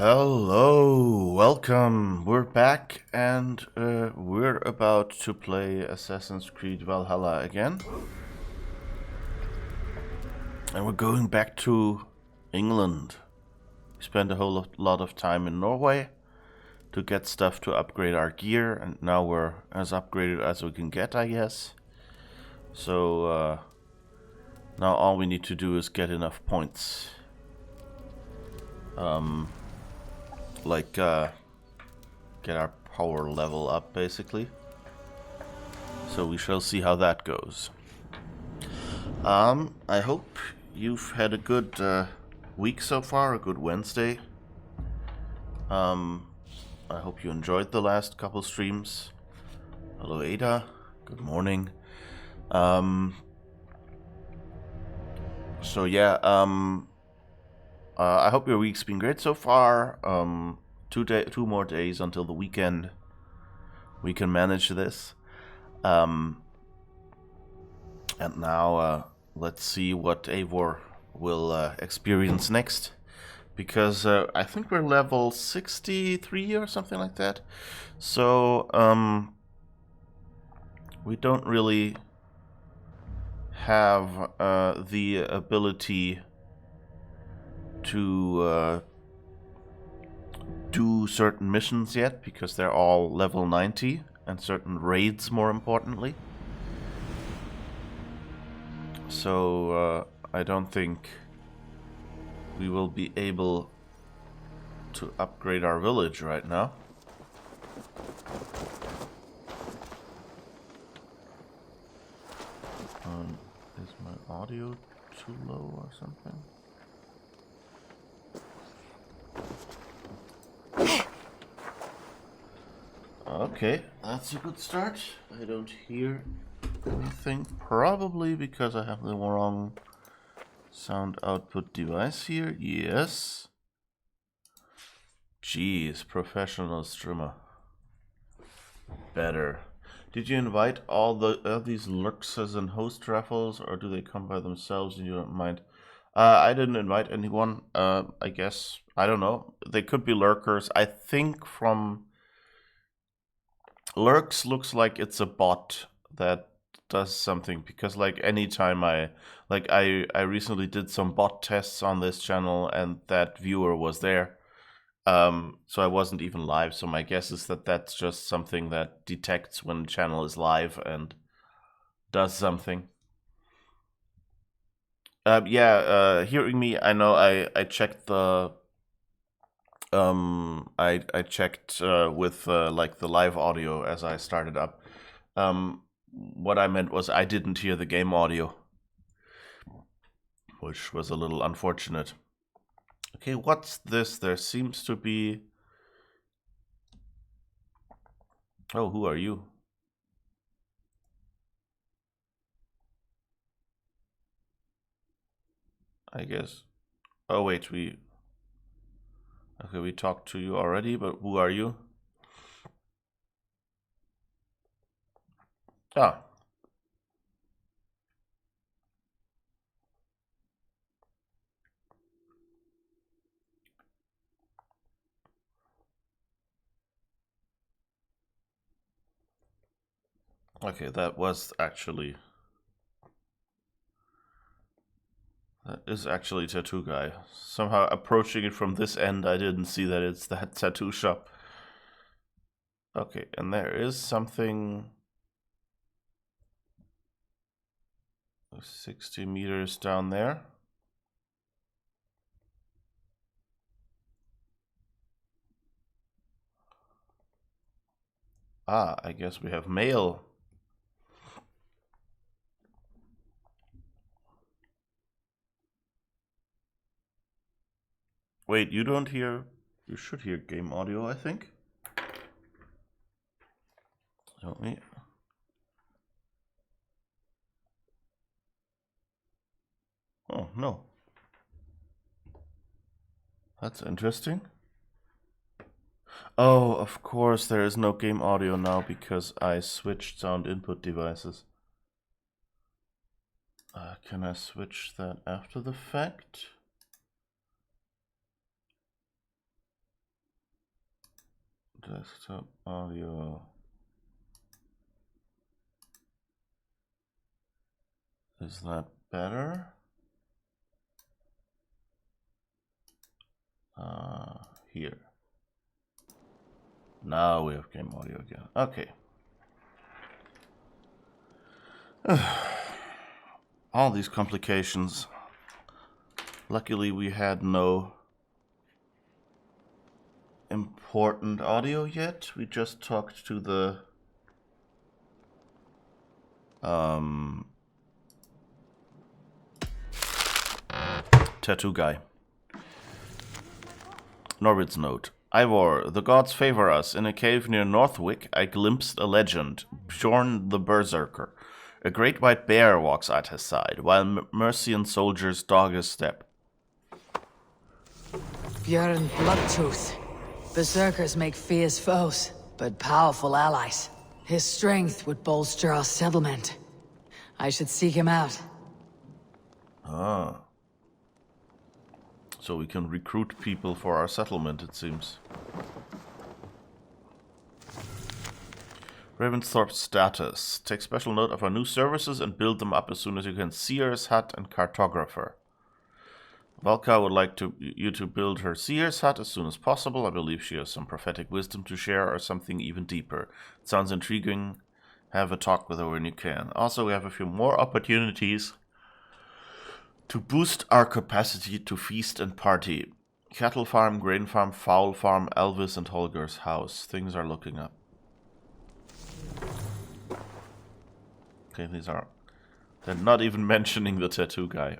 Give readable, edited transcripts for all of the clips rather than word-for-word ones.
Hello, welcome. We're back and we're about to play Assassin's Creed Valhalla again. And we're going back to England. We spent a whole lot of time in Norway to get stuff to upgrade our gear, and now we're as upgraded as we can get, I guess. So now all we need to do is get enough points. Get our power level up, basically. So we shall see how that goes. I hope you've had a good week so far, a good Wednesday. I hope you enjoyed the last couple streams. Hello, Ada. Good morning. So yeah, I hope your week's been great so far. 2 more days until the weekend. We can manage this. And now let's see what Eivor will experience next. Because I think we're level 63 or something like that. So we don't really have the ability to do certain missions yet, because they're all level 90, and certain raids more importantly. So I don't think we will be able to upgrade our village right now. Is my audio too low or something? Okay, that's a good start. I don't hear anything, probably because I have the wrong sound output device here. Yes. Jeez, professional streamer. Better. Did you invite all these lurksers and host raffles, or do they come by themselves and you don't mind? I didn't invite anyone. I guess, I don't know. They could be lurkers. I think from Lurks looks like it's a bot that does something, because like anytime I recently did some bot tests on this channel and that viewer was there. So I wasn't even live, so my guess is that that's just something that detects when channel is live and does something. Hearing me, I know I checked the I checked with like the live audio as I started up. What I meant was I didn't hear the game audio, which was a little unfortunate. Okay, what's this? There seems to be... Oh, who are you? I guess... Oh, wait, we talked to you already, but who are you? Ah. Okay, that is actually Tattoo Guy. Somehow approaching it from this end, I didn't see that it's that tattoo shop. Okay, and there is something 60 meters down there. Ah, I guess we have mail. Wait, you don't hear... You should hear game audio, I think. Don't we? Oh, no. That's interesting. Oh, of course, there is no game audio now because I switched sound input devices. Can I switch that after the fact? Desktop audio. Is that better? Here. Now we have game audio again. Okay. All these complications. Luckily we had no important audio yet. We just talked to the tattoo guy. Norvid's note. Ivor, the gods favor us. In a cave near Northwick, I glimpsed a legend, Bjorn the Berserker. A great white bear walks at his side, while Mercian soldiers dog his step. Bjorn Bloodtooth. Berserkers make fierce foes, but powerful allies. His strength would bolster our settlement. I should seek him out. Ah. So we can recruit people for our settlement, it seems. Ravensthorpe's status. Take special note of our new services and build them up as soon as you can. Seer's Hut and Cartographer. Valka would like you to build her Seer's Hut as soon as possible. I believe she has some prophetic wisdom to share or something even deeper. It sounds intriguing. Have a talk with her when you can. Also, we have a few more opportunities to boost our capacity to feast and party. Cattle farm, grain farm, fowl farm, Elvis and Holger's house. Things are looking up. Okay, these are... They're not even mentioning the tattoo guy.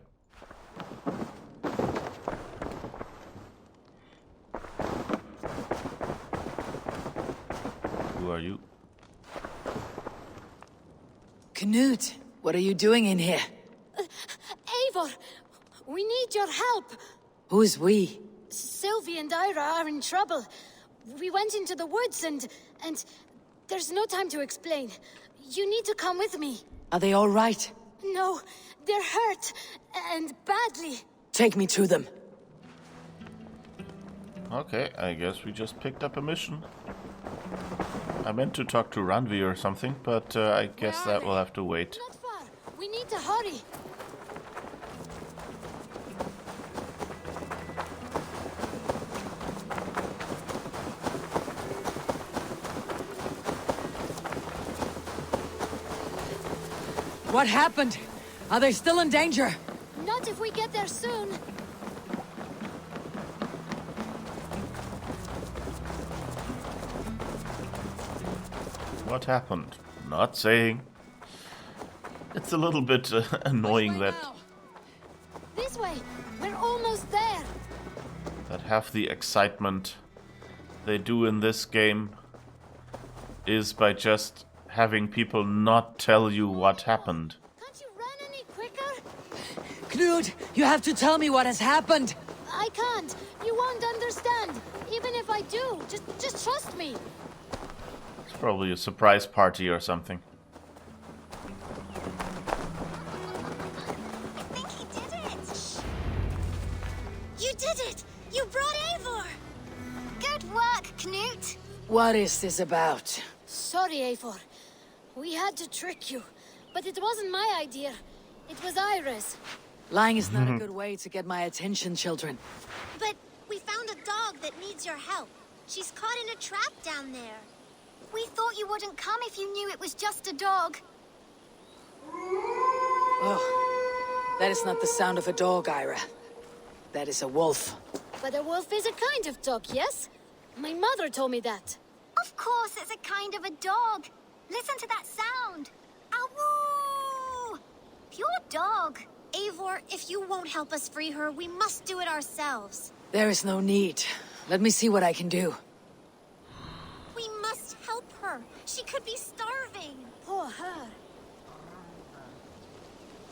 Who are you? Knut, what are you doing in here? Eivor, we need your help. Who's we? Sylvie and Ira are in trouble. We went into the woods and there's no time to explain. You need to come with me. Are they all right? No, they're hurt, and badly. Take me to them. Okay, I guess we just picked up a mission. I meant to talk to Ranvi or something, but I guess that will have to wait. Not far. We need to hurry. What happened? Are they still in danger? Not if we get there soon. What happened? Not saying. It's a little bit annoying that This way. We're almost there. half the excitement they do in this game is by just having people not tell you what happened. Can't you run any quicker? Knut, you have to tell me what has happened. I can't. You won't understand. Even if I do, just trust me. It's probably a surprise party or something. I think he did it. You did it! You brought Eivor! Good work, Knut. What is this about? Sorry, Eivor. We had to trick you. But it wasn't my idea. It was Ira's. Lying is not a good way to get my attention, children. But we found a dog that needs your help. She's caught in a trap down there. We thought you wouldn't come if you knew it was just a dog. Oh, that is not the sound of a dog, Ira. That is a wolf. But a wolf is a kind of dog, yes? My mother told me that. Of course it's a kind of a dog. Listen to that sound. Awoo! Pure dog. Eivor, if you won't help us free her, we must do it ourselves. There is no need. Let me see what I can do. We must help her. She could be starving. Poor her.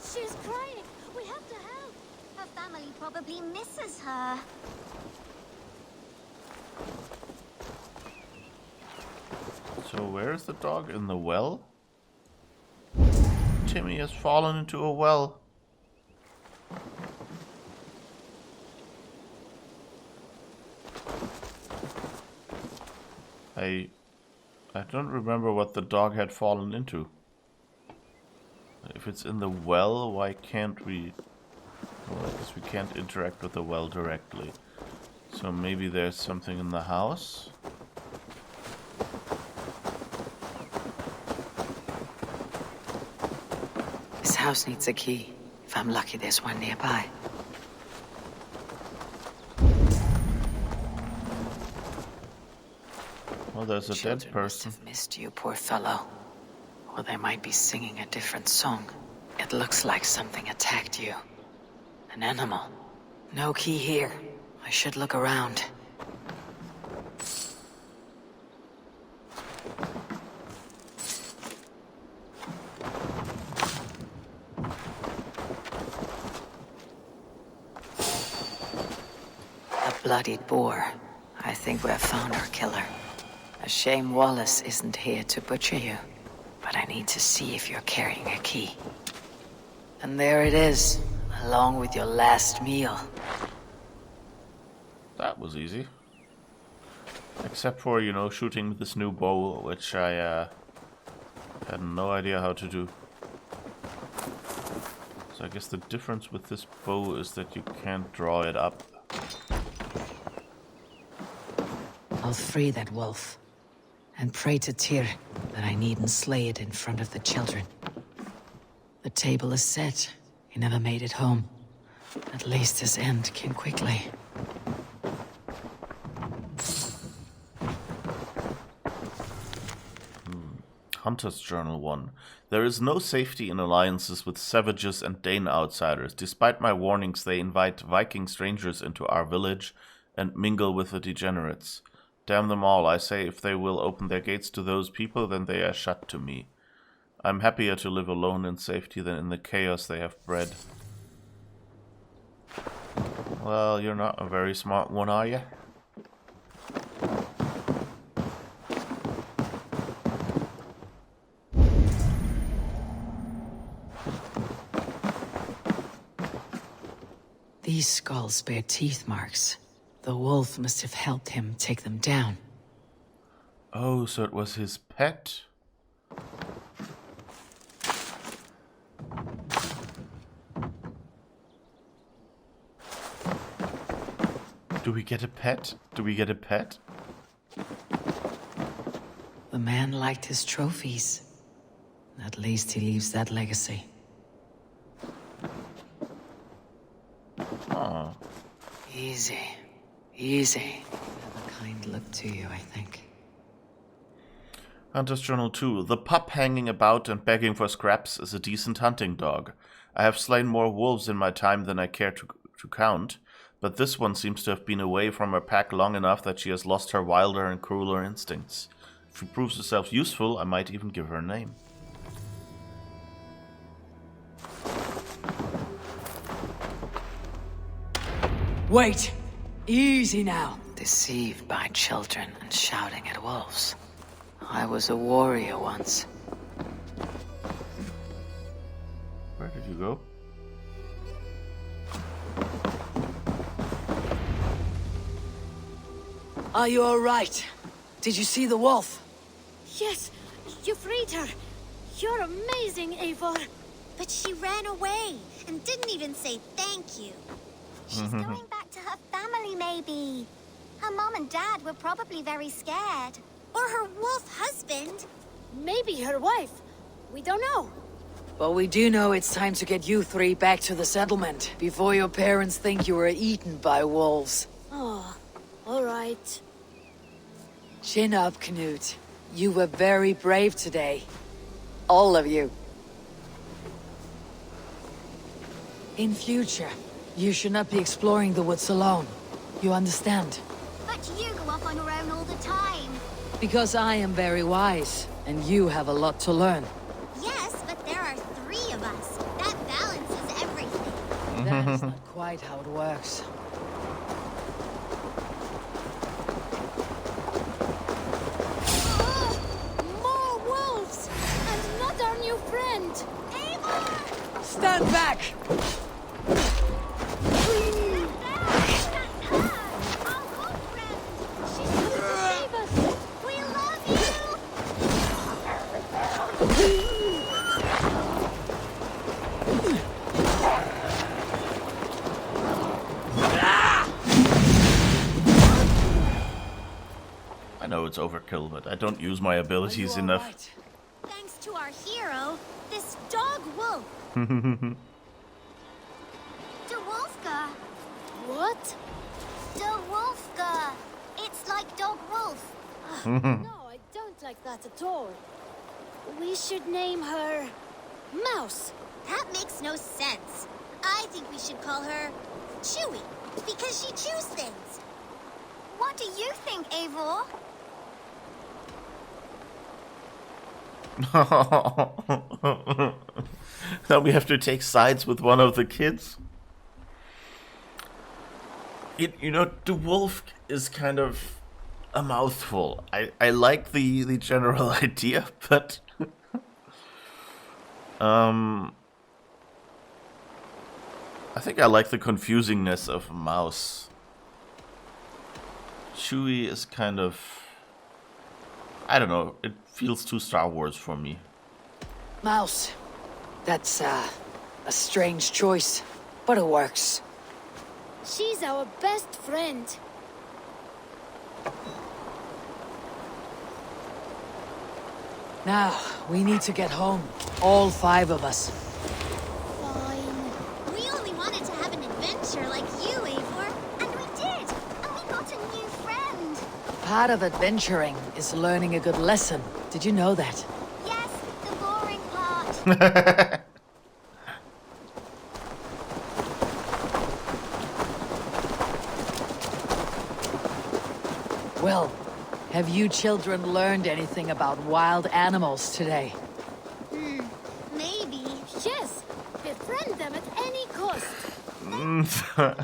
She's crying. We have to help. Her family probably misses her. So where is the dog? In the well? Timmy has fallen into a well. I don't remember what the dog had fallen into. If it's in the well, why can't we... Well, I guess we can't interact with the well directly. So maybe there's something in the house? This house needs a key. If I'm lucky, there's one nearby. Well, there's a dead Children person. must have missed you, poor fellow. Or they might be singing a different song. It looks like something attacked you. An animal. No key here. I should look around. A bloodied boar. I think we have found our killer. A shame Wallace isn't here to butcher you. But I need to see if you're carrying a key. And there it is, along with your last meal. That was easy. Except for, you know, shooting with this new bow, which I had no idea how to do. So I guess the difference with this bow is that you can't draw it up. I'll free that wolf. And pray to Tyr that I needn't slay it in front of the children. The table is set. He never made it home. At least his end came quickly. Hunter's Journal 1. There is no safety in alliances with savages and Dane outsiders. Despite my warnings, they invite Viking strangers into our village and mingle with the degenerates. Damn them all, I say, if they will open their gates to those people, then they are shut to me. I'm happier to live alone in safety than in the chaos they have bred. Well, you're not a very smart one, are you? These skulls bear teeth marks. The wolf must have helped him take them down. Oh, so it was his pet? Do we get a pet? Do we get a pet? The man liked his trophies. At least he leaves that legacy. Oh. Easy. Easy. Have a kind look to you, I think. Hunter's Journal 2. The pup hanging about and begging for scraps is a decent hunting dog. I have slain more wolves in my time than I care to count, but this one seems to have been away from her pack long enough that she has lost her wilder and crueler instincts. If she proves herself useful, I might even give her a name. Wait! Easy now! Deceived by children and shouting at wolves. I was a warrior once. Where did you go? Are you alright? Did you see the wolf? Yes, you freed her. You're amazing, Eivor. But she ran away and didn't even say thank you. She's going back to her family, maybe. Her mom and dad were probably very scared. Or her wolf husband. Maybe her wife. We don't know. But we do know it's time to get you three back to the settlement before your parents think you were eaten by wolves. Oh, all right. Chin up, Knut. You were very brave today. All of you. In future, you should not be exploring the woods alone. You understand? But you go off on your own all the time. Because I am very wise, and you have a lot to learn. Yes, but there are 3 of us. That balances everything. That is not quite how it works. More wolves! And not our new friend! Eivor! Stand back! That's her! Our old friend! She's coming to save us! We it's overkill, but I don't use my abilities enough. Right? Thanks to our hero, this dog wolf. De Wolfka. What? De Wolfka. It's like dog wolf. No, I don't like that at all. We should name her Mouse. That makes no sense. I think we should call her Chewy, because she chews things. What do you think, Eivor? Now we have to take sides with one of the kids. You know, the wolf is kind of a mouthful. I like the general idea, but I think I like the confusingness of mouse. Chewy is kind of, I don't know, it feels too Star Wars for me. Mouse. That's a strange choice, but it works. She's our best friend. Now, we need to get home. All 5 of us. Fine. We only wanted to have an adventure like you, Eivor. And we did. And we got a new friend. Part of adventuring is learning a good lesson. Did you know that? Yes, the boring part. Well, have you children learned anything about wild animals today? Maybe. Yes, befriend them at any cost. Always told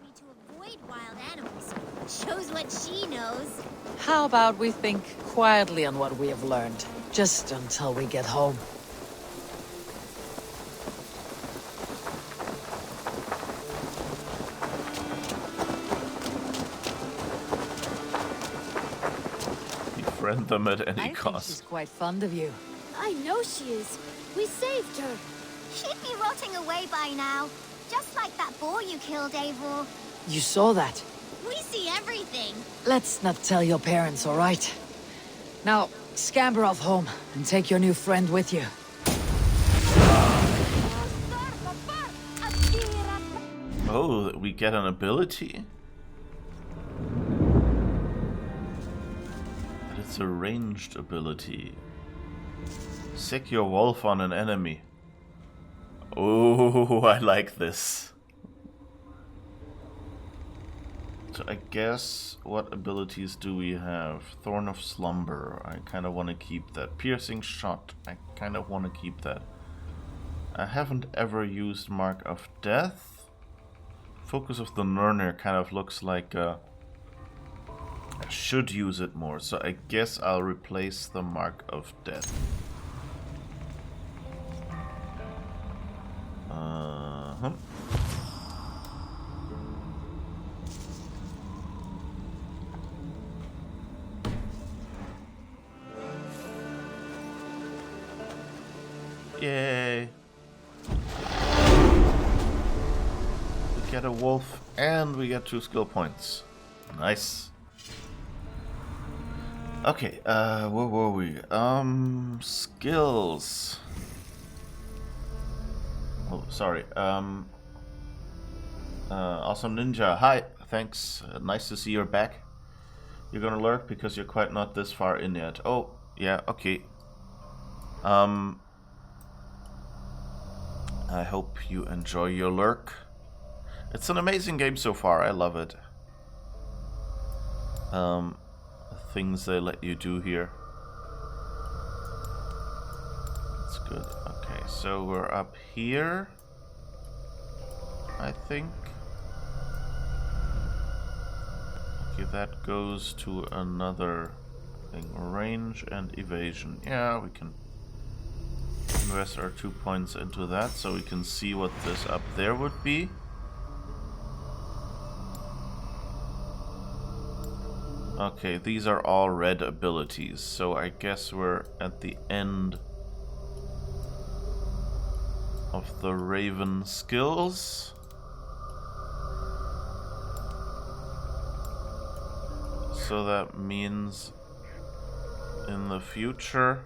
me to avoid wild animals. Shows what she knows. How about we think quietly on what we have learned, just until we get home? Befriend them at any I think cost. she's quite fond of you. I know she is. We saved her. She'd be rotting away by now. Just like that boar you killed, Eivor. You saw that. We see everything. Let's not tell your parents, all right? Now, scamper off home and take your new friend with you. Oh, we get an ability? But it's a ranged ability. Sick your wolf on an enemy. Oh, I like this. So I guess, what abilities do we have? Thorn of Slumber. I kind of want to keep that. Piercing Shot. I kind of want to keep that. I haven't ever used Mark of Death. Focus of the Learner kind of looks like I should use it more. So I guess I'll replace the Mark of Death. Yay! We get a wolf and we get 2 skill points. Nice. Okay, where were we? Skills. Oh, sorry. Awesome Ninja. Hi, thanks. Nice to see you're back. You're gonna lurk because you're quite not this far in yet. Oh, yeah, okay. I hope you enjoy your lurk. It's an amazing game so far. I love it. The things they let you do here. That's good. Okay, so we're up here, I think. Okay, that goes to another thing. Range and evasion. Yeah, we can invest our 2 points into that so we can see what this up there would be. Okay, these are all red abilities, so I guess we're at the end of the Raven skills. so that means in the future.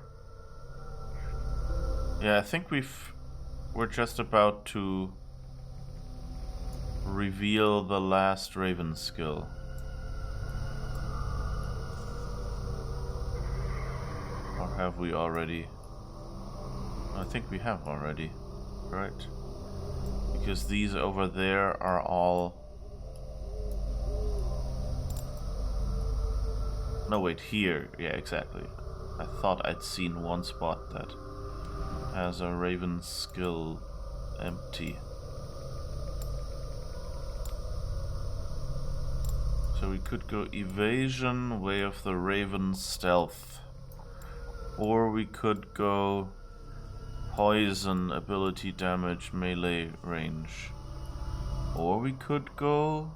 Yeah, I think we're just about to reveal the last Raven skill. Or have we already? I think we have already, right? Because these over there are all... No, wait, here. Yeah, exactly. I thought I'd seen one spot that has a Raven skill empty. So we could go evasion, way of the Raven, stealth. Or we could go poison, ability damage, melee range. Or we could go...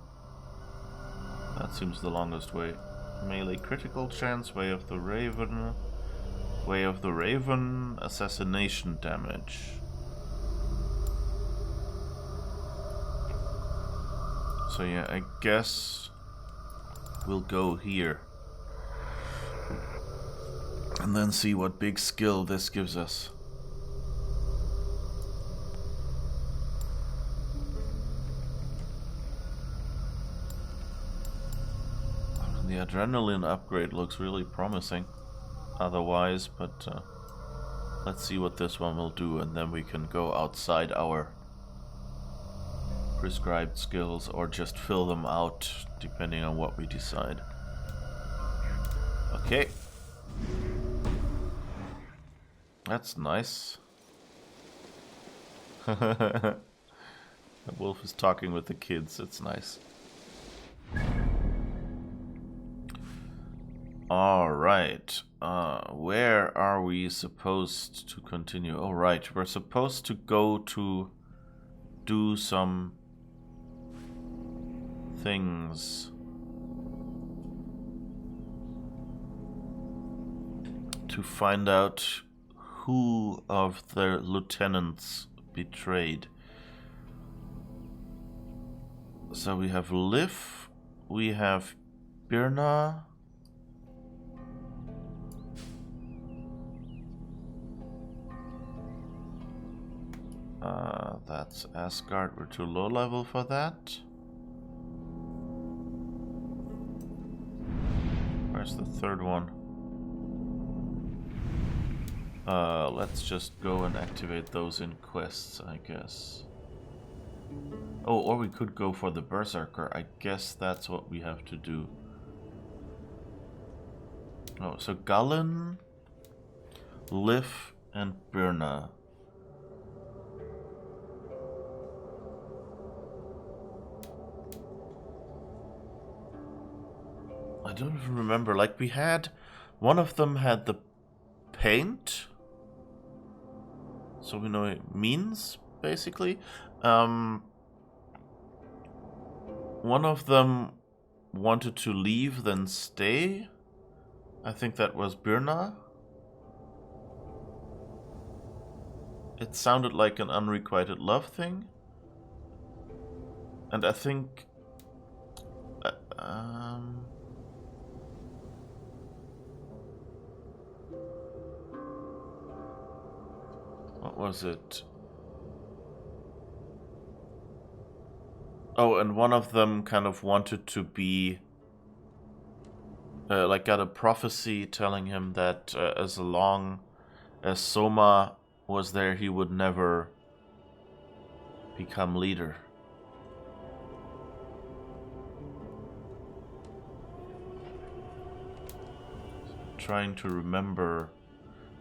That seems the longest way. Melee critical chance, way of the Raven. Way of the Raven, assassination damage. So yeah, I guess we'll go here. And then see what big skill this gives us. The adrenaline upgrade looks really promising otherwise, but let's see what this one will do, and then we can go outside our prescribed skills or just fill them out depending on what we decide. Okay. That's nice. The wolf is talking with the kids, it's nice. Alright, where are we supposed to continue? Oh right, we're supposed to go to do some things. To find out who of the lieutenants betrayed. So we have Liv, we have Birna. That's Asgard. We're too low level for that. Where's the third one? Let's just go and activate those in quests, I guess. Oh, or we could go for the berserker. I guess that's what we have to do. Oh, so Gullen, Liv, and Birna. I don't even remember. Like, we had... One of them had the paint. So we know it means, basically. One of them wanted to leave, then stay. I think that was Birna. It sounded like an unrequited love thing. And I think... what was it? Oh, and one of them kind of wanted to be... like got a prophecy telling him that as long as Soma was there, he would never become leader. Trying to remember...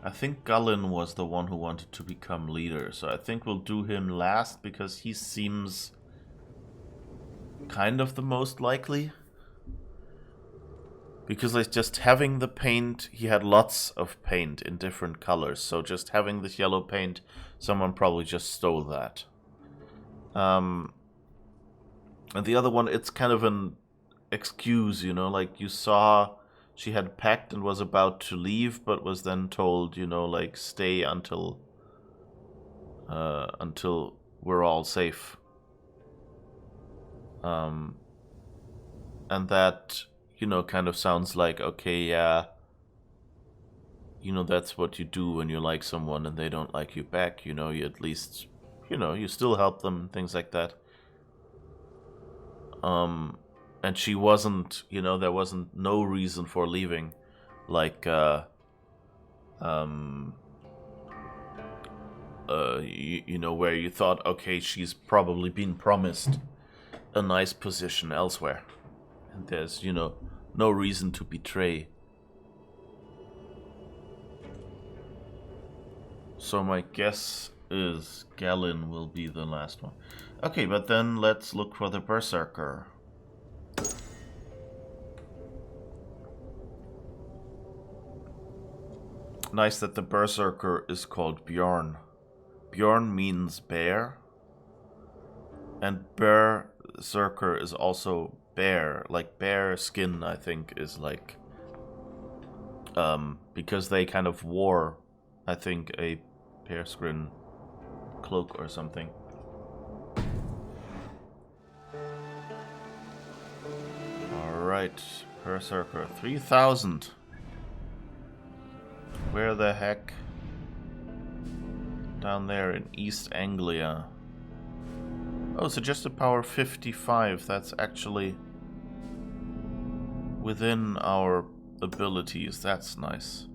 I think Gullen was the one who wanted to become leader, so I think we'll do him last because he seems kind of the most likely. Because like just having the paint, he had lots of paint in different colors, so just having this yellow paint, someone probably just stole that. And the other one, it's kind of an excuse, you know, like you saw... She had packed and was about to leave, but was then told, you know, like, stay until we're all safe. And that you know, kind of sounds like, okay, yeah, you know, that's what you do when you like someone and they don't like you back, you know, you at least, you know, you still help them, things like that. And she wasn't, you know, there wasn't no reason for leaving, like, you know, where you thought, okay, she's probably been promised a nice position elsewhere, and there's, you know, no reason to betray. So my guess is Galen will be the last one. Okay, but then let's look for the berserker. Nice that the berserker is called Bjorn. Bjorn means bear, and berserker is also bear, like bear skin, I think, is like, because they kind of wore, I think, a bearskin cloak or something. Alright, berserker, 3,000. Where the heck? Down there in East Anglia. Oh, suggested power 55. That's actually within our abilities. That's nice.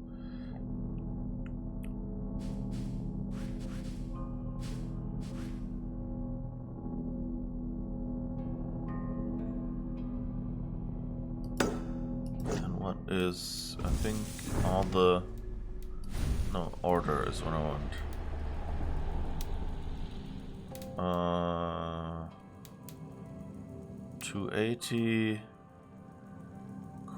And what is, I think, all the... No, order is what I want. 280.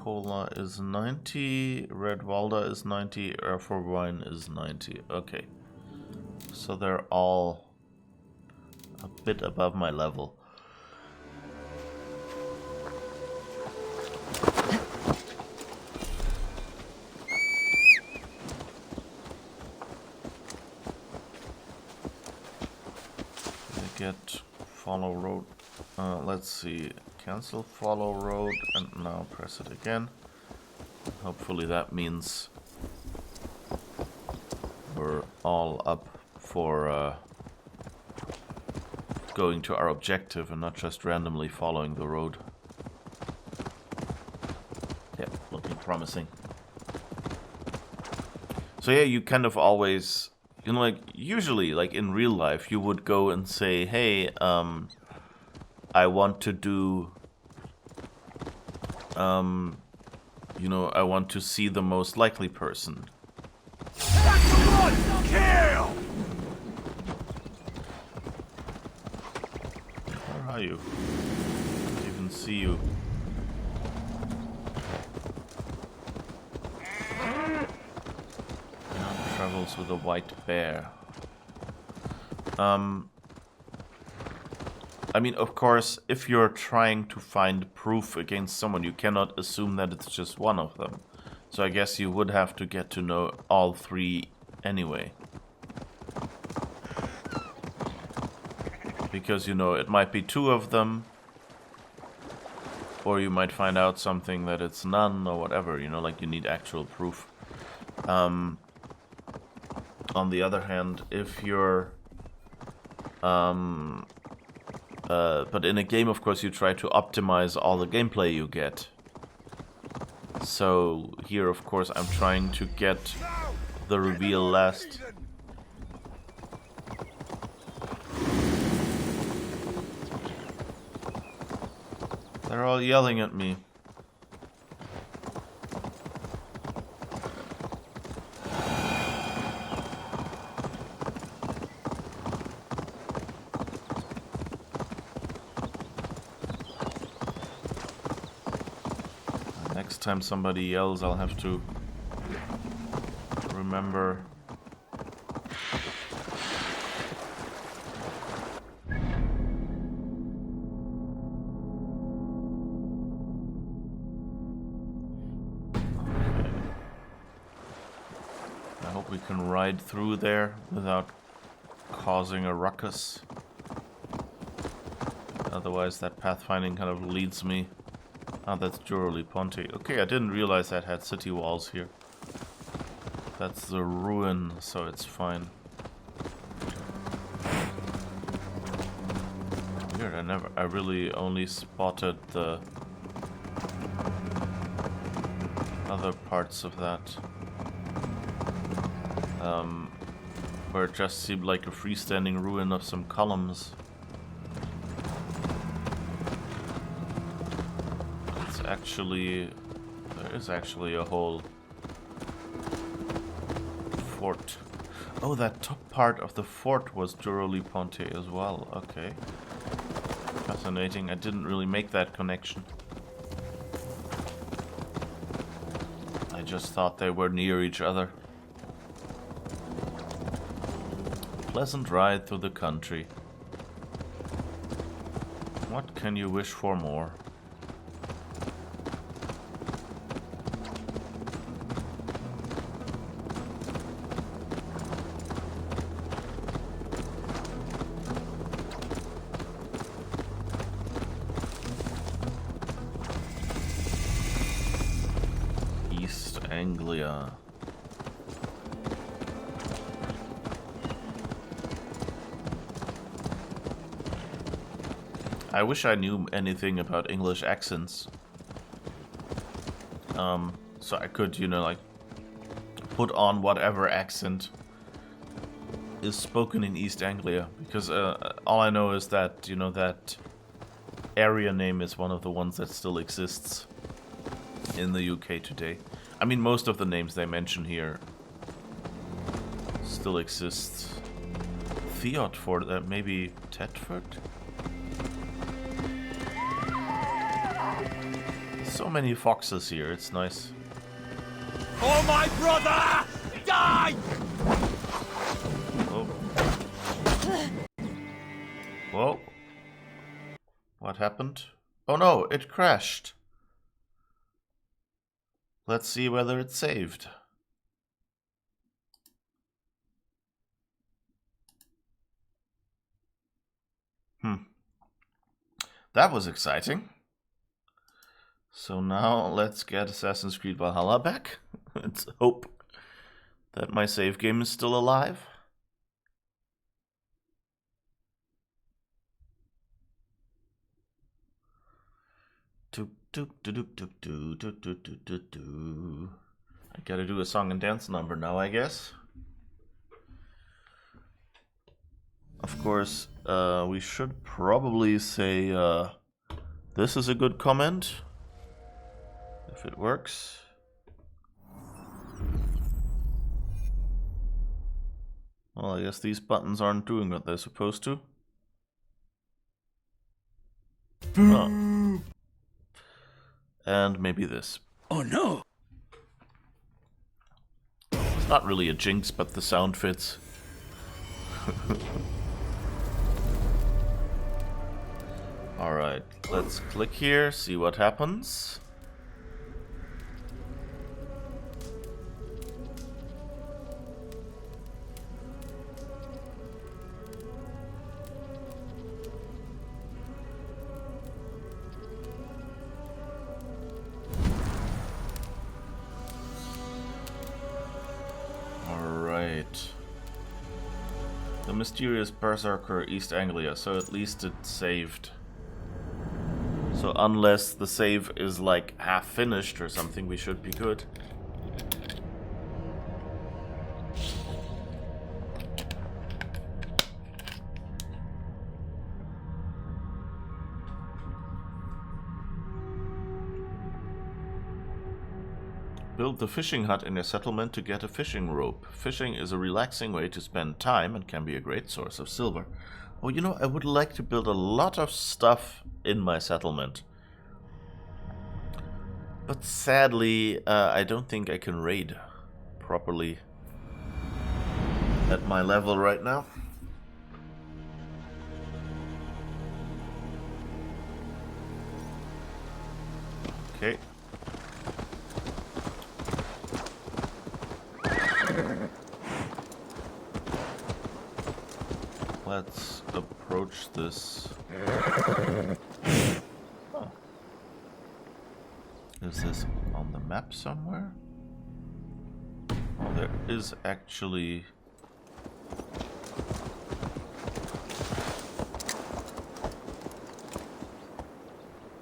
Cola is 90. Red Walda is 90. Erfurt wine is 90. Okay. So they're all a bit above my level. Get follow road. Let's see. Cancel follow road and now press it again. Hopefully that means we're all up for going to our objective and not just randomly following the road. Yeah, looking promising. So yeah, you kind of always... You know, like, usually, like, in real life, you would go and say, hey, I want to do, you know, I want to see the most likely person. Kill! Where are you? I can't even see you. Travels with a white bear. I mean, of course, if you're trying to find proof against someone, you cannot assume that it's just one of them. So I guess you would have to get to know all three anyway. Because, you know, it might be two of them, or you might find out something that it's none, or whatever, you know, like you need actual proof. On the other hand, if you're... but in a game, of course, you try to optimize all the gameplay you get. So here, of course, I'm trying to get the reveal last. They're all yelling at me. Next time somebody yells, I'll have to remember. I hope we can ride through there without causing a ruckus. Otherwise that pathfinding kind of leads me Ah, that's Juroli Ponte. Okay, I didn't realize that had city walls here. That's the ruin, so it's fine. Weird, I really only spotted the other parts of that. Where it just seemed like a freestanding ruin of some columns. It's actually... there is actually a whole fort. Oh, that top part of the fort was Juroli Ponte as well. Okay. Fascinating. I didn't really make that connection. I just thought they were near each other. Pleasant ride through the country. What can you wish for more? East Anglia. I wish I knew anything about English accents. So I could, you know, like, put on whatever accent is spoken in East Anglia. Because all I know is that, you know, that area name is one of the ones that still exists in the UK today. I mean, most of the names they mention here still exist. Theodford, maybe Tedford? So many foxes here, it's nice. Oh, my brother! Die! Oh. Whoa. What happened? Oh no, it crashed. Let's see whether it's saved. That was exciting. So now let's get Assassin's Creed Valhalla back. Let's hope that my save game is still alive. I gotta do a song and dance number now, I guess. Of course, we should probably say this is a good comment. If it works. Well, I guess these buttons aren't doing what they're supposed to. Oh. And maybe this. Oh no! It's not really a jinx, but the sound fits. Alright, let's click here, see what happens. The mysterious berserker East Anglia, so at least it's saved. So unless the save is like half finished or something, we should be good. Build the fishing hut in a settlement to get a fishing rope. Fishing is a relaxing way to spend time and can be a great source of silver. Oh, you know, I would like to build a lot of stuff in my settlement. But sadly, I don't think I can raid properly at my level right now. Okay. Let's approach this. Oh. Is this on the map somewhere? Oh, there is actually...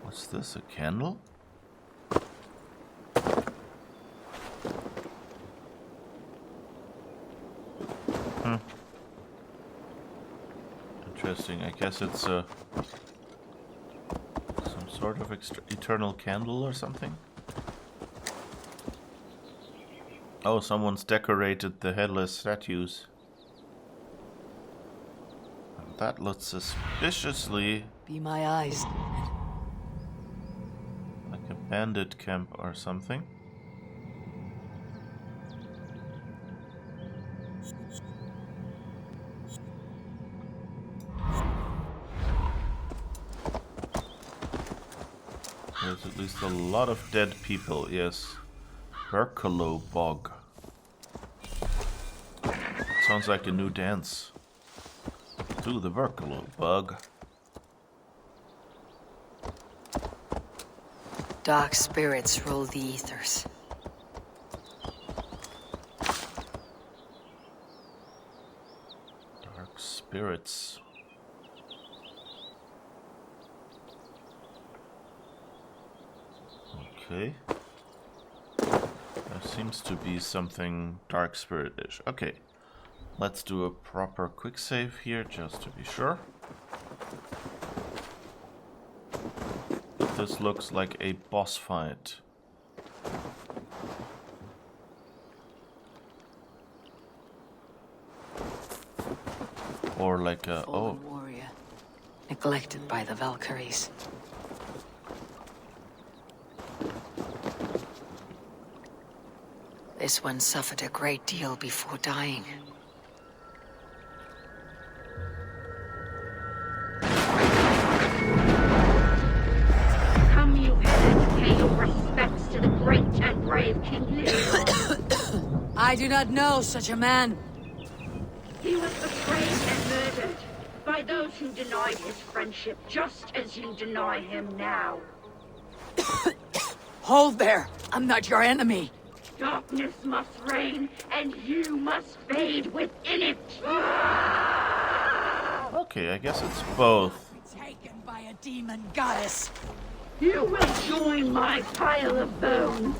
What's this, a candle? Interesting, I guess it's some sort of eternal candle or something. Oh, someone's decorated the headless statues. That looks suspiciously Be my eyes. like a bandit camp or something. There's at least a lot of dead people, yes. Berkalo Bog. Sounds like a new dance. Do the Berkalo Bug. Dark spirits rule the ethers. Dark spirits. Okay. There seems to be something dark spirit-ish. Okay. Let's do a proper quick save here just to be sure. This looks like a boss fight. Or like a... Fallen warrior, neglected by the Valkyries. This one suffered a great deal before dying. Come, you heaven, pay your respects to the great and brave King Lear. I do not know such a man. He was betrayed and murdered by those who denied his friendship, just as you deny him now. Hold there! I'm not your enemy! Darkness must reign, and you must fade within it. Okay, I guess it's both. Taken by a demon goddess. You will join my pile of bones.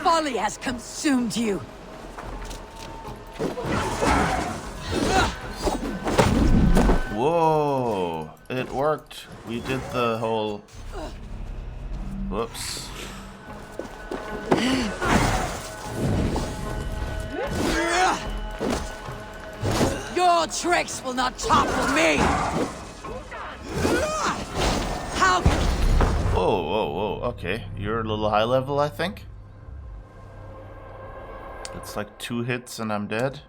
Folly has consumed you. Whoa! It worked. We did the whole... Whoops. Your tricks will not topple me! How? Whoa, whoa, whoa. Okay, you're a little high level, I think. It's like 2 hits and I'm dead.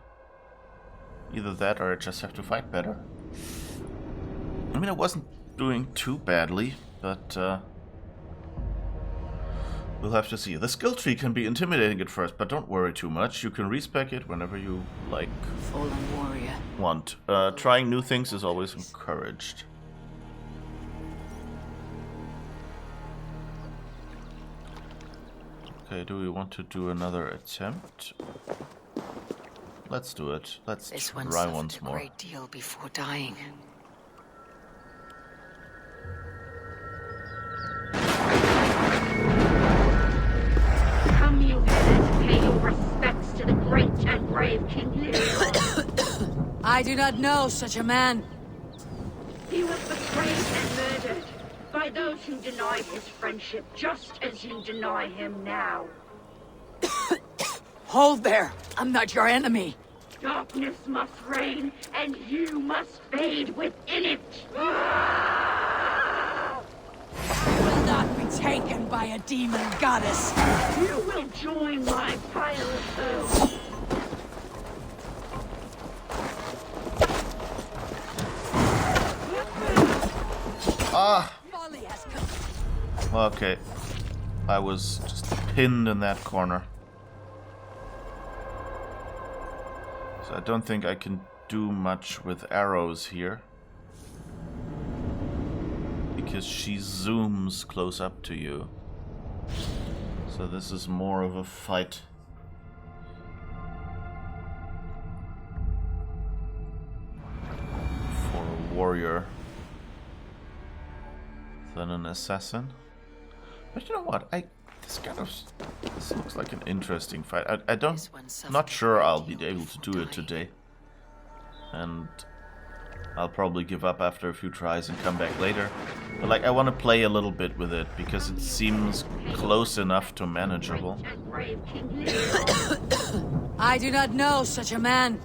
Either that or I just have to fight better. I mean, I wasn't doing too badly, but we'll have to see. The skill tree can be intimidating at first, but don't worry too much. You can respec it whenever you like. Fallen warrior. Want. Trying new things is always encouraged. Okay, do we want to do another attempt? Let's do it. Let's This one try suffered once a more. great deal before dying. Come, you heaven, pay your respects to the great and brave King Lear. I do not know such a man. He was betrayed and murdered by those who denied his friendship, just as you deny him now. Hold there! I'm not your enemy! Darkness must reign, and you must fade within it. Will not be taken by a demon goddess! You will join my pile of bones. Ah! Folly has come. Okay. I was just pinned in that corner. So I don't think I can do much with arrows here. Be because she zooms close up to you. So this is more of a fight. For a warrior than an assassin. But you know what? This looks like an interesting fight. Not sure I'll be able to do it today. And I'll probably give up after a few tries and come back later. But like, I want to play a little bit with it because it seems close enough to manageable. I do not know such a man.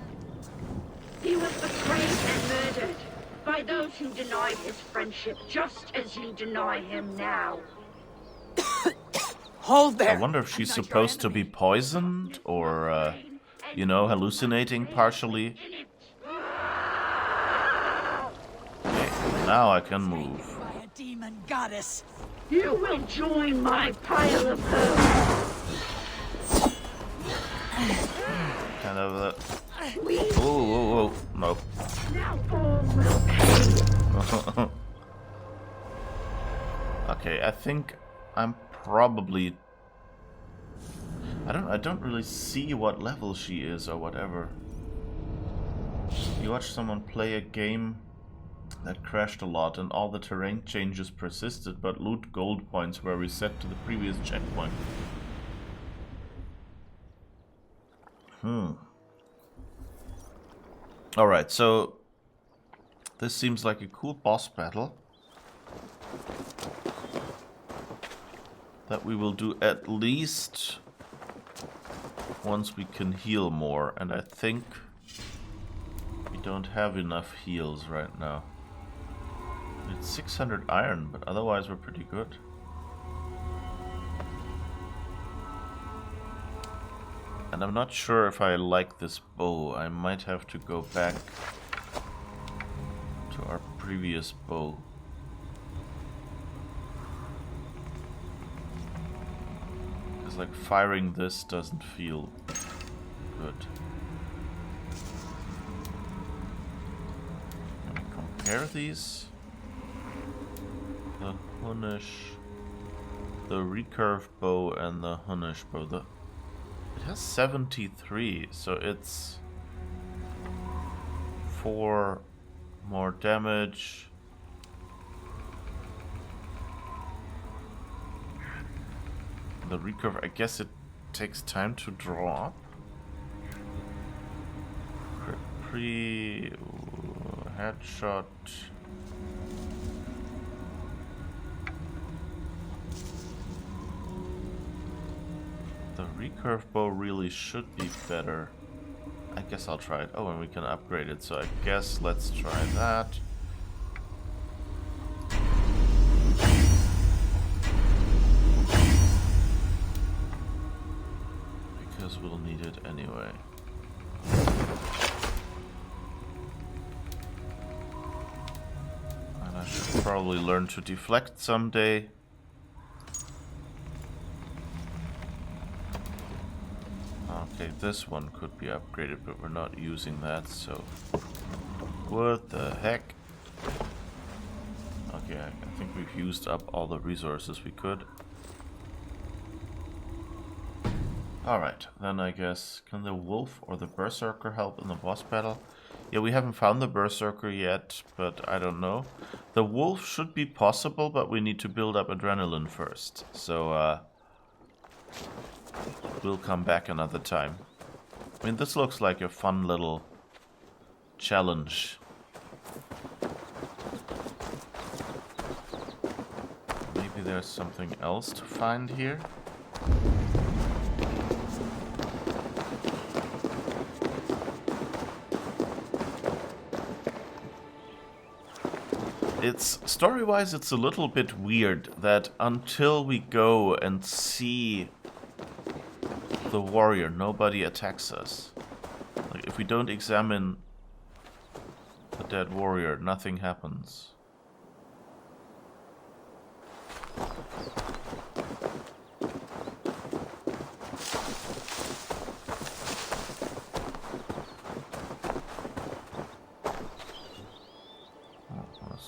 He was betrayed and murdered by those who denied his friendship, just as you deny him now. Hold there. I wonder if she's supposed to be poisoned or, you know, hallucinating partially. Okay, now I can move. By a demon goddess. You will join my pile of bones. Kind of the... Oh, nope. Now all will pay. Okay, I think I'm probably... I don't really see what level she is or whatever. You watch someone play a game that crashed a lot and all the terrain changes persisted, but loot gold points were reset to the previous checkpoint. Alright, so this seems like a cool boss battle that we will do at least once we can heal more, and I think we don't have enough heals right now. It's 600 iron, but otherwise we're pretty good. And I'm not sure if I like this bow. I might have to go back to our previous bow. Because like firing this doesn't feel good. Can we compare these? The Hunnish, the recurve bow and the Hunnish bow. It has 73, so it's 4 more damage. The recurve, I guess it takes time to draw up. Headshot. The recurve bow really should be better. I guess I'll try it. Oh, and we can upgrade it, so I guess let's try that. Because we'll need it anyway. And I should probably learn to deflect someday. Okay, this one could be upgraded, but we're not using that, so... What the heck? Okay, I think we've used up all the resources we could. Alright, then I guess... Can the wolf or the berserker help in the boss battle? Yeah, we haven't found the berserker yet, but I don't know. The wolf should be possible, but we need to build up adrenaline first. So, we'll come back another time. I mean, this looks like a fun little challenge. Maybe there's something else to find here. It's story-wise, it's a little bit weird that until we go and see the warrior, nobody attacks us. Like, if we don't examine the dead warrior, nothing happens.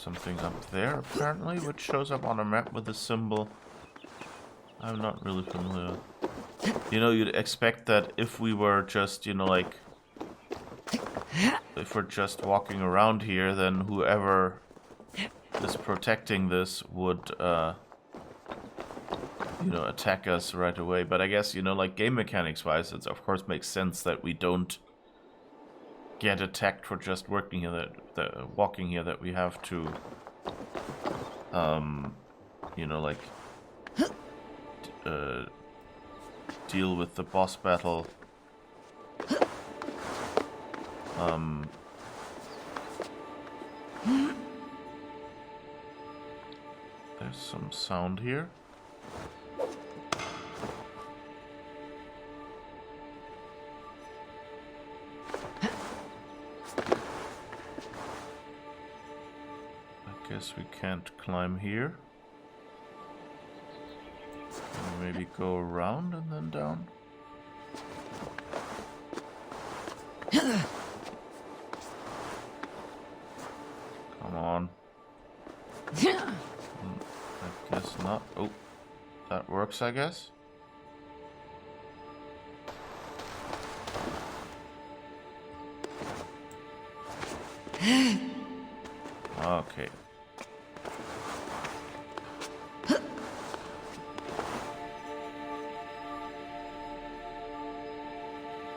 something up there, apparently, which shows up on a map with a symbol I'm not really familiar. You know, you'd expect that if we were just, you know, like... if we're just walking around here, then whoever is protecting this would, you know, attack us right away. But I guess, you know, like game mechanics-wise, it of course makes sense that we don't get attacked for just working here, walking here, that we have to, you know, like, deal with the boss battle. There's some sound here. I guess we can't climb here. Can we maybe go around and then down? Come on. I guess not. Oh, that works, I guess. Okay.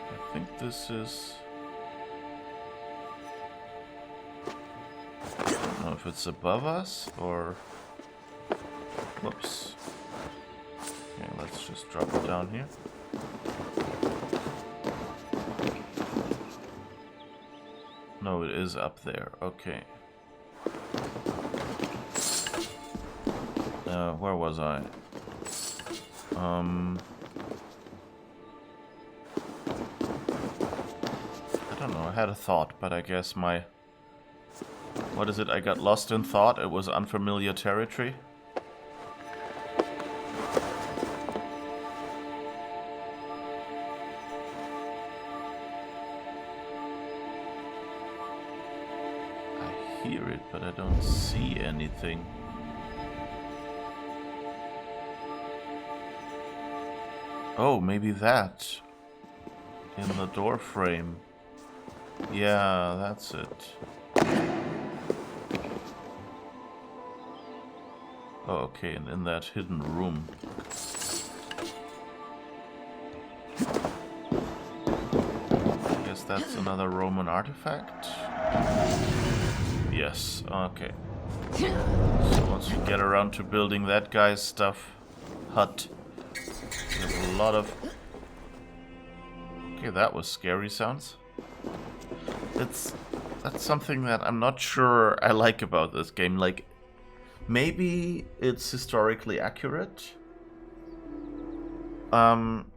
I think this is... I don't know if it's above us or... Whoops. Okay, let's just drop it down here. No, it is up there. Okay. Where was I? I don't know, I had a thought, but I guess my... What is it? I got lost in thought. It was unfamiliar territory. I hear it, but I don't see anything. Oh, maybe that. In the door frame. Yeah, that's it. Oh, okay, and in that hidden room. I guess that's another Roman artifact. Yes, okay. So once we get around to building that guy's stuff, hut, we have a lot of... Okay, that was scary sounds. That's something that I'm not sure I like about this game. Like, maybe it's historically accurate. But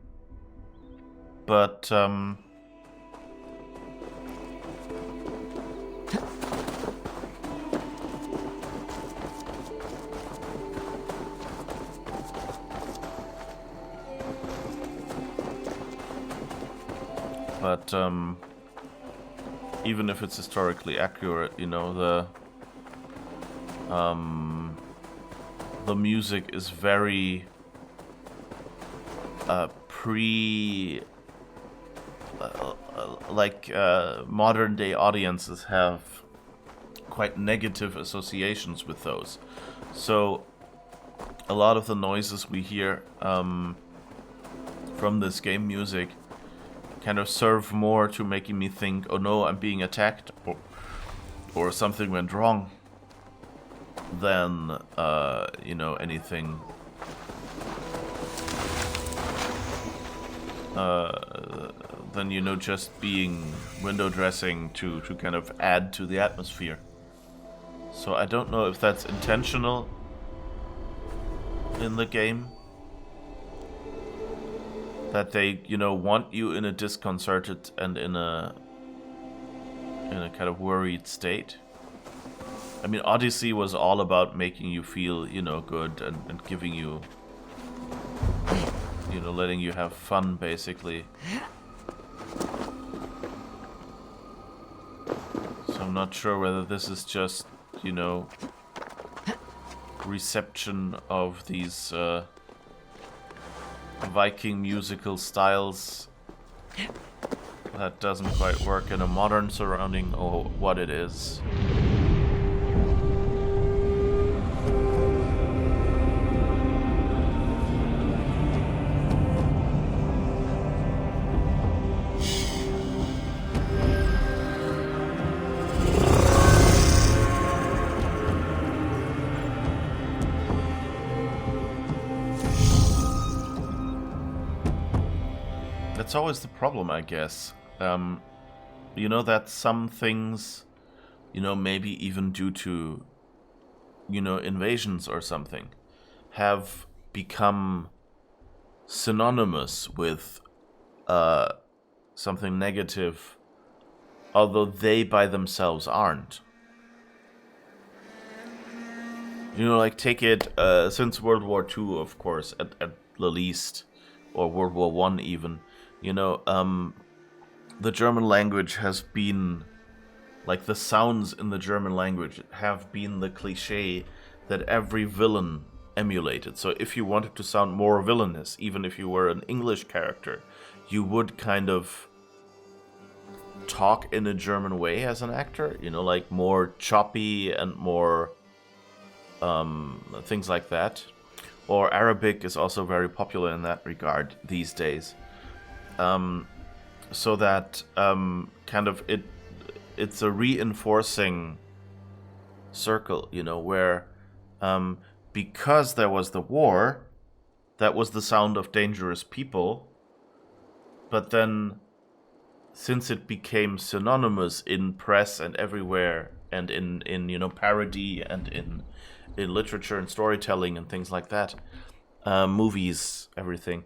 even if it's historically accurate, you know, the music is very modern day audiences have quite negative associations with those. So a lot of the noises we hear from this game music kind of serve more to making me think, oh no, I'm being attacked, or something went wrong, than, you know, anything than, you know, just being window dressing to kind of add to the atmosphere. So I don't know if that's intentional in the game, that they, you know, want you in a disconcerted and in a kind of worried state. I mean, Odyssey was all about making you feel, you know, good and giving you, you know, letting you have fun, basically. So I'm not sure whether this is just you know, reception of these Viking musical styles that doesn't quite work in a modern surrounding, or what it is. That's always the problem, I guess. You know that some things, you know, maybe even due to, you know, invasions or something, have become synonymous with something negative, although they by themselves aren't. You know, like take it since World War II, of course, at the least, or World War One even. You know, the German language has been, like the sounds in the German language have been the cliche that every villain emulated. So if you wanted to sound more villainous, even if you were an English character, you would kind of talk in a German way as an actor, you know, like more choppy and more things like that. Or Arabic is also very popular in that regard these days. So that kind of it's a reinforcing circle, you know, where because there was the war, that was the sound of dangerous people, but then since it became synonymous in press and everywhere, and in you know, parody and in literature and storytelling and things like that, movies, everything,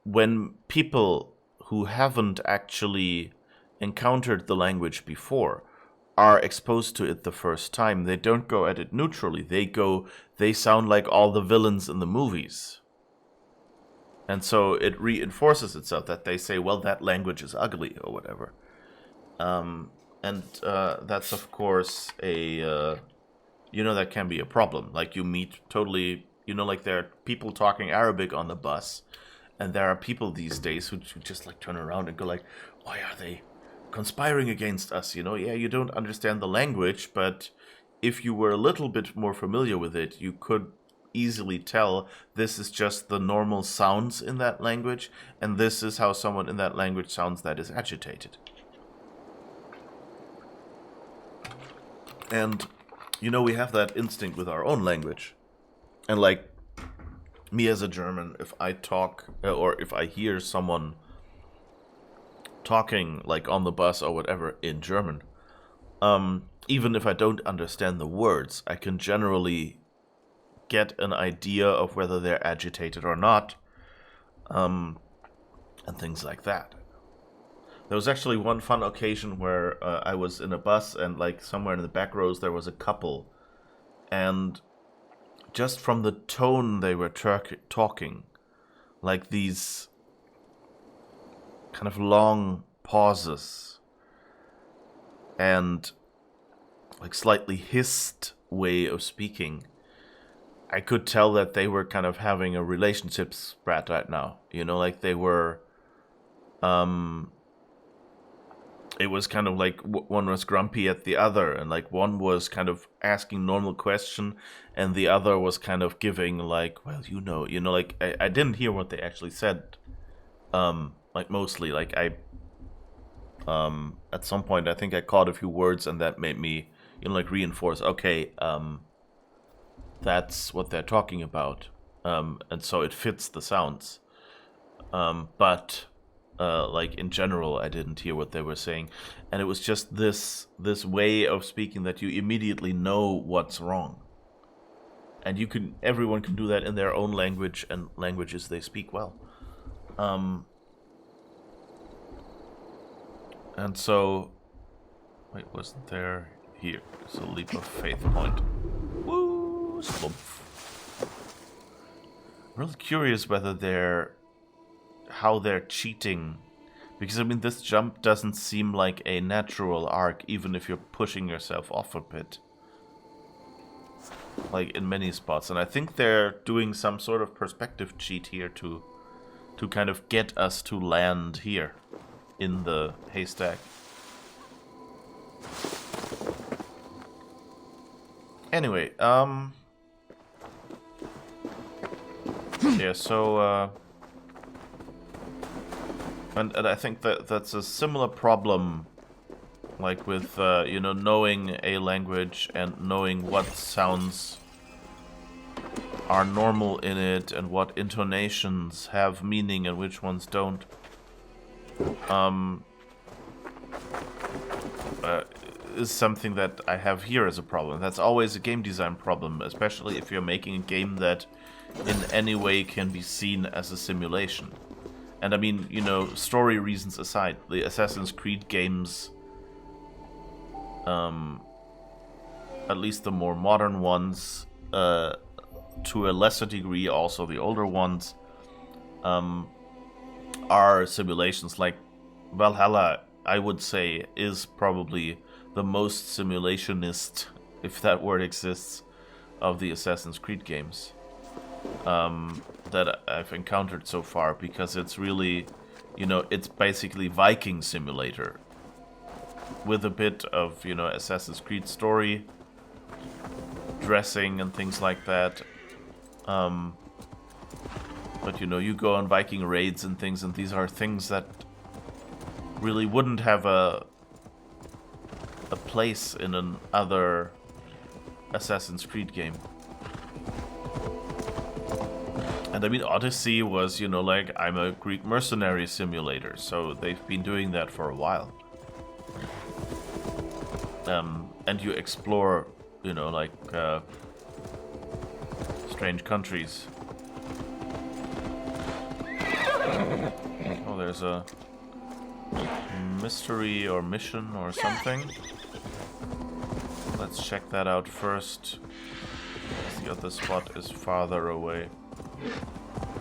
when people who haven't actually encountered the language before are exposed to it the first time, they don't go at it neutrally. They sound like all the villains in the movies. And so it reinforces itself that they say, well, that language is ugly or whatever. And that's, of course, you know, that can be a problem. Like you meet totally, you know, like there are people talking Arabic on the bus, and there are people these days who just like turn around and go like, why are they conspiring against us? You know, yeah, you don't understand the language, but if you were a little bit more familiar with it, you could easily tell this is just the normal sounds in that language, and this is how someone in that language sounds that is agitated. And, you know, we have that instinct with our own language. And like, me as a German, if I talk, or if I hear someone talking, like on the bus or whatever, in German, even if I don't understand the words, I can generally get an idea of whether they're agitated or not, and things like that. There was actually one fun occasion where I was in a bus, and like somewhere in the back rows there was a couple, and just from the tone they were talking, like these kind of long pauses and like slightly hissed way of speaking, I could tell that they were kind of having a relationship spat right now. You know, like they were, it was kind of like one was grumpy at the other, and like one was kind of asking normal question, and the other was kind of giving like, well, you know, like I didn't hear what they actually said. Like mostly, like I, at some point I think I caught a few words, and that made me, you know, like reinforce, okay, that's what they're talking about, and so it fits the sounds. But like in general, I didn't hear what they were saying, and it was just this way of speaking that you immediately know what's wrong, and everyone can do that in their own language and languages they speak well. And so, wait, wasn't there here? It's a leap of faith point. Woo, slump. I'm really curious whether how they're cheating, because I mean this jump doesn't seem like a natural arc, even if you're pushing yourself off a bit. like in many spots, and I think they're doing some sort of perspective cheat here to kind of get us to land here in the haystack. Anyway, yeah, so and I think that's a similar problem, like with you know, knowing a language and knowing what sounds are normal in it and what intonations have meaning and which ones don't. Is something that I have here as a problem. That's always a game design problem, especially if you're making a game that in any way can be seen as a simulation. And I mean, you know, story reasons aside, the Assassin's Creed games, at least the more modern ones, to a lesser degree also the older ones, are simulations. Like Valhalla, I would say, is probably the most simulationist, if that word exists, of the Assassin's Creed games that I've encountered so far, because it's really, you know, it's basically Viking simulator with a bit of, you know, Assassin's Creed story, dressing and things like that. But you know, you go on Viking raids and things, and these are things that really wouldn't have a place in another Assassin's Creed game. And I mean, Odyssey was, you know, like, I'm a Greek mercenary simulator, so they've been doing that for a while. And you explore, you know, like, strange countries. Oh, there's a mystery or mission or something. Let's check that out first. The other spot is farther away.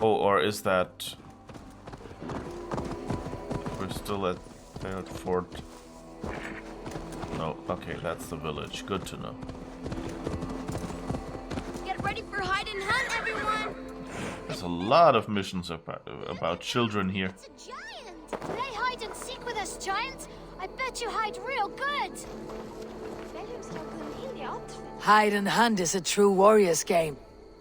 Oh, or is that... We're still at Failed Fort. No, okay, that's the village. Good to know. Get ready for hide and hunt, everyone! There's a lot of missions about children here. It's a giant! Play hide and seek with us, giant! I bet you hide real good! Hide and hunt is a true warrior's game.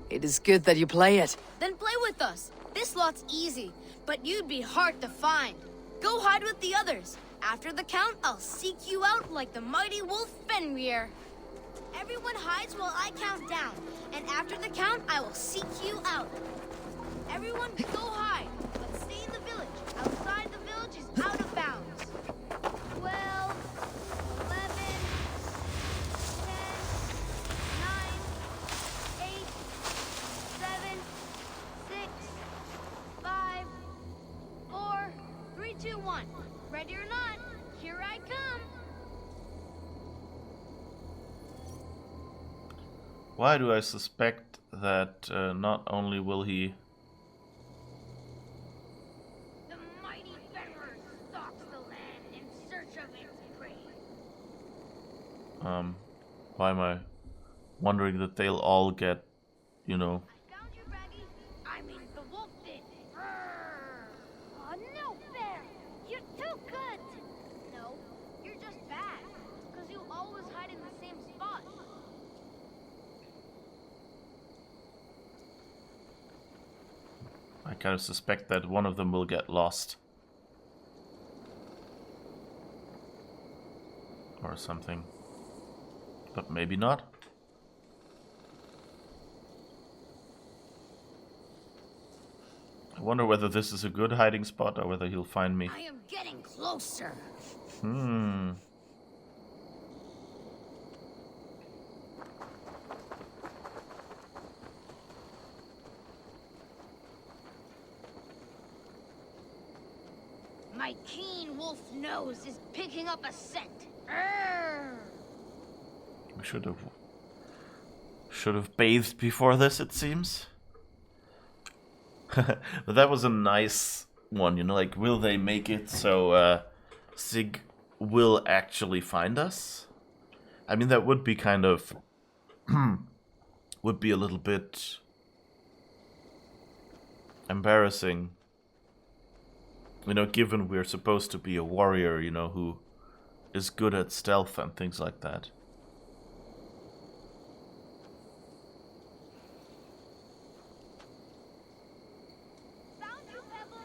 It is good that you play it. Then play with us. This lot's easy, but you'd be hard to find. Go hide with the others. After the count, I'll seek you out like the mighty wolf Fenrir. Everyone hides while I count down, and after the count, I will seek you out. Everyone go hide, but stay in the village. Outside the village is out of bounds. 12, 11, 10, 9, 8, 7, 6, 5, 4, 3, 2, 1. Ready or not, here I come. Why do I suspect that not only will he... The mighty Fenrir stalks the land in search of its prey. Why am I wondering that they'll all get, you know... I found you, Raggy. I mean, the wolf did. Brrr. Oh, no fair! You're too good! No, you're just bad. Because you always hide in the same spot. I kind of suspect that one of them will get lost. Or something. But maybe not. I wonder whether this is a good hiding spot or whether he'll find me. I am getting closer. My keen wolf nose is picking up a scent. Urgh. We should have bathed before this, it seems. But that was a nice one, you know, like, will they make it so Sig will actually find us? I mean, that would be kind of would be a little bit embarrassing. You know, given we're supposed to be a warrior, you know, who is good at stealth and things like that. Found you, Pebble!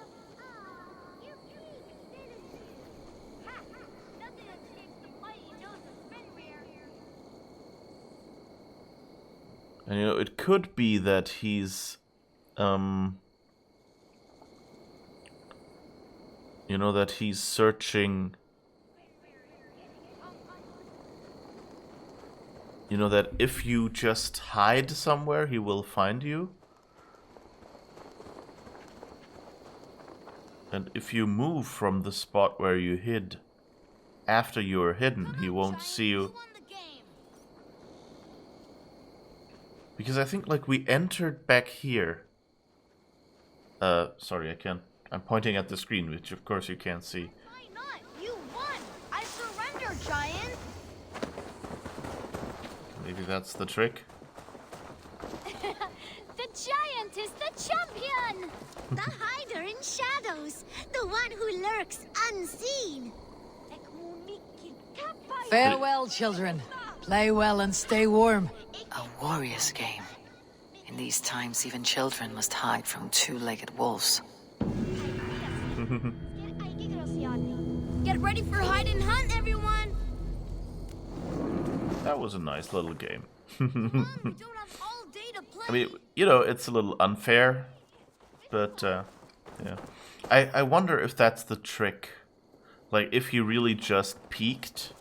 You peeked, didn't you? Ha! Nothing escapes the mighty nose of Fenrir. And you know, it could be that he's you know, that he's searching. You know, that if you just hide somewhere, he will find you. And if you move from the spot where you hid, after you are hidden, he won't see you. Because I think, like, we entered back here. Sorry, I'm pointing at the screen, which of course you can't see. Why not? You won! I surrender, giant! Maybe that's the trick. The giant is the champion! The hider in shadows, the one who lurks unseen. Farewell, children. Play well and stay warm. A warrior's game. In these times, even children must hide from two-legged wolves. Get ready for hide and hunt, everyone! That was a nice little game. Come on, we don't have all day to play. I mean, you know, it's a little unfair, but yeah. I wonder if that's the trick. Like, if he really just peeked.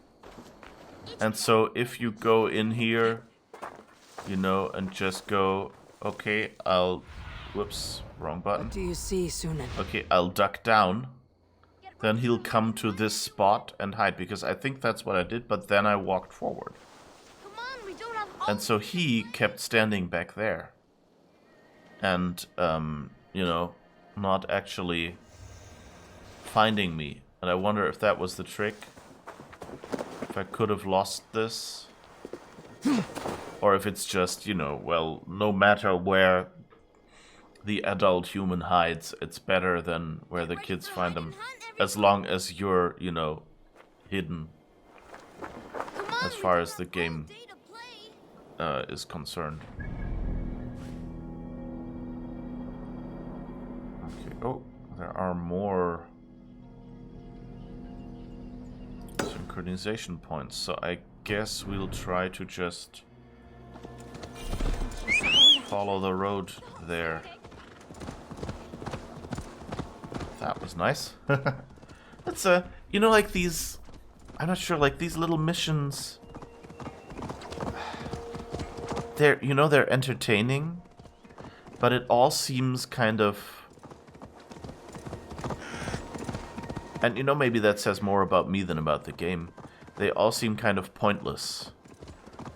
And so if you go in here, you know, and just go, okay, whoops, wrong button. What do you see, Sunan? Okay, I'll duck down. Then he'll come to this spot and hide, because I think that's what I did, but then I walked forward. Come on, we don't have all And so he kept standing back there. And, you know, not actually finding me. And I wonder if that was the trick. If I could have lost this. Or if it's just, you know, well, no matter where the adult human hides, it's better than where the kids find them. As long as you're, you know, hidden. As far as the game is concerned. Okay, oh, there are more synchronization points, so I guess we'll try to just follow the road there. That was nice. That's you know, like these, I'm not sure, like these little missions, they're, you know, they're entertaining, but it all seems kind of, and you know, maybe that says more about me than about the game. They all seem kind of pointless.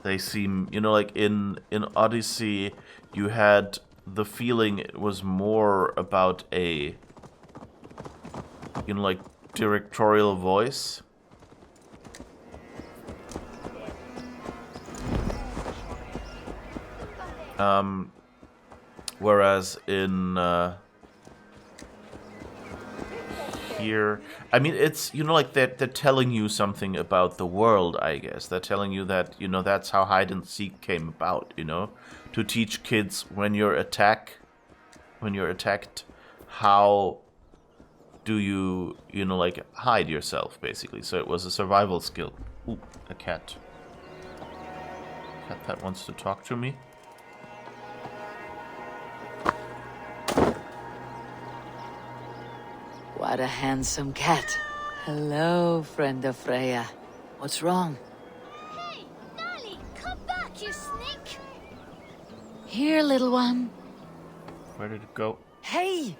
They seem, you know, like in Odyssey, you had the feeling it was more about a, you know, like directorial voice. Whereas in here, I mean, it's, you know, like they're telling you something about the world, I guess. They're telling you that, you know, that's how hide and seek came about, you know, to teach kids when you're attacked, how do you, you know, like hide yourself, basically. So it was a survival skill. Ooh, a cat. Cat that wants to talk to me. What a handsome cat. Hello, friend of Freya. What's wrong? Hey, Nali, come back, you snake! Here, little one. Where did it go? Hey!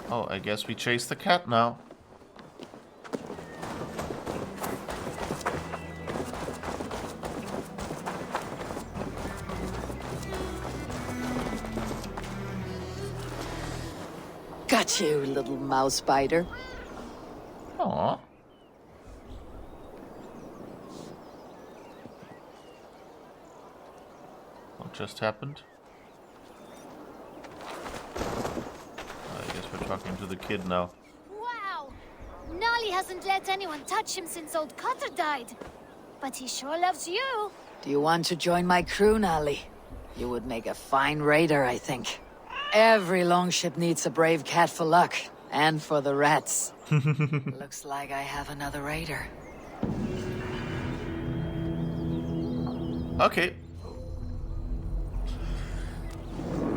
Oh, I guess we chase the cat now. Got you, little mouse biter. Aww. just happened? I guess we're talking to the kid now. Wow! Nolly hasn't let anyone touch him since old Cutter died. But he sure loves you. Do you want to join my crew, Nolly? You would make a fine raider, I think. Every longship needs a brave cat for luck. And for the rats. Looks like I have another raider. Okay.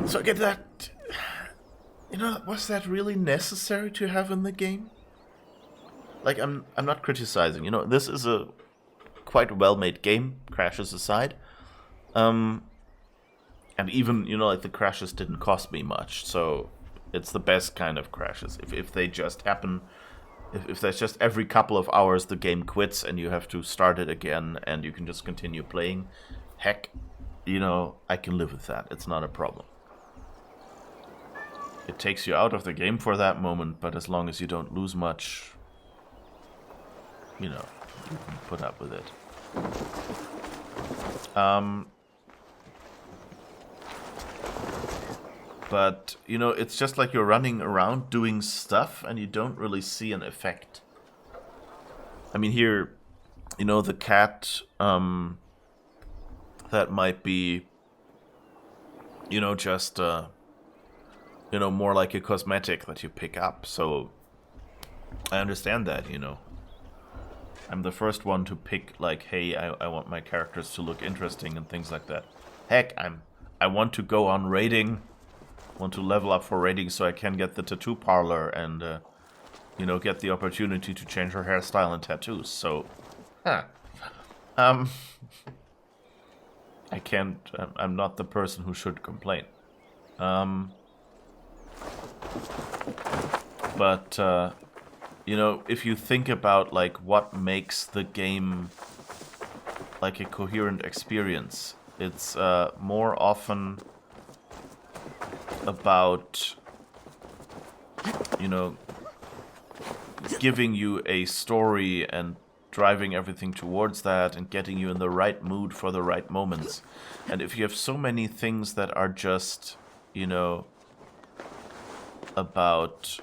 So get that. You know, was that really necessary to have in the game? Like, I'm not criticizing. You know, this is a quite well-made game, crashes aside. And even, you know, like the crashes didn't cost me much, so it's the best kind of crashes. If they just happen, if there's just every couple of hours the game quits and you have to start it again and you can just continue playing, heck, you know, I can live with that. It's not a problem. It takes you out of the game for that moment, but as long as you don't lose much, you know, you can put up with it. But, you know, it's just like you're running around doing stuff and you don't really see an effect. I mean, here, you know, the cat, that might be, you know, just, you know, more like a cosmetic that you pick up. So, I understand that, you know. I'm the first one to pick, like, hey, I want my characters to look interesting and things like that. Heck, I want to go on raiding, want to level up for raiding so I can get the tattoo parlor and, you know, get the opportunity to change her hairstyle and tattoos. So, I can't, I'm not the person who should complain. But, you know, if you think about, like, what makes the game, like, a coherent experience, it's more often about, you know, giving you a story and driving everything towards that and getting you in the right mood for the right moments. And if you have so many things that are just, you know, about,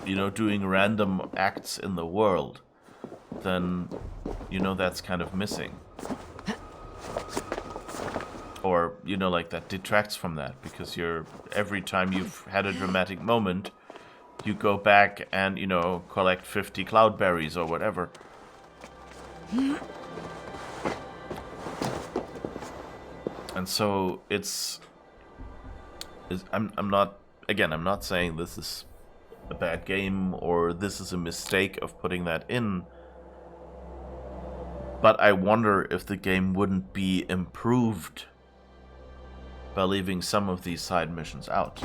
you know, doing random acts in the world, then, you know, that's kind of missing. Or, you know, like, that detracts from that, because you're, every time you've had a dramatic moment, you go back and, you know, collect 50 cloudberries or whatever. And so I'm not, again, I'm not saying this is a bad game or this is a mistake of putting that in, but I wonder if the game wouldn't be improved by leaving some of these side missions out.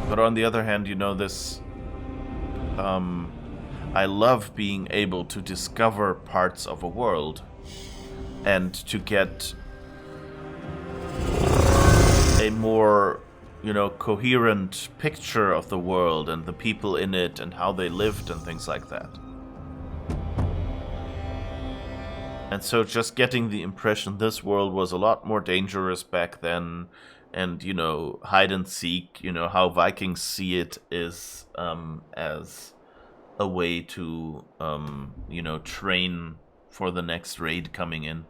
But on the other hand, you know, this, I love being able to discover parts of a world and to get a more, you know, coherent picture of the world and the people in it and how they lived and things like that. And so just getting the impression this world was a lot more dangerous back then, and, you know, hide and seek, you know, how Vikings see it is as a way to, you know, train for the next raid coming in.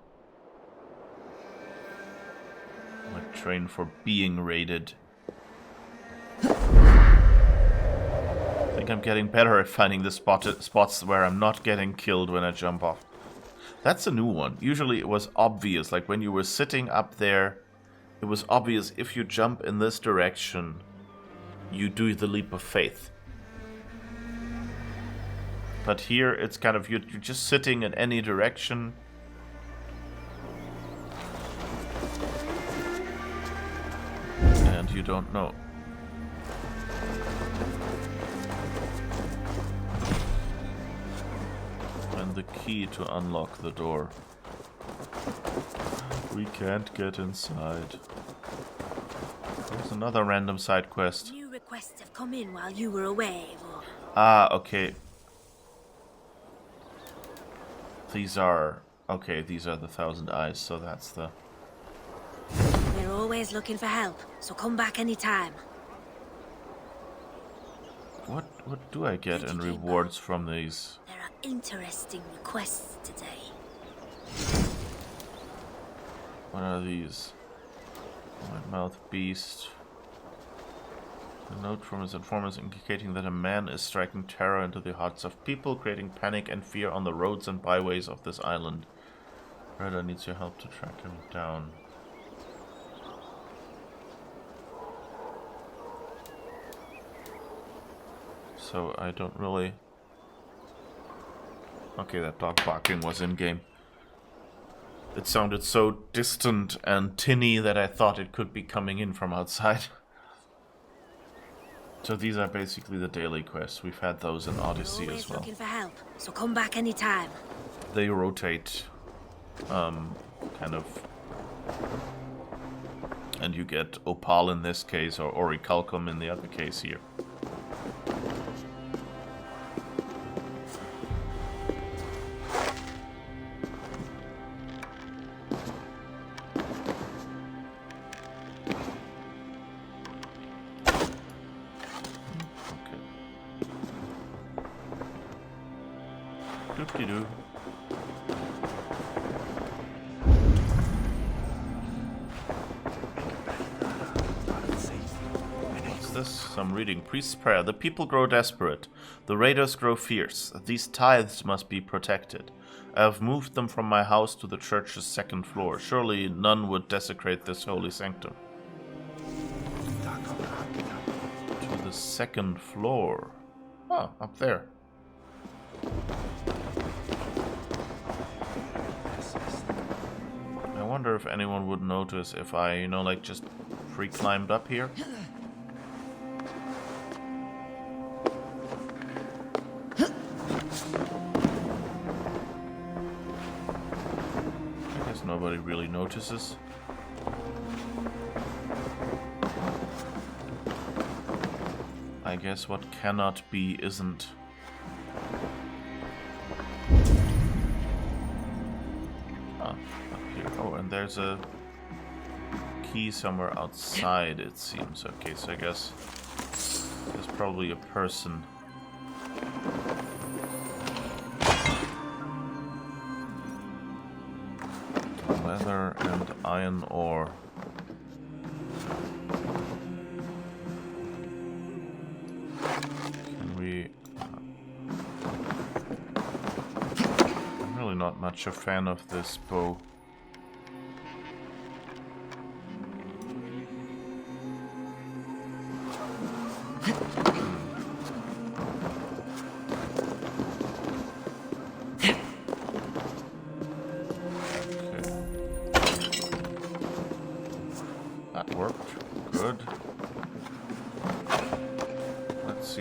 Like, train for being raided. I think I'm getting better at finding the spots where I'm not getting killed when I jump off. That's a new one. Usually it was obvious, like when you were sitting up there, it was obvious if you jump in this direction, you do the leap of faith. But here it's kind of, you're just sitting in any direction. And you don't know. And the key to unlock the door. We can't get inside. There's another random side quest. New requests have come in while you were away, Eivor. Ah, okay. These are... Okay, these are the 1,000 eyes, so that's the... We're always looking for help, so come back anytime. What do I get in rewards from these? There are interesting requests today. What are these? Mouth beast. A note from his informers indicating that a man is striking terror into the hearts of people, creating panic and fear on the roads and byways of this island. Reda needs your help to track him down. So I don't really... Okay, that dog barking was in-game. It sounded so distant and tinny that I thought it could be coming in from outside. So these are basically the daily quests. We've had those in Odyssey as well. Looking for help, so come back anytime. They rotate, kind of, and you get Opal in this case, or Orichalcum in the other case here. Doop-de-doo. What's this? I'm reading. Priest's prayer. The people grow desperate. The raiders grow fierce. These tithes must be protected. I have moved them from my house to the church's second floor. Surely none would desecrate this holy sanctum. To the second floor. Oh, up there. I wonder if anyone would notice if I, you know, like just free climbed up here. I guess nobody really notices. I guess what cannot be isn't. Oh, and there's a key somewhere outside, it seems. Okay, so I guess there's probably a person. Leather and iron ore. Can we... I'm really not much a fan of this bow.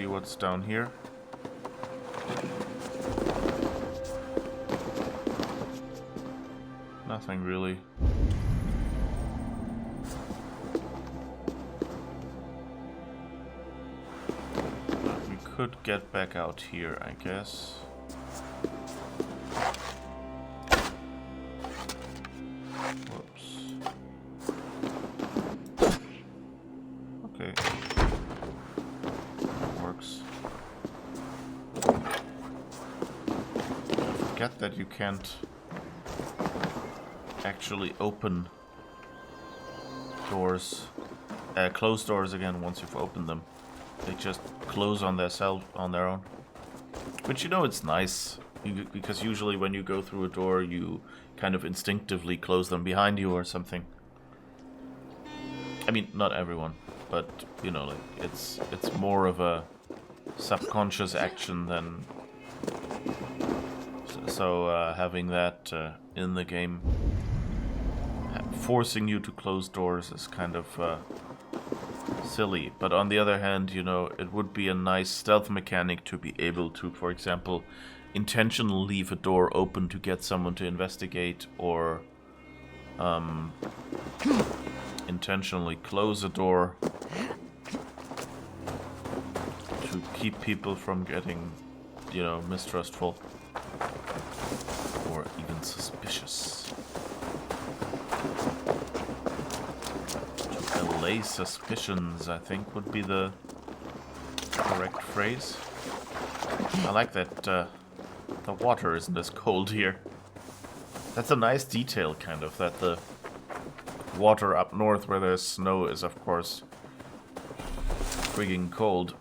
What's down here? Nothing really. But we could get back out here, I guess. Whoops. Okay. That you can't actually open doors, close doors again once you've opened them. They just close on their own. Which, you know, it's nice because usually when you go through a door, you kind of instinctively close them behind you or something. I mean, not everyone, but you know, like it's more of a subconscious action than. So having that in the game, forcing you to close doors is kind of silly. But on the other hand, you know, it would be a nice stealth mechanic to be able to, for example, intentionally leave a door open to get someone to investigate, or intentionally close a door to keep people from getting, you know, mistrustful. Or allay suspicions, I think would be the correct phrase. I like that the water isn't as cold here. That's a nice detail, kind of, that the water up north where there's snow is, of course, frigging cold.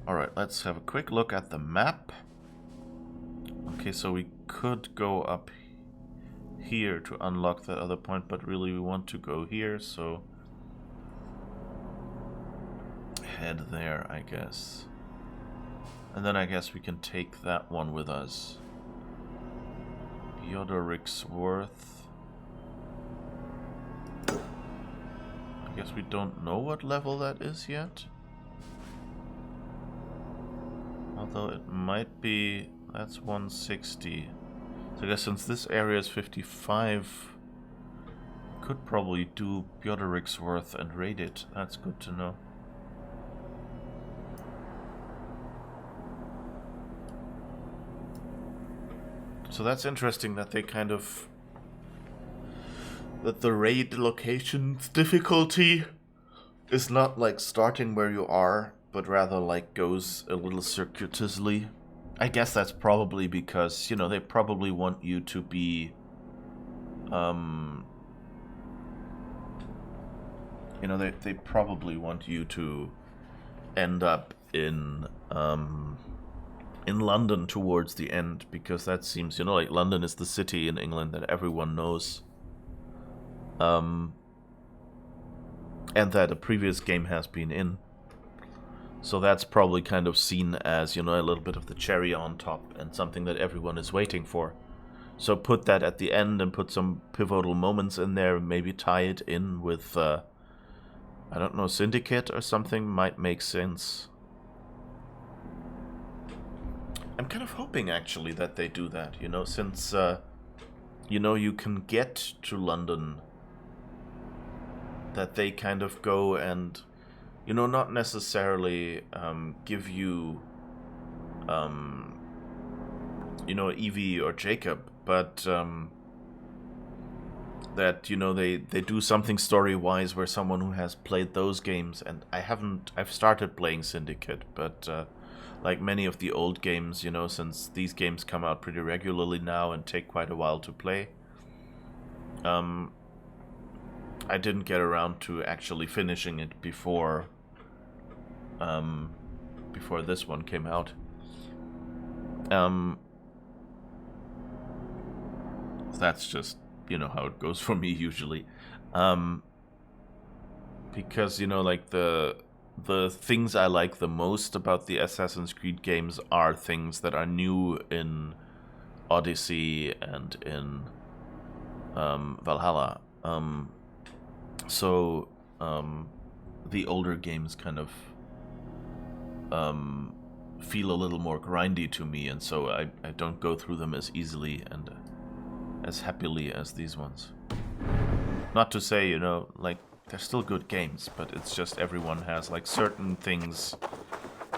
Alright, let's have a quick look at the map. Okay, so we could go up here to unlock that other point, but really we want to go here, so head there, I guess. And then I guess we can take that one with us. Worth. I guess we don't know what level that is yet. Although it might be... that's 160. So I guess since this area is 55, could probably do Worth and raid it. That's good to know. So that's interesting that they kind of... that the raid location's difficulty is not like starting where you are, but rather like goes a little circuitously. I guess that's probably because, you know, they probably want you to be, you know, they probably want you to end up in London towards the end, because that seems, you know, like London is the city in England that everyone knows. And that a previous game has been in. So that's probably kind of seen as, you know, a little bit of the cherry on top and something that everyone is waiting for. So put that at the end and put some pivotal moments in there, maybe tie it in with, I don't know, Syndicate or something might make sense. I'm kind of hoping, actually, that they do that, you know, since, you know, you can get to London, that they kind of go and... you know, not necessarily give you, you know, Evie or Jacob, but that, you know, they do something story-wise where someone who has played those games, and I've started playing Syndicate, but like many of the old games, you know, since these games come out pretty regularly now and take quite a while to play, I didn't get around to actually finishing it before this one came out. That's just, you know, how it goes for me usually. Because, you know, like the things I like the most about the Assassin's Creed games are things that are new in Odyssey and in Valhalla. So the older games kind of feel a little more grindy to me, and so I don't go through them as easily and as happily as these ones. Not to say, you know, like, they're still good games, but it's just everyone has, like, certain things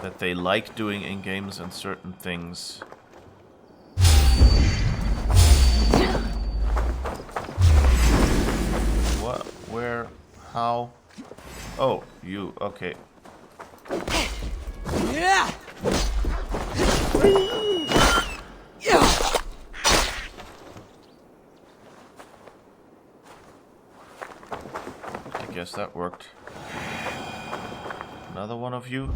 that they like doing in games and certain things... What? Where? How? Oh, you. Okay. Yeah. I guess that worked. Another one of you?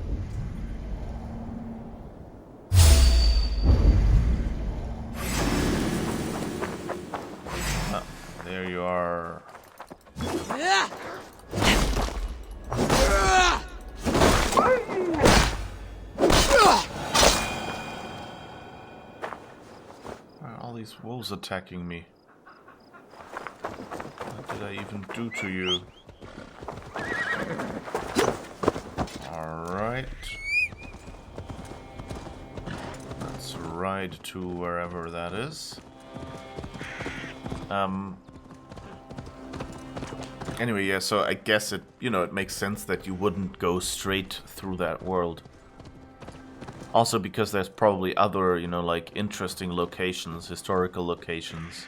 Ah, there you are. Why are all these wolves attacking me? What did I even do to you? Alright. Let's ride to wherever that is. Anyway, yeah, so I guess it, you know, it makes sense that you wouldn't go straight through that world. Also because there's probably other, you know, like interesting locations, historical locations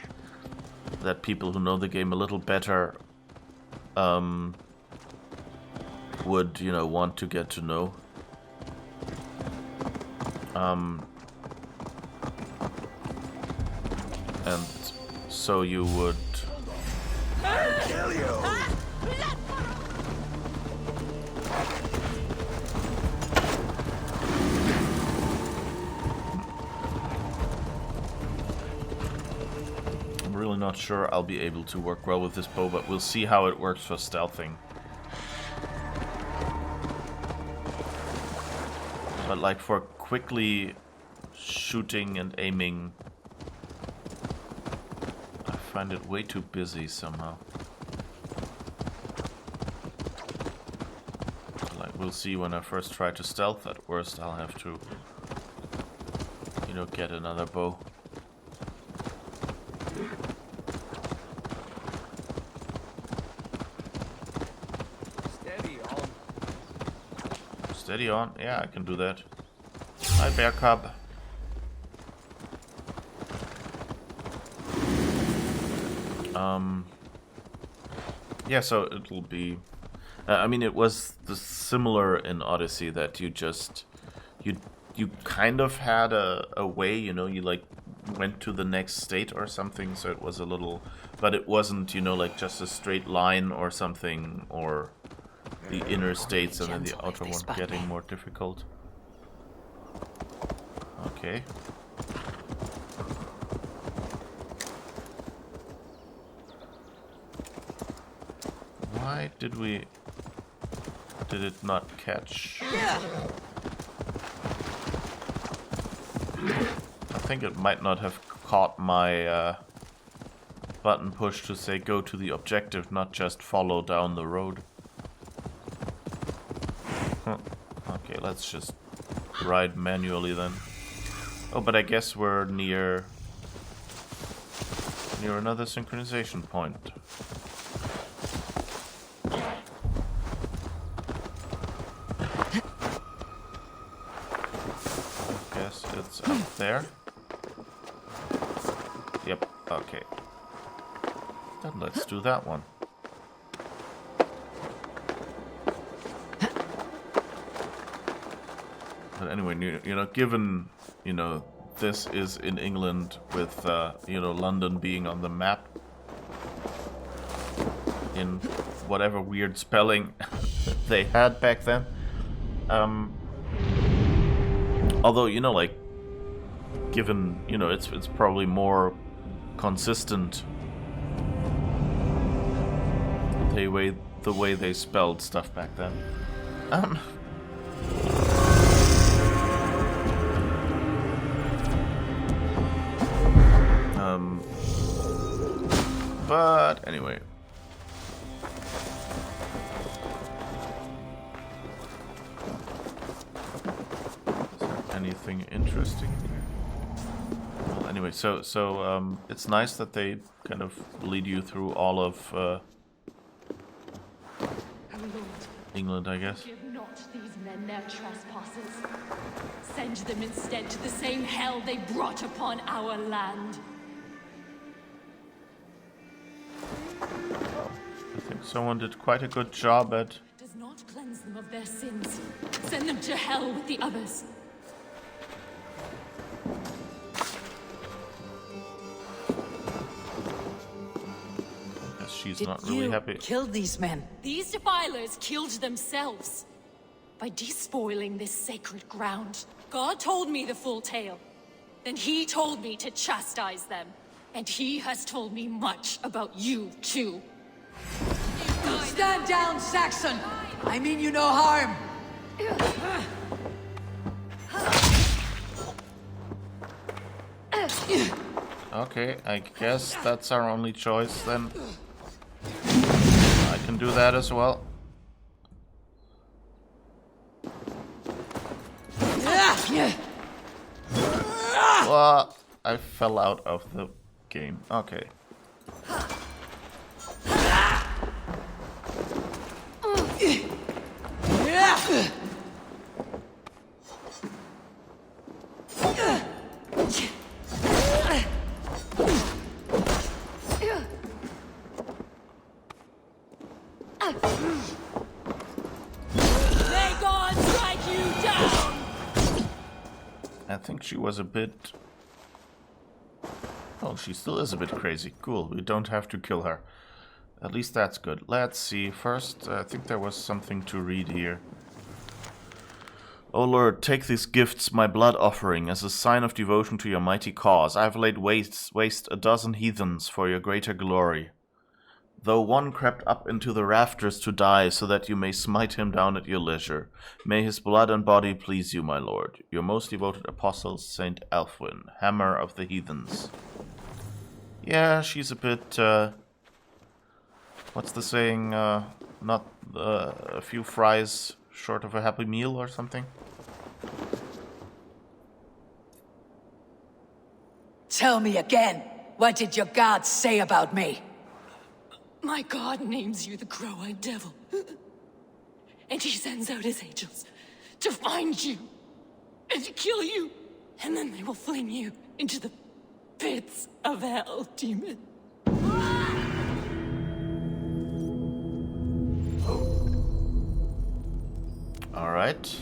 that people who know the game a little better would, you know, want to get to know. And so you would... Kill you! I'm really not sure I'll be able to work well with this bow, but we'll see how it works for stealthing. But like for quickly shooting and aiming, I find it way too busy somehow. Like we'll see when I first try to stealth. At worst I'll have to, you know, get another bow. Steady on. Steady on. Yeah, I can do that. Hi, bear cub. Yeah, so it'll be... I mean, it was similar in Odyssey that you just... You kind of had a way, you know, you like went to the next state or something, so it was a little... But it wasn't, you know, like just a straight line or something, or the inner states and then the outer one getting more difficult. Okay. Why did it not catch? I think it might not have caught my button push to say go to the objective, not just follow down the road. Huh. Okay, let's just ride manually then. Oh, but I guess we're near another synchronization point. I guess it's up there. Yep, okay. Then let's do that one. But anyway, you know, given, you know, this is in England with, you know, London being on the map in whatever weird spelling they had back then. Although, you know, like, given, you know, it's probably more consistent the way they spelled stuff back then. But anyway. Is there anything interesting here? Well, anyway, so it's nice that they kind of lead you through all of England, I guess. Give not these men their trespasses. Send them instead to the same hell they brought upon our land. I think someone did quite a good job at... Does not cleanse them of their sins. Send them to hell with the others. I guess she's not really happy. Kill these men. These defilers killed themselves by despoiling this sacred ground. God told me the full tale. Then he told me to chastise them. And he has told me much about you, too. Stand down, Saxon! I mean you no harm! Okay, I guess that's our only choice then. I can do that as well. Well, I fell out of the game. Okay. was a bit... Oh, she still is a bit crazy. Cool, we don't have to kill her. At least that's good. Let's see. First, I think there was something to read here. O Lord, take these gifts, my blood offering, as a sign of devotion to your mighty cause. I have laid waste a dozen heathens for your greater glory. Though one crept up into the rafters to die, so that you may smite him down at your leisure. May his blood and body please you, my lord. Your most devoted apostle, Saint Alfwin, hammer of the heathens. Yeah, she's a bit, what's the saying, not a few fries short of a happy meal or something? Tell me again, what did your gods say about me? My god names you the Crow-Eyed Devil. And he sends out his angels to find you and to kill you. And then they will fling you into the pits of hell, demon. Alright.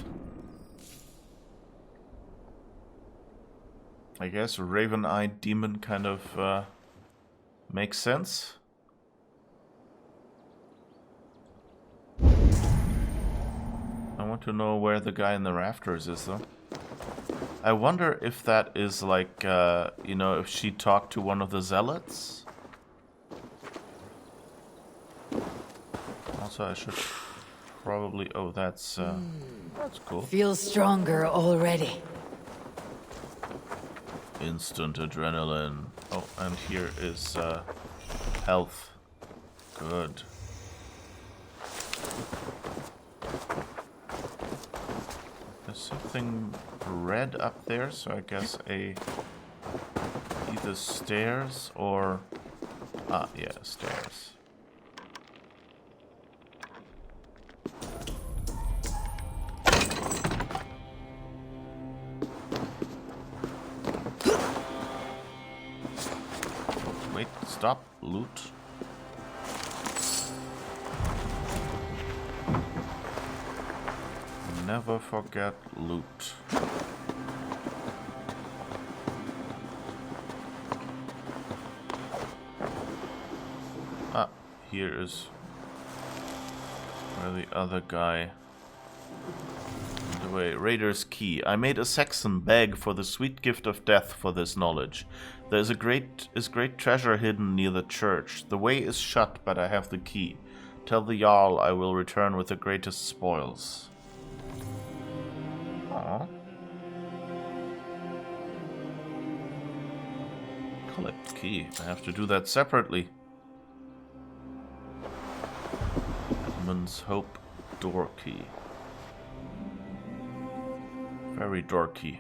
I guess raven-eyed demon kind of makes sense. I want to know where the guy in the rafters is, though. I wonder if that is like, you know, if she talked to one of the zealots. Also, I should probably... Oh, that's cool. Feel stronger already. Instant adrenaline. Oh, and here is health. Good. There's something red up there, so I guess either stairs or... Ah, yeah, stairs. Wait, stop, loot. Never forget loot. Ah, here is where the other guy went away. Raider's key. I made a Saxon beg for the sweet gift of death for this knowledge. There is great treasure hidden near the church. The way is shut, but I have the key. Tell the Jarl I will return with the greatest spoils. Aww. Collect key. I have to do that separately. Edmund's Hope door key. Very dorky.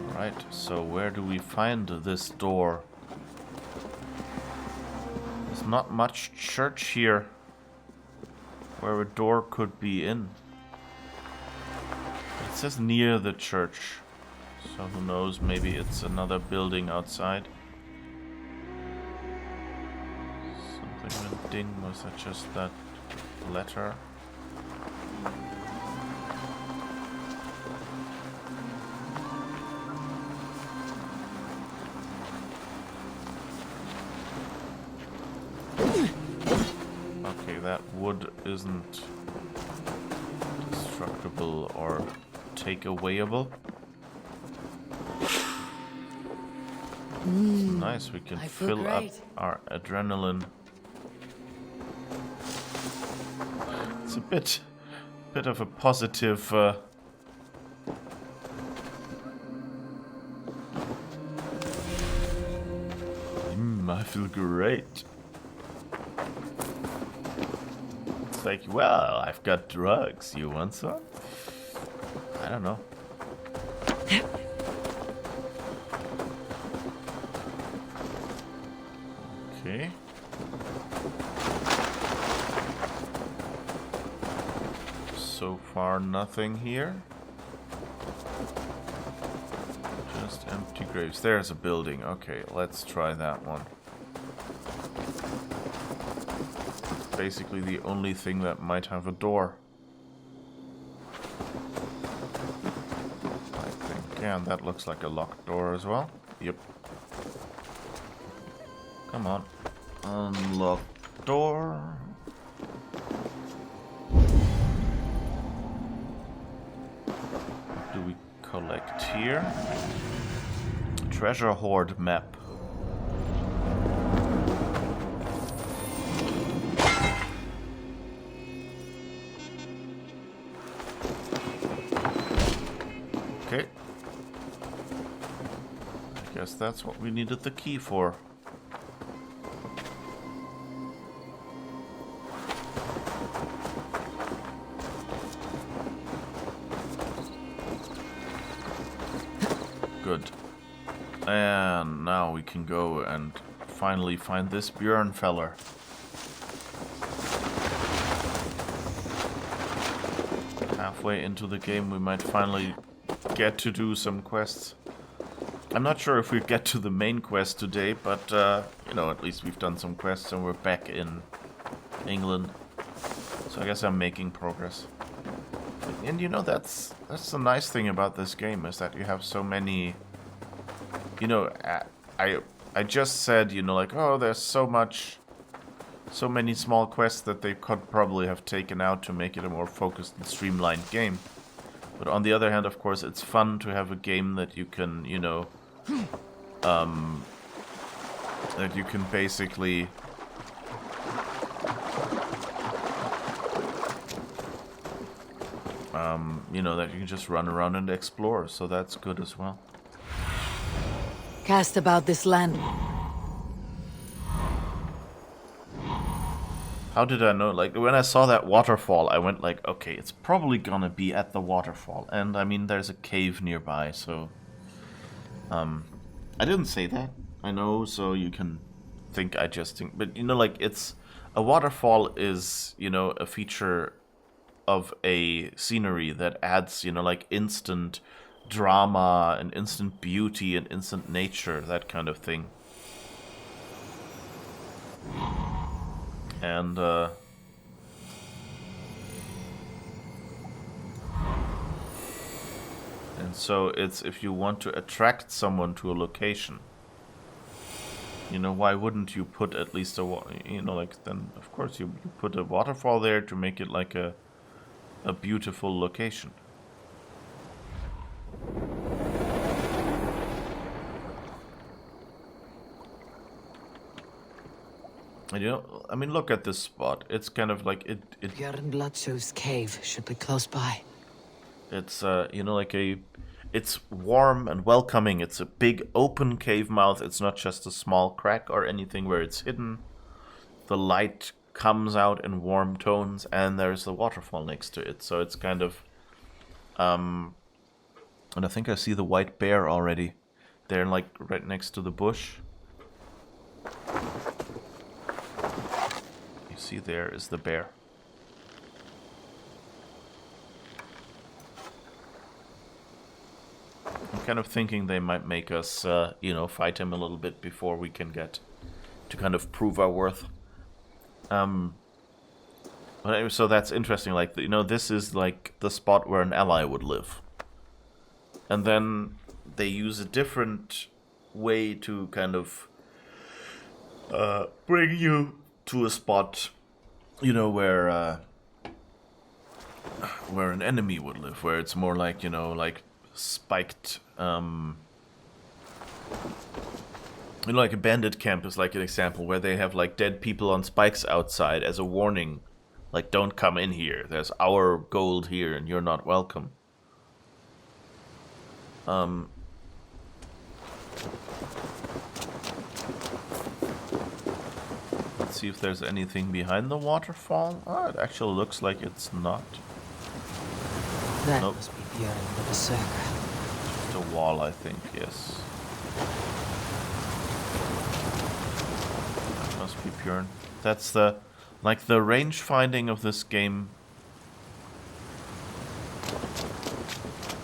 Alright, so where do we find this door? There's not much church here where a door could be in. It says near the church, so who knows, maybe it's another building outside. Something went ding, was that just that letter? Okay, that wood isn't destructible or take-awayable. Nice, we can fill up our adrenaline. It's a bit of a positive I feel great. It's like, well, I've got drugs. You want some? I don't know. Okay. So far, nothing here. Just empty graves. There's a building. Okay, let's try that one. basically the only thing that might have a door. I think. Yeah, and that looks like a locked door as well. Yep. Come on. Unlock door. What do we collect here? Treasure hoard map. Okay. I guess that's what we needed the key for. Good. And now we can go and finally find this Björn feller. Halfway into the game we might finally get to do some quests. I'm not sure if we get to the main quest today, but you know, at least we've done some quests and we're back in England. So I guess I'm making progress. And you know, that's the nice thing about this game, is that you have so many, you know, I just said, you know, like, oh, there's so many small quests that they could probably have taken out to make it a more focused and streamlined game. But on the other hand, of course, it's fun to have a game that you can, you know, that you can basically you know, that you can just run around and explore, so that's good as well. Cast about this land. How did I know? Like, when I saw that waterfall, I went like, okay, it's probably gonna be at the waterfall. And, I mean, there's a cave nearby, so... I didn't say that, I know, so you can think I just think... But, you know, like, it's... A waterfall is, you know, a feature of a scenery that adds, you know, like, instant drama and instant beauty and instant nature, that kind of thing. And so it's, if you want to attract someone to a location, you know, why wouldn't you put at least a, you know, like, then of course you put a waterfall there to make it like a beautiful location. And, you know, I mean, look at this spot. It's kind of like it Björn Bloodshow's cave should be close by. It's you know, like it's warm and welcoming. It's a big open cave mouth. It's not just a small crack or anything where it's hidden. The light comes out in warm tones, and there's the waterfall next to it. So it's kind of and I think I see the white bear already. They're like right next to the bush. You see, there is the bear. I'm kind of thinking they might make us, you know, fight him a little bit before we can get to kind of prove our worth. But anyway, so that's interesting. Like, you know, this is like the spot where an ally would live. And then they use a different way to kind of bring you to a spot, you know, where an enemy would live, where it's more like, you know, like spiked, you know, like a bandit camp is like an example, where they have like dead people on spikes outside as a warning, like, don't come in here, there's our gold here and you're not welcome. Let's see if there's anything behind the waterfall. Oh, it actually looks like it's not. That Nope. must be Björn the berserker. Just a wall, I think, yes. That must be Björn. That's the, like, the range finding of this game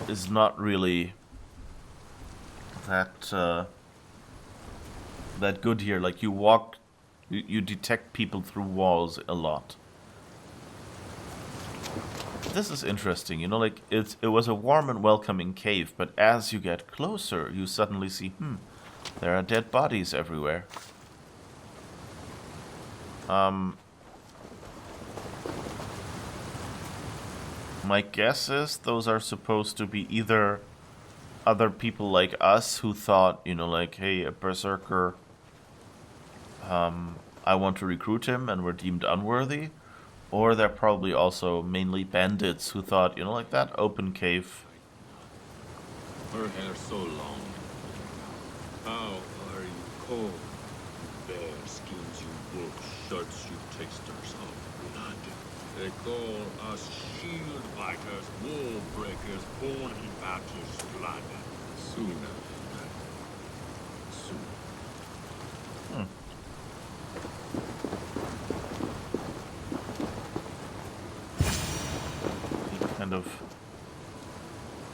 is not really that that good here. Like, you walk You detect people through walls a lot. This is interesting, you know, like it was a warm and welcoming cave, but as you get closer, you suddenly see, there are dead bodies everywhere. My guess is those are supposed to be either other people like us who thought, you know, like, hey, a berserker, I want to recruit him, and were deemed unworthy. Or they're probably also mainly bandits who thought, you know, like that open cave. Her hair so long. How are you cold? Bear skins you wolf, shirts you tasters of blood. They call us shield biters, wall breakers, born in battle's blood. Sooner. Soon. He kind of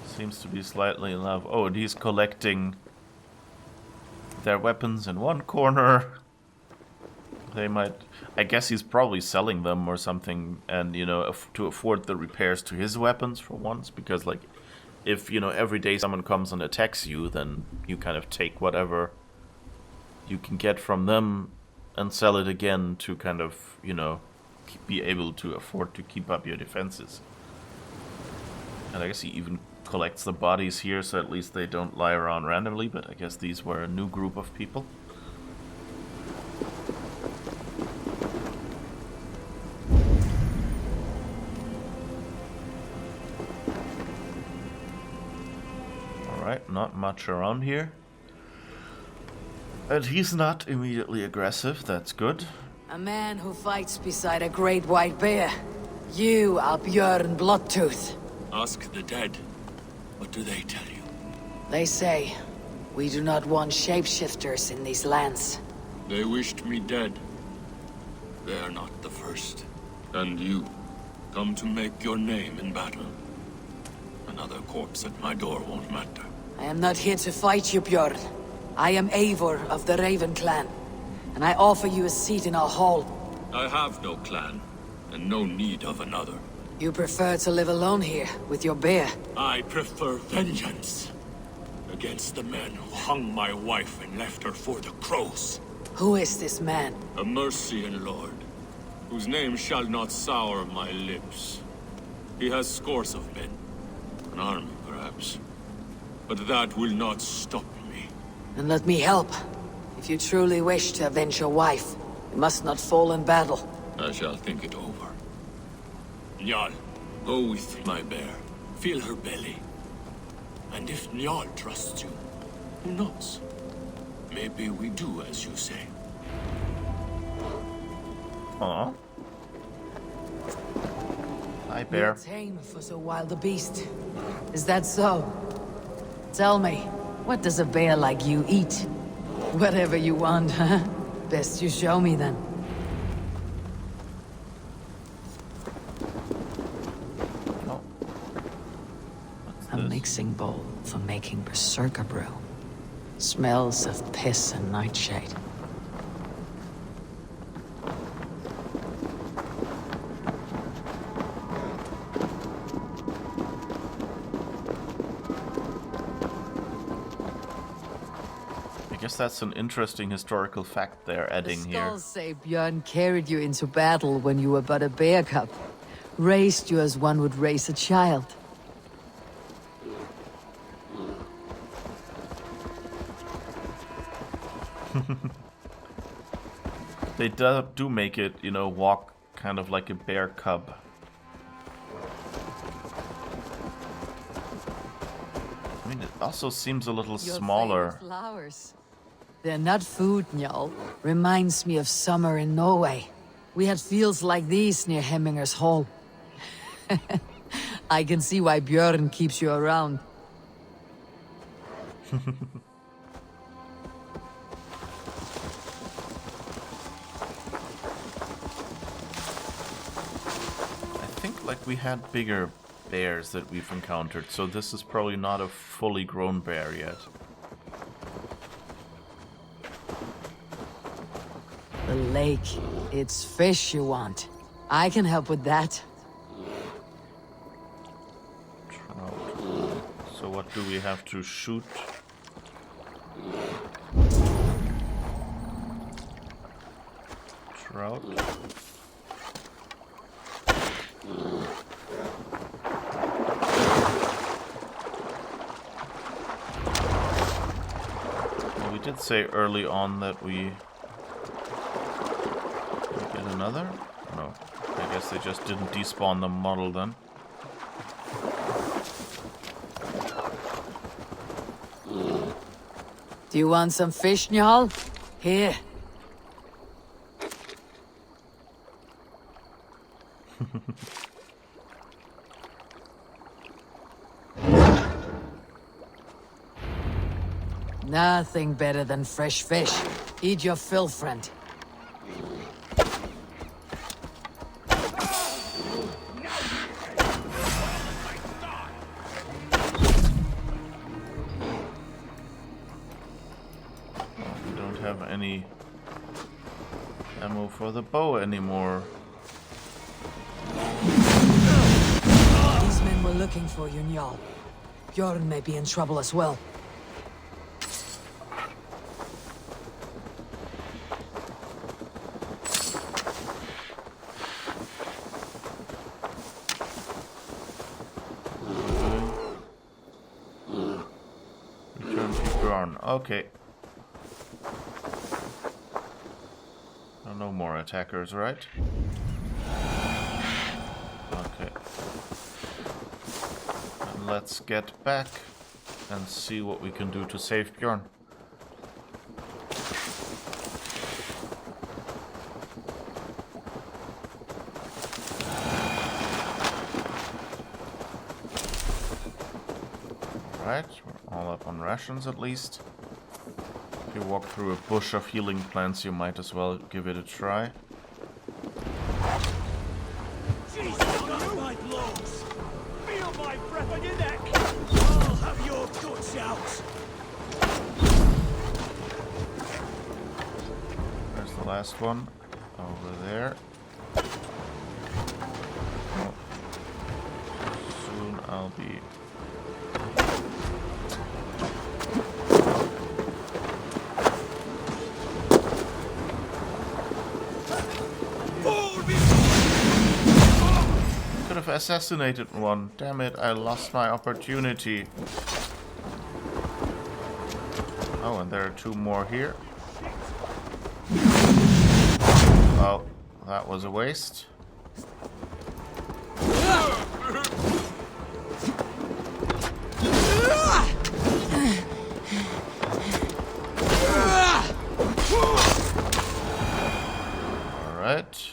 seems to be slightly in love. Oh, and he's collecting their weapons in one corner. They might... I guess he's probably selling them or something, and, you know, to afford the repairs to his weapons for once, because, like, if, you know, every day someone comes and attacks you, then you kind of take whatever you can get from them and sell it again to kind of, you know, be able to afford to keep up your defenses. And I guess he even collects the bodies here, so at least they don't lie around randomly, but I guess these were a new group of people. Alright, not much around here. And he's not immediately aggressive, that's good. A man who fights beside a great white bear. You are Björn Bloodtooth. Ask the dead. What do they tell you? They say, we do not want shapeshifters in these lands. They wished me dead. They are not the first. And you, come to make your name in battle. Another corpse at my door won't matter. I am not here to fight you, Björn. I am Eivor of the Raven clan, and I offer you a seat in our hall. I have no clan, and no need of another. You prefer to live alone here, with your bear? I prefer vengeance. Against the men who hung my wife and left her for the crows. Who is this man? A Mercian lord, whose name shall not sour my lips. He has scores of men. An army, perhaps. But that will not stop me. Then let me help. If you truly wish to avenge your wife, you must not fall in battle. I shall think it over. Njal, go with my bear. Feel her belly. And if Njal trusts you, who knows? Maybe we do as you say. Aw. Hi, You're bear. tame for so wild a beast. Is that so? Tell me, what does a bear like you eat? Whatever you want, huh? Best you show me then. Oh. A mixing bowl for making berserker brew. Smells of piss and nightshade. I guess that's an interesting historical fact they're adding The here. skulls say Björn carried you into battle when you were but a bear cub. Raised you as one would raise a child. They do make it, you know, walk kind of like a bear cub. I mean, it also seems a little Your smaller. favorite flowers. They're not food, Njal. Reminds me of summer in Norway. We had fields like these near Hemminger's Hall. I can see why Björn keeps you around. I think like we had bigger bears that we've encountered, so this is probably not a fully grown bear yet. The the lake. It's fish you want. I can help with that. Trout. So what do we have to shoot? Trout. Well, we did say early on that we get another? No. I guess they just didn't despawn the model then. Do you want some fish, Njal? Here. Nothing better than fresh fish. Eat your fill, friend. We don't have any ammo for the bow anymore. These men were looking for you, Njal. Bjorn may be in trouble as well. Return to Bjorn. Okay. No more attackers, right? Okay. And let's get back and see what we can do to save Bjorn. Alright, we're all up on rations at least. If you walk through a bush of healing plants, you might as well give it a try. Jesus, my blows! Feel my breath on your neck! I'll have your guts out! There's the last one. Over there. Oh. Soon I'll be... Could have assassinated one. Damn it, I lost my opportunity. Oh, and there are two more here. Oh, that was a waste. Alright.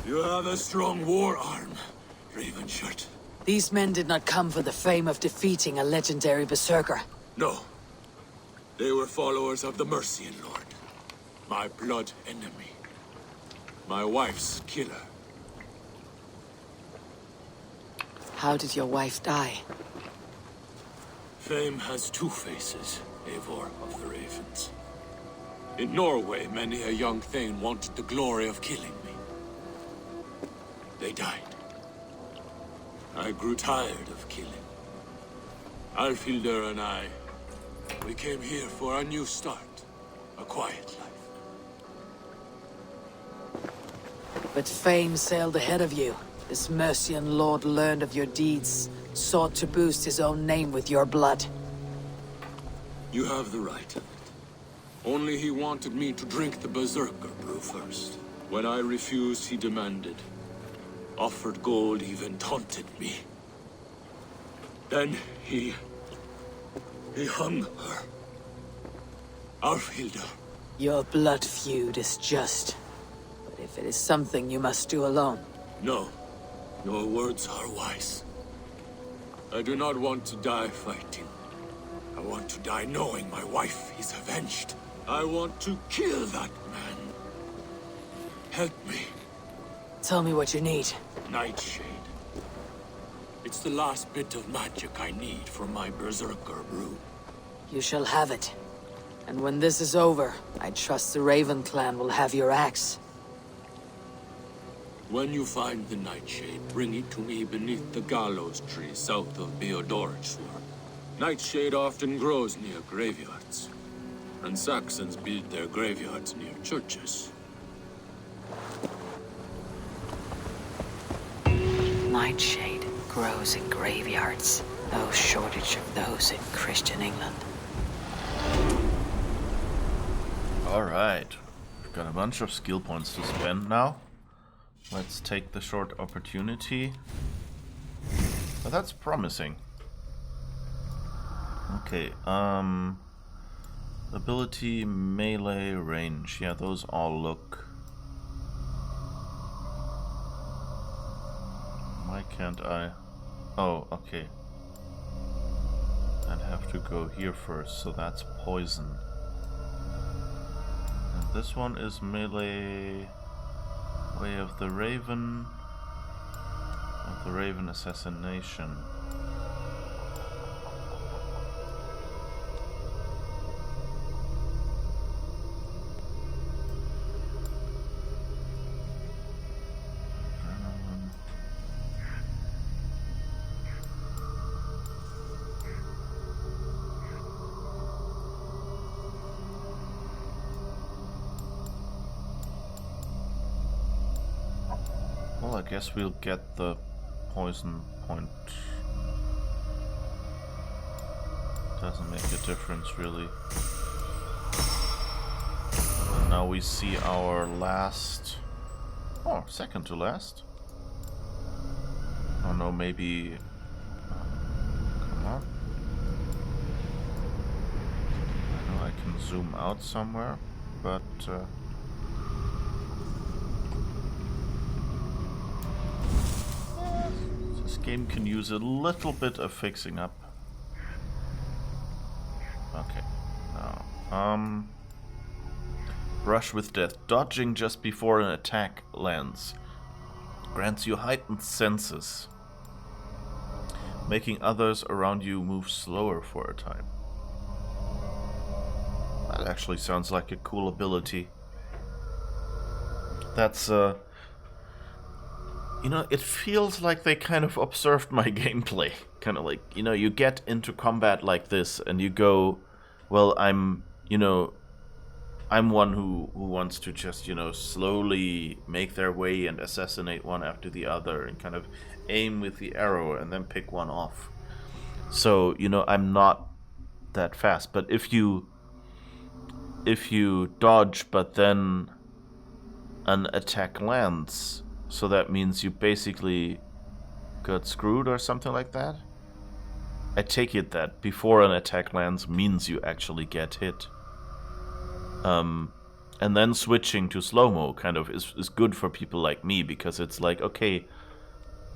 You have a strong war arm, Ravenshirt. These men did not come for the fame of defeating a legendary berserker. No. They were followers of the Mercian Lord. My blood enemy. My wife's killer. How did your wife die? Fame has two faces, Eivor of the Ravens. In Norway, many a young thane wanted the glory of killing me. They died. I grew tired of killing. Alfhildr and I, we came here for a new start. A quiet life. But fame sailed ahead of you. This Mercian lord learned of your deeds, sought to boost his own name with your blood. You have the right of it. Only he wanted me to drink the berserker brew first. When I refused, he demanded. Offered gold, even taunted me. Then he hung her. Alfhildr. Your blood feud is just. But if it is something you must do alone... No. Your words are wise. I do not want to die fighting. I want to die knowing my wife is avenged. I want to kill that man. Help me. Tell me what you need. Nightshade. It's the last bit of magic I need for my berserker brew. You shall have it. And when this is over, I trust the Raven clan will have your axe. When you find the Nightshade, bring it to me beneath the gallows tree south of Beodoric's. Nightshade often grows near graveyards, and Saxons build their graveyards near churches. Nightshade grows in graveyards. No shortage of those in Christian England. Alright. We've got a bunch of skill points to spend now. Let's take the short opportunity. But that's promising. Okay, ability, melee, range. Yeah, those all look... Why can't I... Oh, okay. I'd have to go here first, so that's poison. And this one is melee... Way of the Raven... Of the Raven assassination. Well, I guess we'll get the poison point. Doesn't make a difference, really. And now we see our last... Oh, second to last. Oh no, maybe... Come on. I know I can zoom out somewhere, but... This game can use a little bit of fixing up. Okay, now, Brush with Death. Dodging just before an attack lands grants you heightened senses, making others around you move slower for a time. That actually sounds like a cool ability. That's, you know, it feels like they kind of observed my gameplay. Kind of like, you know, you get into combat like this and you go, well, I'm one who wants to just, you know, slowly make their way and assassinate one after the other and kind of aim with the arrow and then pick one off. So, you know, I'm not that fast. But if you dodge but then an attack lands, so that means you basically got screwed or something like that? I take it that before an attack lands means you actually get hit. And then switching to slow-mo kind of is good for people like me, because it's like, okay,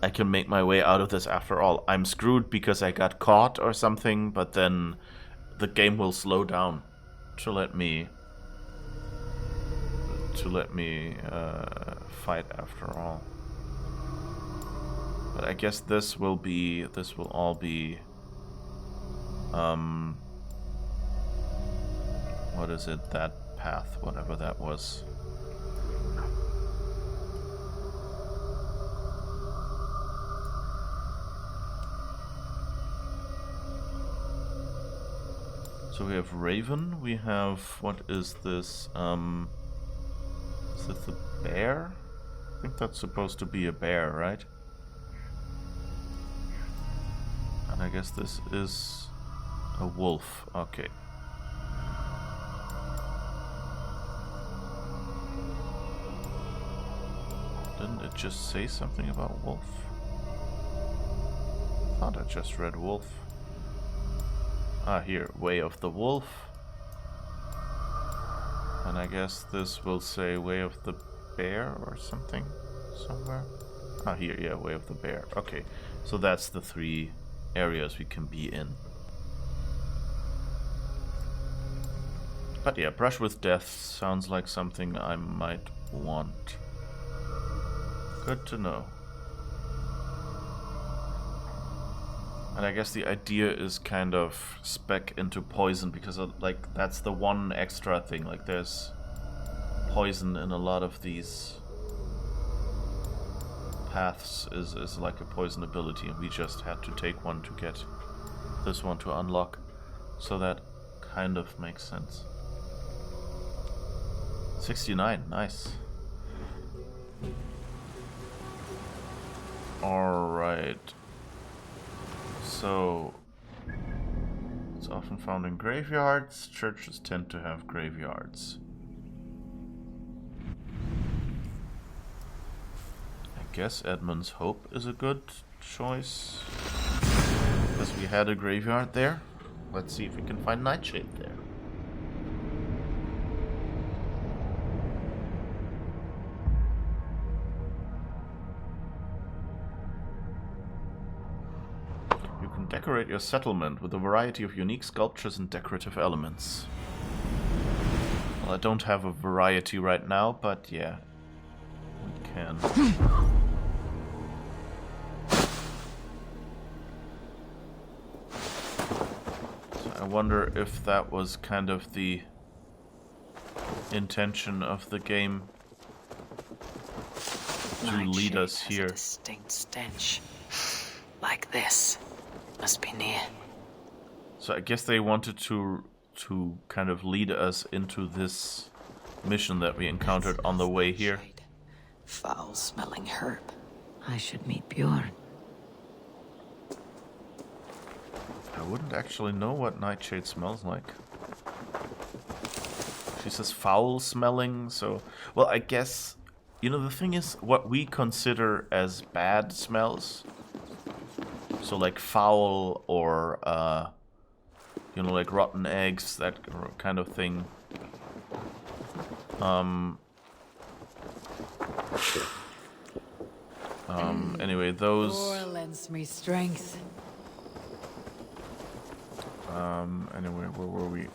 I can make my way out of this after all. I'm screwed because I got caught or something, but then the game will slow down to let me fight after all. But I guess this will all be what is it, that path, whatever that was. So we have Raven, we have, what is this, is this a bear? I think that's supposed to be a bear, right? And I guess this is a wolf, okay. Didn't it just say something about wolf? I thought I just read wolf. Ah, here, Way of the Wolf. And I guess this will say Way of the Bear or something somewhere. Ah, here, yeah, Way of the Bear. Okay, so that's the 3 areas we can be in. But yeah, Brush with Death sounds like something I might want. Good to know. And I guess the idea is kind of spec into poison because like that's the one extra thing. Like there's poison in a lot of these paths is like a poison ability, and we just had to take one to get this one to unlock. So that kind of makes sense. 69, nice. Alright. So, it's often found in graveyards. Churches tend to have graveyards. I guess Edmund's Hope is a good choice. Because we had a graveyard there. Let's see if we can find Nightshade there. Decorate your settlement with a variety of unique sculptures and decorative elements. Well, I don't have a variety right now, but yeah, we can. So I wonder if that was kind of the intention of the game to lead us here. A distinct stench, like this. Must be near. So I guess they wanted to kind of lead us into this mission that we encountered on the way here. Foul-smelling herb. I should meet Bjorn. I wouldn't actually know what Nightshade smells like. She says foul-smelling, so... Well, I guess... You know, the thing is, what we consider as bad smells... So like foul or, you know, like rotten eggs, that kind of thing. Anyway, those... lends me strength. Anyway, where were we?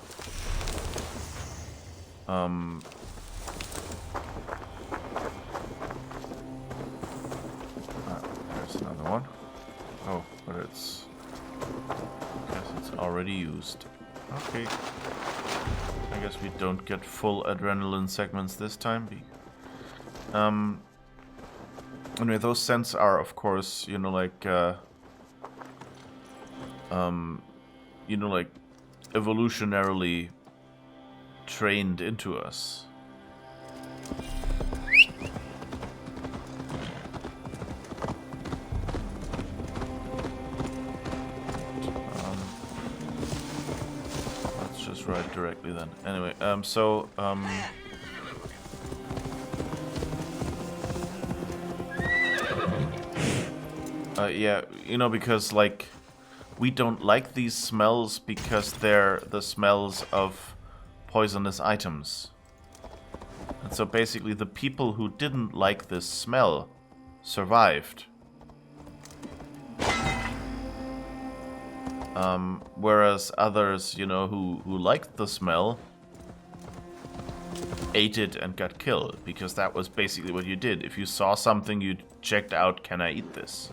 There's another one. Oh, but it's... I guess it's already used. Okay. I guess we don't get full adrenaline segments this time. Anyway, those scents are, of course, you know, like... you know, like, evolutionarily trained into us. Right directly then. Anyway, yeah, you know, because like we don't like these smells because they're the smells of poisonous items. And so basically the people who didn't like this smell survived. Whereas others, you know, who liked the smell ate it and got killed, because that was basically what you did. If you saw something, you checked out, can I eat this?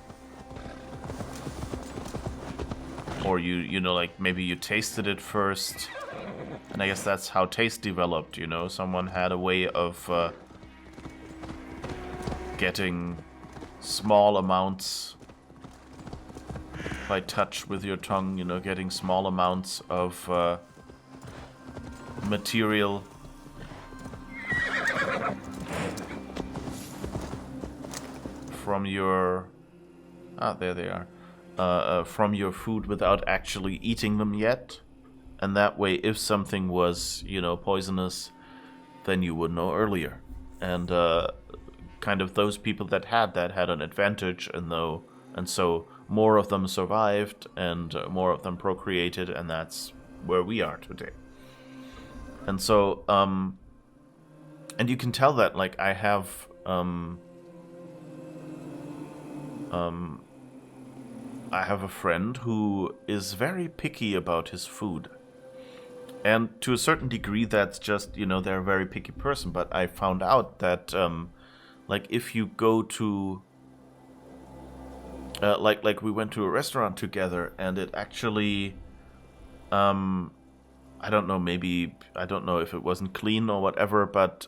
Or you know, like maybe you tasted it first, and I guess that's how taste developed, you know. Someone had a way of getting small amounts by touch with your tongue, you know, getting small amounts of material from your... Ah, there they are. From your food without actually eating them yet. And that way, if something was, you know, poisonous, then you would know earlier. And kind of those people that had an advantage, and so more of them survived, and more of them procreated, and that's where we are today. And so, and you can tell that, like, I have, I have a friend who is very picky about his food. And to a certain degree, that's just, you know, they're a very picky person. But I found out that like if you go to like we went to a restaurant together, and it actually I don't know, maybe I don't know if it wasn't clean or whatever, but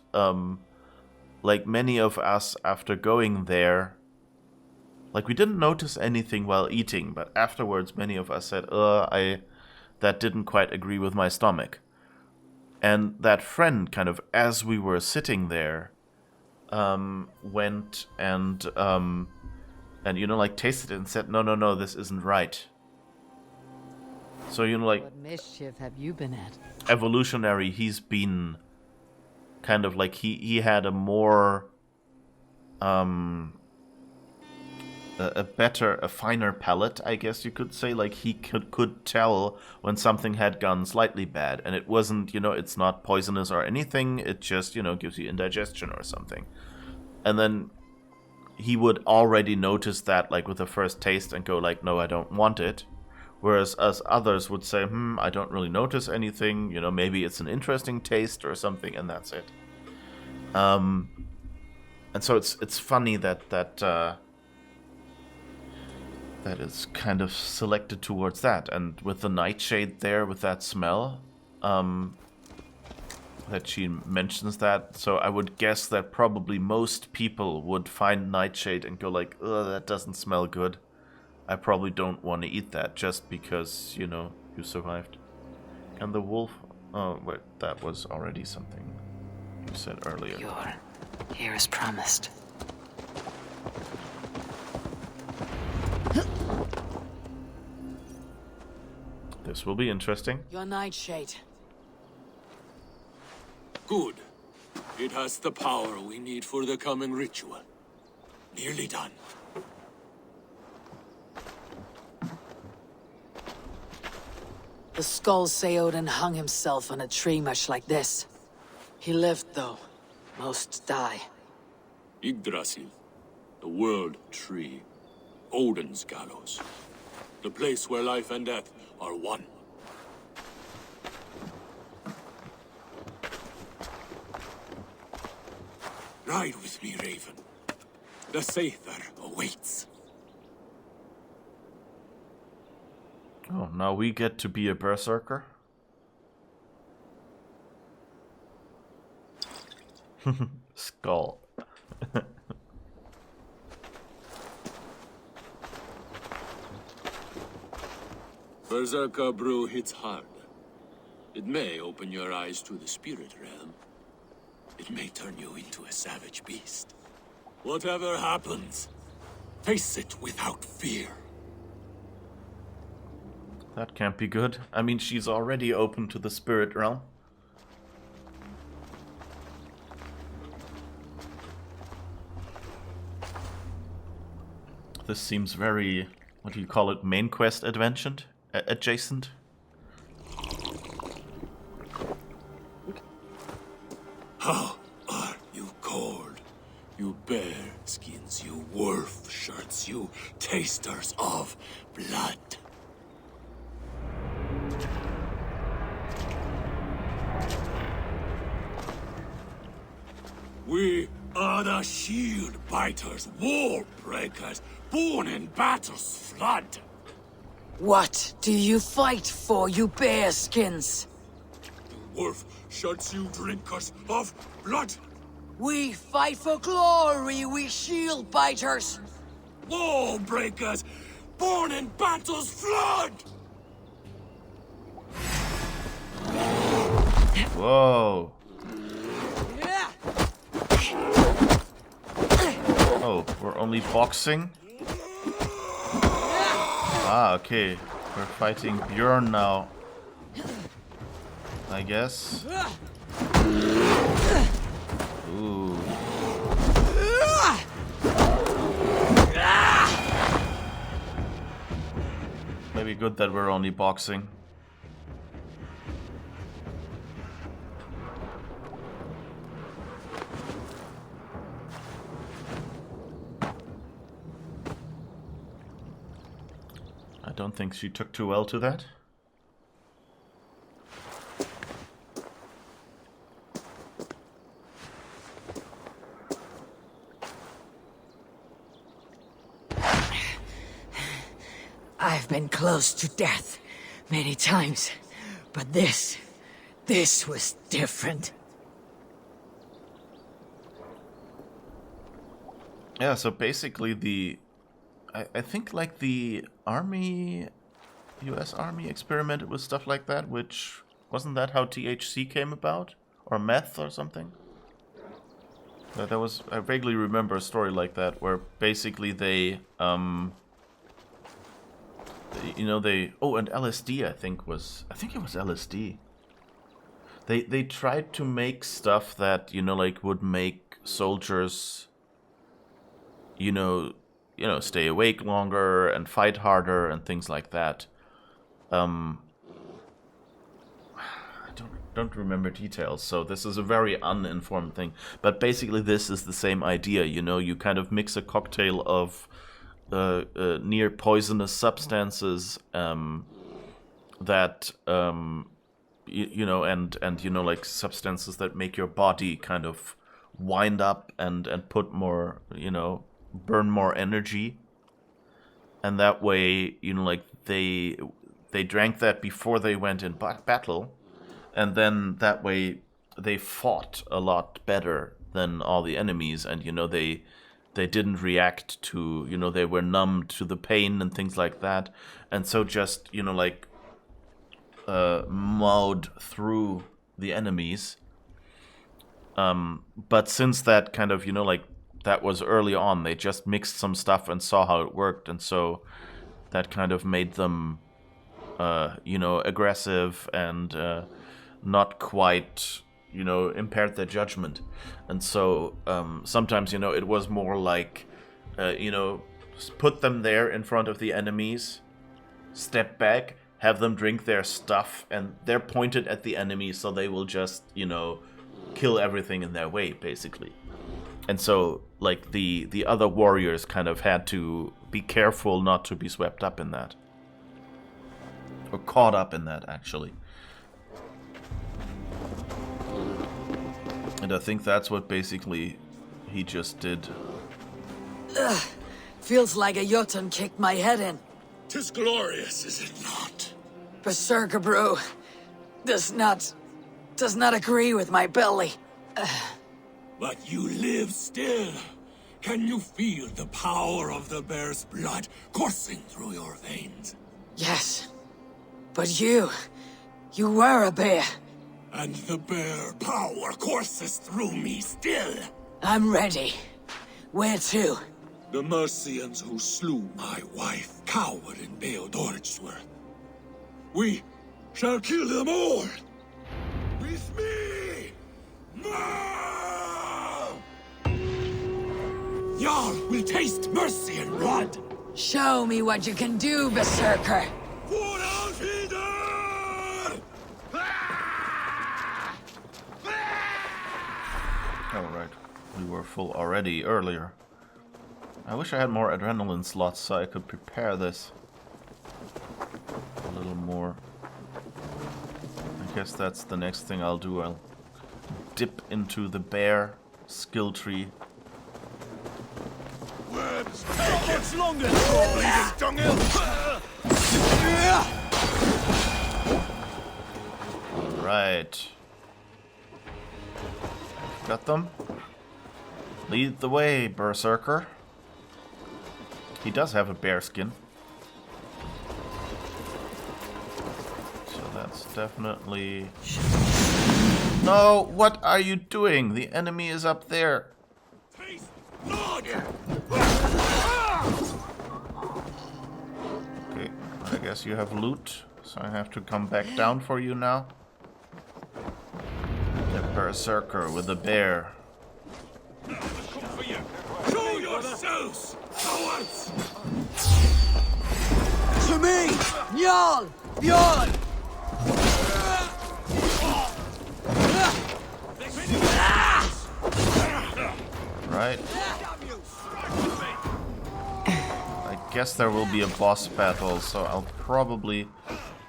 like many of us after going there, like we didn't notice anything while eating, but afterwards many of us said, that didn't quite agree with my stomach. And that friend, kind of as we were sitting there, went and like tasted it and said, no, this isn't right. So like, What mischief have you been at? evolutionary, he's been kind of like he had a more a finer palate, I guess you could say. Like he could tell when something had gone slightly bad, and it wasn't, it's not poisonous or anything, it just, gives you indigestion or something. And then he would already notice that, like, with the first taste and go like, no, I don't want it. Whereas us others would say, I don't really notice anything, maybe it's an interesting taste or something, and that's it. And so it's funny that is kind of selected towards that. And with the nightshade there, with that smell, that she mentions that, so I would guess that probably most people would find nightshade and go like, ugh, that doesn't smell good. I probably don't want to eat that just because, you survived. And the wolf... Oh, wait, that was already something you said earlier. You're here as promised. This will be interesting. Your nightshade. Good. It has the power we need for the coming ritual. Nearly done. The skulls say Odin hung himself on a tree much like this. He lived, though. Most die. Yggdrasil. The world tree. Odin's gallows. The place where life and death are one. Ride with me, Raven. The Sather awaits. Oh, now we get to be a berserker? Skull. Berserker brew hits hard. It may open your eyes to the spirit realm. It may turn you into a savage beast. Whatever happens, face it without fear. That can't be good. I mean, she's already open to the spirit realm. This seems very, what do you call it, main quest adjacent? How are you cold? You bear skins, you wolf shirts, you tasters of blood. We are the shield biters, wall breakers, born in battle's flood. What do you fight for, you bearskins? Wolf shirts, you drinkers of blood. We fight for glory, we shield biters. Wall breakers, born in battle's flood. Whoa. Oh, we're only boxing? Ah, okay. We're fighting Björn now. I guess. Ooh. Maybe good that we're only boxing. I don't think she took too well to that. I've been close to death many times, but this was different. Yeah, so basically I think like the army, US Army experimented with stuff like that, which wasn't that how THC came about? Or meth or something? There was, I vaguely remember a story like that where basically they, you know, oh, and LSD I think it was LSD. They tried to make stuff that, you know, like would make soldiers, you know, stay awake longer and fight harder and things like that. I don't remember details, so this is a very uninformed thing. But basically, this is the same idea. You know, you kind of mix a cocktail of near poisonous substances that you know, and you know, like substances that make your body kind of wind up and put more, you know, burn more energy. And that way, you know, like they drank that before they went in battle, and then that way they fought a lot better than all the enemies, and you know, they didn't react to, you know, they were numbed to the pain and things like that, and so just, you know, like mowed through the enemies. But since that kind of, you know, like that was early on, they just mixed some stuff and saw how it worked, and so that kind of made them you know, aggressive and not quite, you know, impaired their judgment. And so sometimes, you know, it was more like, you know, put them there in front of the enemies, step back, have them drink their stuff, and they're pointed at the enemy, so they will just, you know, kill everything in their way, basically. And so, like, the other warriors kind of had to be careful not to be swept up in that. Or caught up in that, actually. And I think that's what basically he just did. Ugh. Feels like a Jotun kicked my head in. 'Tis glorious, is it not? Berserker brew does not agree with my belly. But you live still. Can you feel the power of the bear's blood coursing through your veins? Yes. But you were a bear. And the bear power courses through me still. I'm ready. Where to? The Mercians who slew my wife cowered in Beodorichtsworth. We shall kill them all. With me! No! Jarl will taste mercy and blood. Show me what you can do, Berserker. Alright, we were full already earlier. I wish I had more adrenaline slots so I could prepare this a little more. I guess that's the next thing I'll do. I'll dip into the bear skill tree. Not much longer, poor bleeding dunghill! Right. Got them? Lead the way, Berserker. He does have a bear skin. So that's definitely... No! What are you doing? The enemy is up there. Okay, I guess you have loot, so I have to come back down for you now. The Berserker with the bear. Show yourselves, cowards! To me! Jarl! Bjorn! Right. I guess there will be a boss battle, so I'll probably...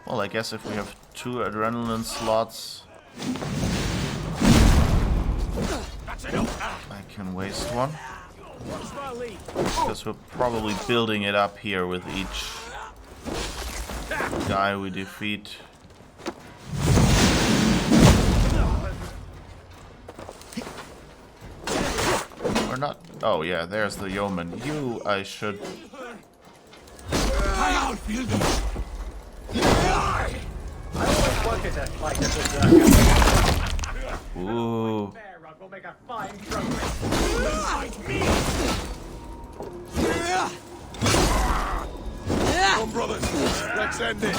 Well, I guess if we have 2 adrenaline slots... I can waste one. Because we're probably building it up here with each guy we defeat. Or not. Oh yeah, there's the yeoman. You, I should. I outfield them. I always wanted to fight a berserker. Ooh. Bear rug will make a fine trophy. Fight me! Come, brothers. Let's end it.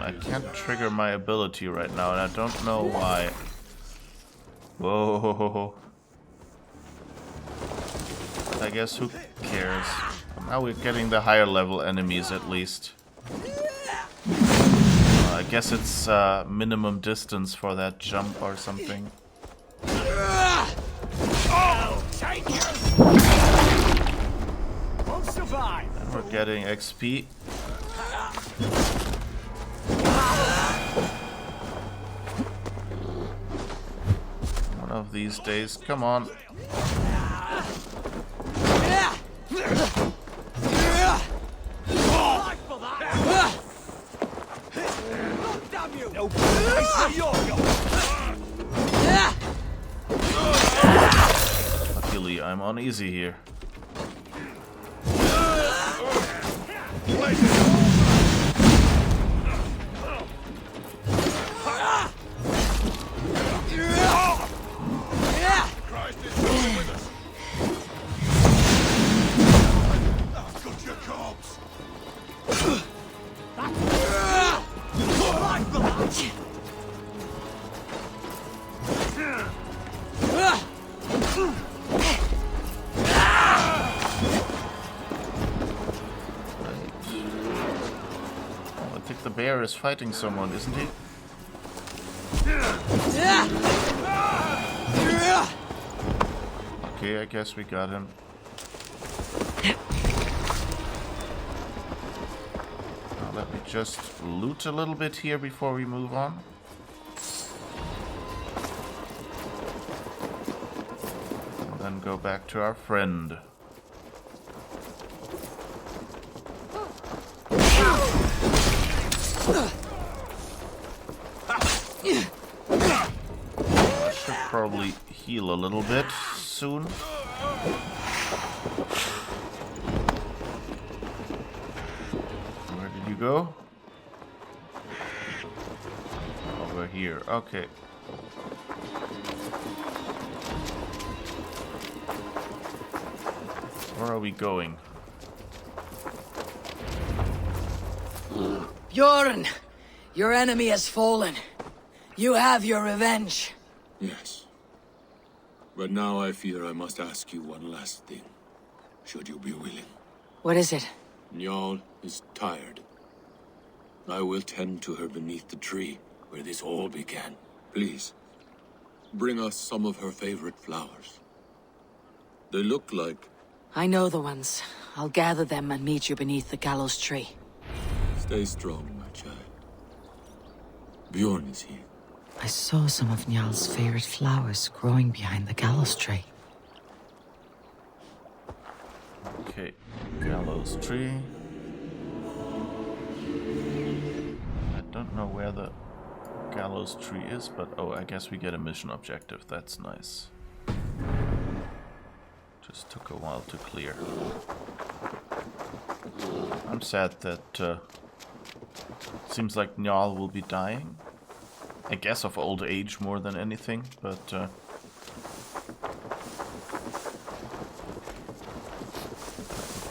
I can't trigger my ability right now, and I don't know why. Whoa. I guess who cares? Now we're getting the higher level enemies at least. I guess it's minimum distance for that jump or something. Oh, take you! Won't survive. And we're getting XP. One of these days, come on. Damn you! No place for your Luckily, I'm on easy here. The bear is fighting someone, isn't he? Okay, I guess we got him. Now let me just loot a little bit here before we move on. And then go back to our friend. I should probably heal a little bit soon. Where did you go? Over here. Okay. Where are we going? Bjorn, your enemy has fallen. You have your revenge. Yes. But now I fear I must ask you one last thing. Should you be willing? What is it? Njal is tired. I will tend to her beneath the tree where this all began. Please, bring us some of her favorite flowers. They look like... I know the ones. I'll gather them and meet you beneath the gallows tree. Stay strong, my child. Bjorn is here. I saw some of Njal's favorite flowers growing behind the gallows tree. Okay, gallows tree. I don't know where the gallows tree is, but oh, I guess we get a mission objective. That's nice. Just took a while to clear. I'm sad that seems like Njal will be dying. I guess of old age more than anything, but would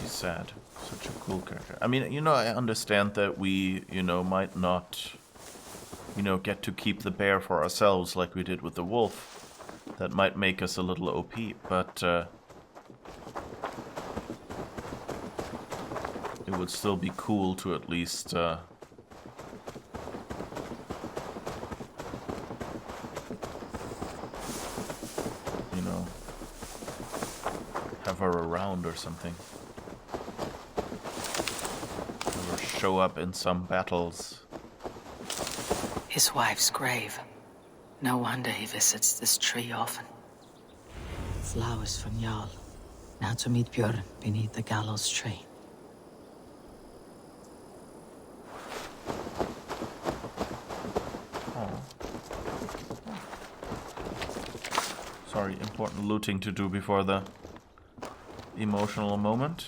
be sad. Such a cool character. I mean, you know, I understand that we, you know, might not, you know, get to keep the bear for ourselves like we did with the wolf. That might make us a little OP, but it would still be cool to at least you know, have her around or something. Have her show up in some battles. His wife's grave. No wonder he visits this tree often. Flowers from Njal. Now to meet Bjorn beneath the gallows tree. Sorry, important looting to do before the emotional moment.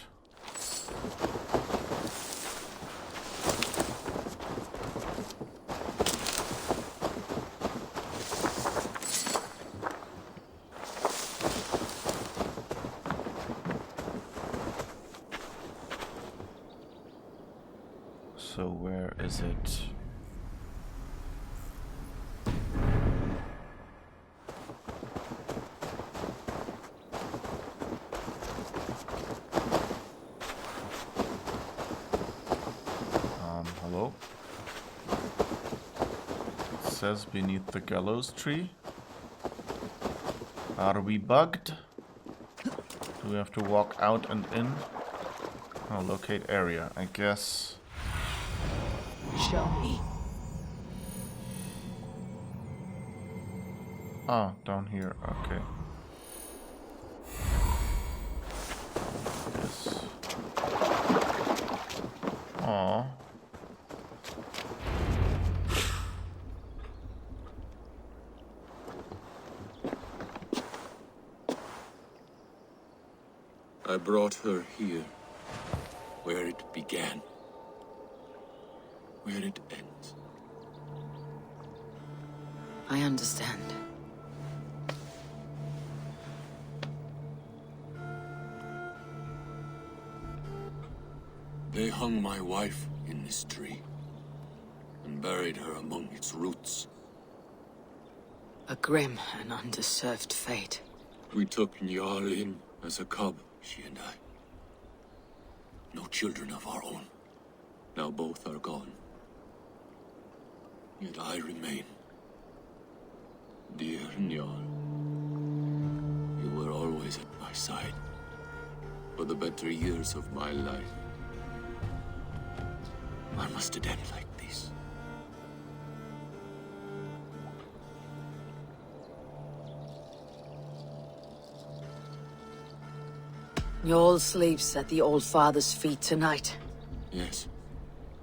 So where is it? Hello? It says beneath the gallows tree. Are we bugged? Do we have to walk out and in? Oh, locate area, I guess. Show me. Ah, down here, okay. Yes. Aw. I brought her here, where it began, where it ends. I understand. They hung my wife in this tree, and buried her among its roots. A grim and undeserved fate. We took Njal in as a cub, she and I. No children of our own. Now both are gone. Yet I remain. Dear Njal, you were always at my side. For the better years of my life. Why must it end like this? Njal sleeps at the Old Father's feet tonight. Yes.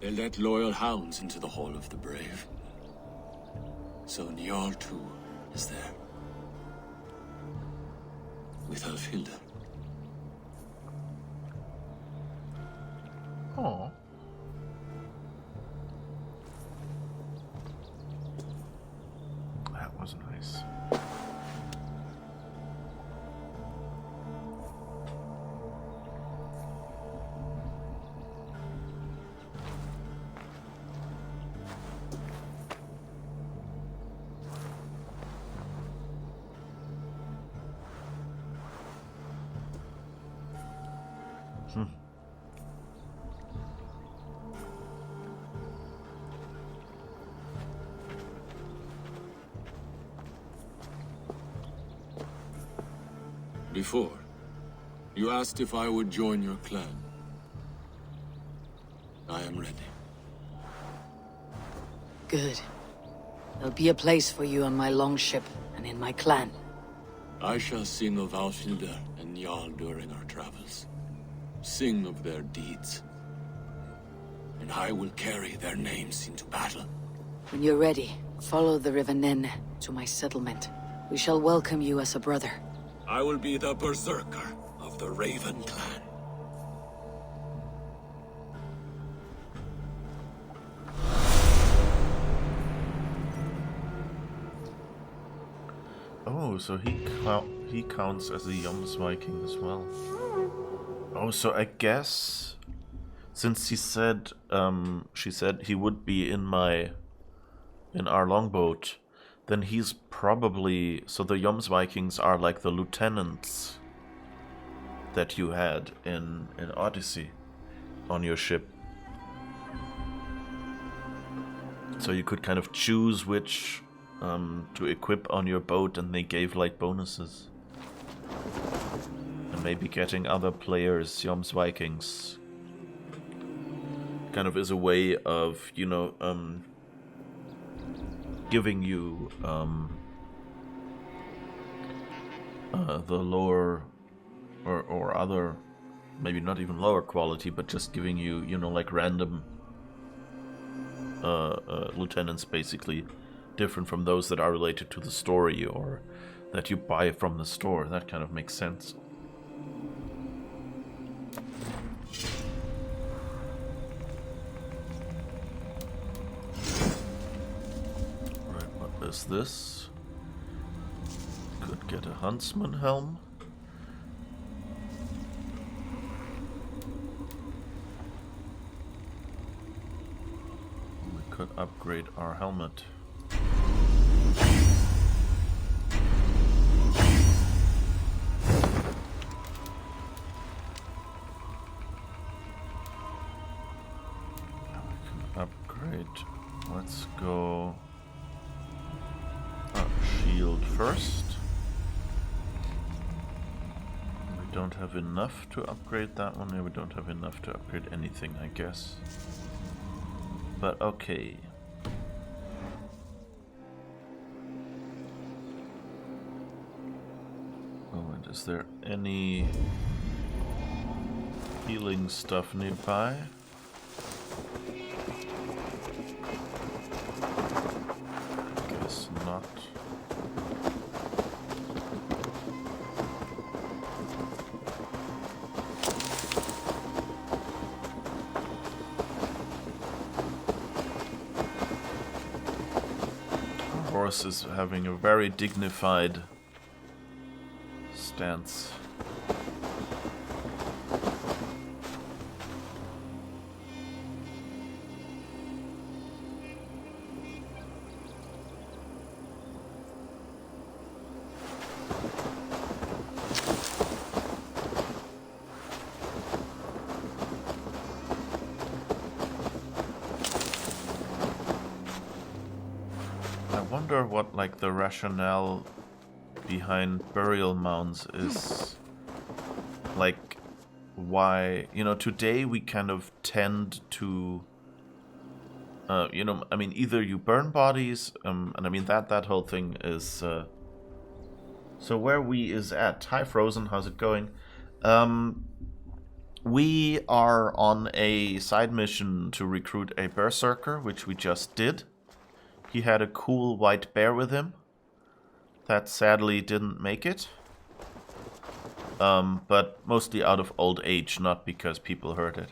They let loyal hounds into the Hall of the Brave. So Njal too is there. With Alfhilda. Oh. That was nice. Before, you asked if I would join your clan. I am ready. Good. There'll be a place for you on my longship and in my clan. I shall sing of Alfhilda and Njal during our travels. Sing of their deeds. And I will carry their names into battle. When you're ready, follow the River Nen to my settlement. We shall welcome you as a brother. I will be the berserker of the Raven clan. Oh, so he counts as a Yoms Viking as well. Oh, so I guess since she said he would be in our longboat, then he's probably, so the Yoms Vikings are like the lieutenants that you had in Odyssey on your ship. So you could kind of choose which to equip on your boat, and they gave like bonuses. And maybe getting other players, Yoms Vikings, kind of is a way of, you know, giving you the lower or other, maybe not even lower quality, but just giving you, you know, like random lieutenants, basically different from those that are related to the story, or that you buy from the store. That kind of makes sense. Right, what is this? Could get a huntsman helm. We could upgrade our helmet. Upgrade. Let's go shield first. We don't have enough to upgrade that one. Yeah, we don't have enough to upgrade anything, I guess. But okay. Oh, and is there any healing stuff nearby? Not. Our horse is having a very dignified stance. What like the rationale behind burial mounds is, like, why, you know, today we kind of tend to you know, I mean, either you burn bodies, and I mean that whole thing is so where we is at. Hi Frozen, how's it going? We are on a side mission to recruit a berserker, which we just did. He had a cool white bear with him. That sadly didn't make it. But mostly out of old age, not because people hurt it.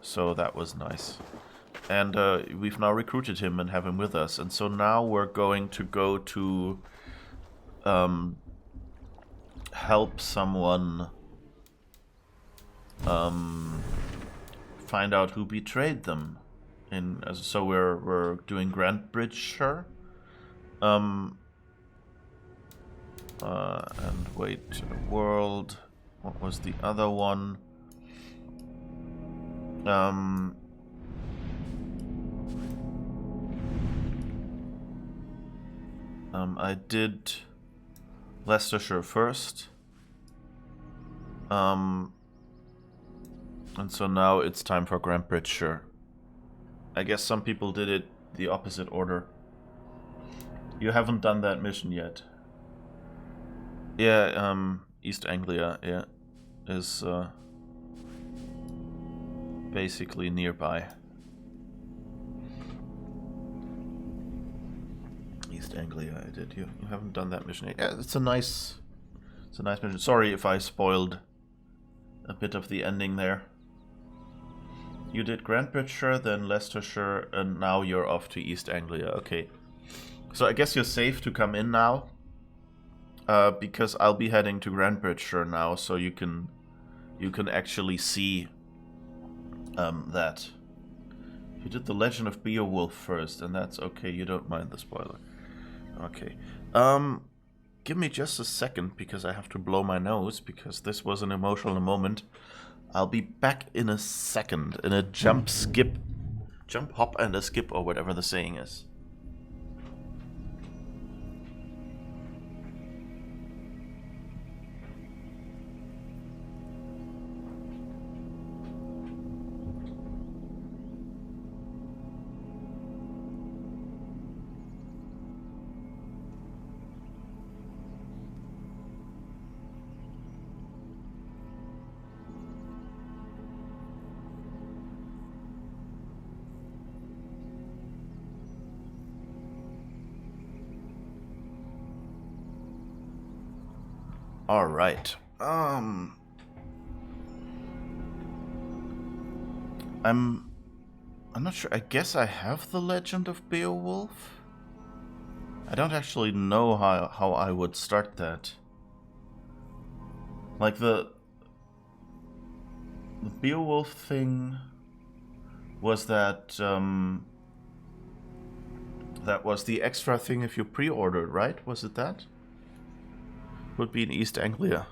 So that was nice. And we've now recruited him and have him with us. And so now we're going to go to help someone find out who betrayed them. So we're doing Grantbridgeshire. And wait, world. What was the other one? I did Leicestershire first. And so now it's time for Grantbridgeshire. I guess some people did it the opposite order. You haven't done that mission yet. Yeah, East Anglia, yeah, is basically nearby. East Anglia, I did. You haven't done that mission yet. Yeah, it's a nice mission. Sorry if I spoiled a bit of the ending there. You did Grantbridgeshire, then Leicestershire, and now you're off to East Anglia. Okay. So I guess you're safe to come in now. Because I'll be heading to Grantbridgeshire now, so you can actually see that. You did the Legend of Beowulf first, and that's okay, you don't mind the spoiler. Okay. Give me just a second, because I have to blow my nose, because this was an emotional moment. I'll be back in a second, in a jump, hop, and a skip, or whatever the saying is. All right. I'm not sure. I guess I have the Legend of Beowulf. I don't actually know how I would start that. Like the Beowulf thing was that that was the extra thing if you pre-ordered, right? Was it that? Would be in East Anglia.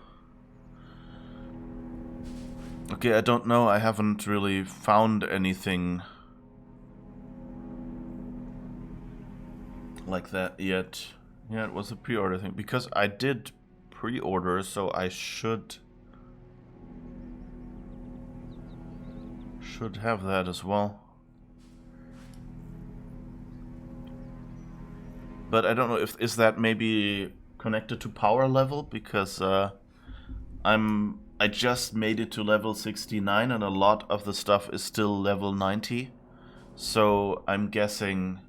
Okay, I don't know. I haven't really found anything like that yet. Yeah, it was a pre-order thing. Because I did pre-order, so I should have that as well. But I don't know if is that maybe connected to power level, because I just made it to level 69 and a lot of the stuff is still level 90. So I'm guessing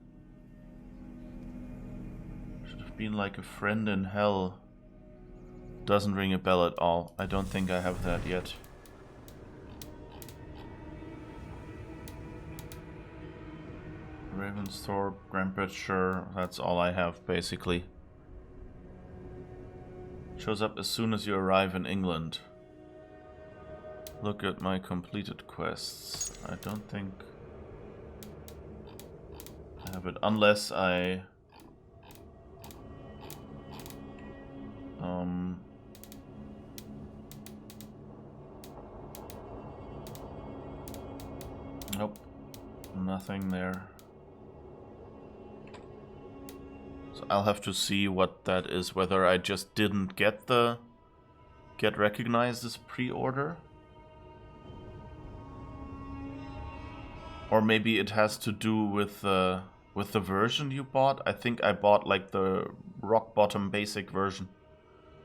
should have been like a friend in hell. Doesn't ring a bell at all. I don't think I have that yet. Ravensthorpe, Grandpetshire, that's all I have basically. Shows up as soon as you arrive in England. Look at my completed quests. I don't think I have it unless I nope, nothing there. So I'll have to see what that is, whether I just didn't get recognized as pre-order, or maybe it has to do with the version you bought. I think I bought like the rock bottom basic version,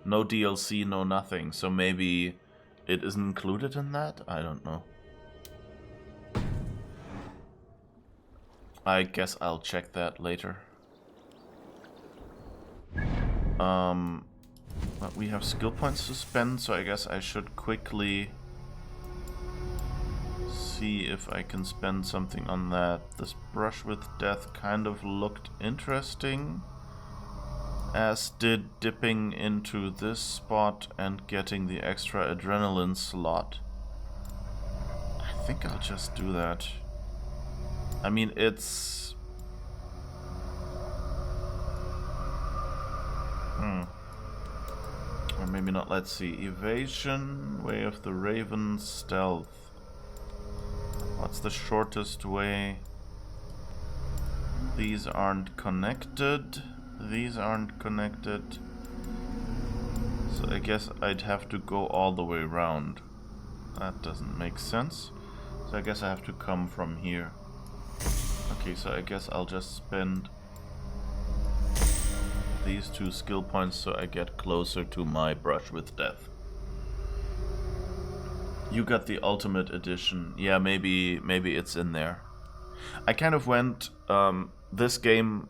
no DLC, no nothing. So maybe it isn't included in that. I don't know. I guess I'll check that later. But we have skill points to spend, so I guess I should quickly see if I can spend something on that. This brush with death kind of looked interesting, as did dipping into this spot and getting the extra adrenaline slot. I think I'll just do that. I mean, it's... Or maybe not. Let's see. Evasion, Way of the Raven, Stealth. What's the shortest way? These aren't connected. These aren't connected. So I guess I'd have to go all the way around. That doesn't make sense. So I guess I have to come from here. Okay, so I guess I'll just spend these 2 skill points so I get closer to my brush with death. You got the ultimate edition. Yeah, maybe it's in there. I kind of went this game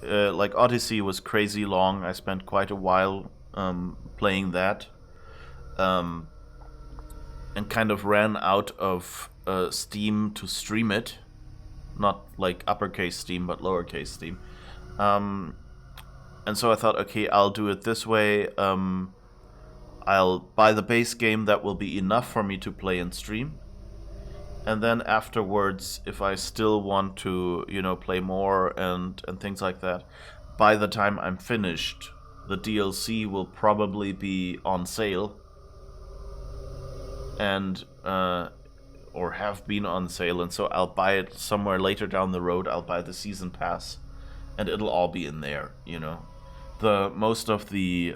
like Odyssey was crazy long. I spent quite a while playing that, and kind of ran out of Steam to stream it. Not like uppercase Steam, but lowercase Steam. And so I thought, okay, I'll do it this way. I'll buy the base game. That will be enough for me to play and stream. And then afterwards, if I still want to, you know, play more and things like that, by the time I'm finished, the DLC will probably be on sale. And, or have been on sale. And so I'll buy it somewhere later down the road. I'll buy the season pass. And it'll all be in there, you know. Most of the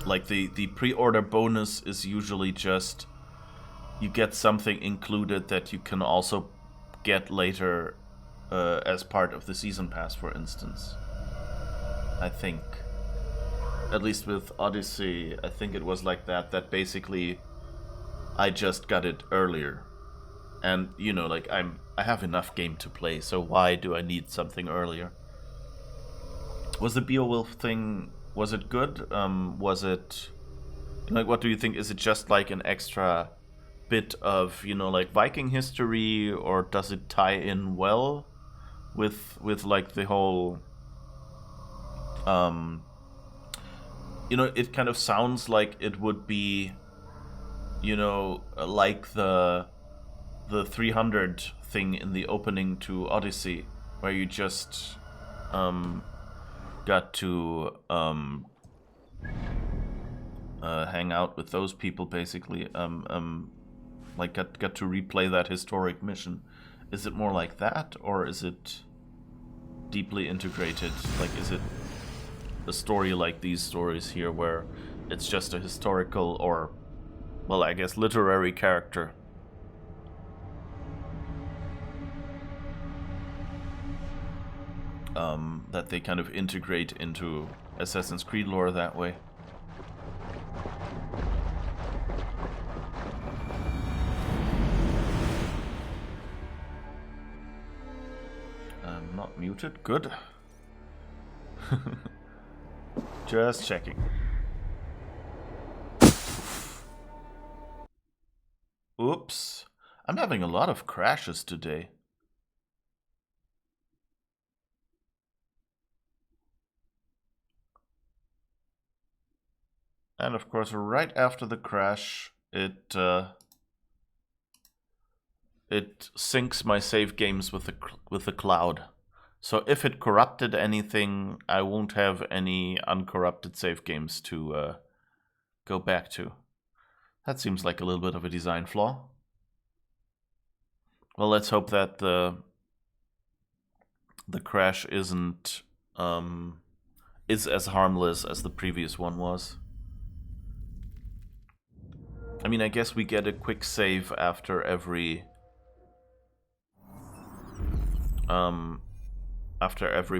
like the pre-order bonus is usually just you get something included that you can also get later as part of the season pass, for instance. I think, at least with Odyssey, I think it was like that basically I just got it earlier. And you know, like I have enough game to play, so why do I need something earlier? Was the Beowulf thing Was it good? Was it like, what do you think? Is it just like an extra bit of, you know, like Viking history, or does it tie in well with like the whole you know, it kind of sounds like it would be, you know, like the 300 thing in the opening to Odyssey, where you just got to hang out with those people, basically. Like got to replay that historic mission. Is it more like that, or is it deeply integrated? Like, is it a story like these stories here, where it's just a historical, or, well, I guess literary character? That they kind of integrate into Assassin's Creed lore that way. I'm not muted. Good. Just checking. Oops. I'm having a lot of crashes today. And of course, right after the crash, it syncs my save games with the cloud. So if it corrupted anything, I won't have any uncorrupted save games to go back to. That seems like a little bit of a design flaw. Well, let's hope that the crash isn't is as harmless as the previous one was. I mean, I guess we get a quick save after every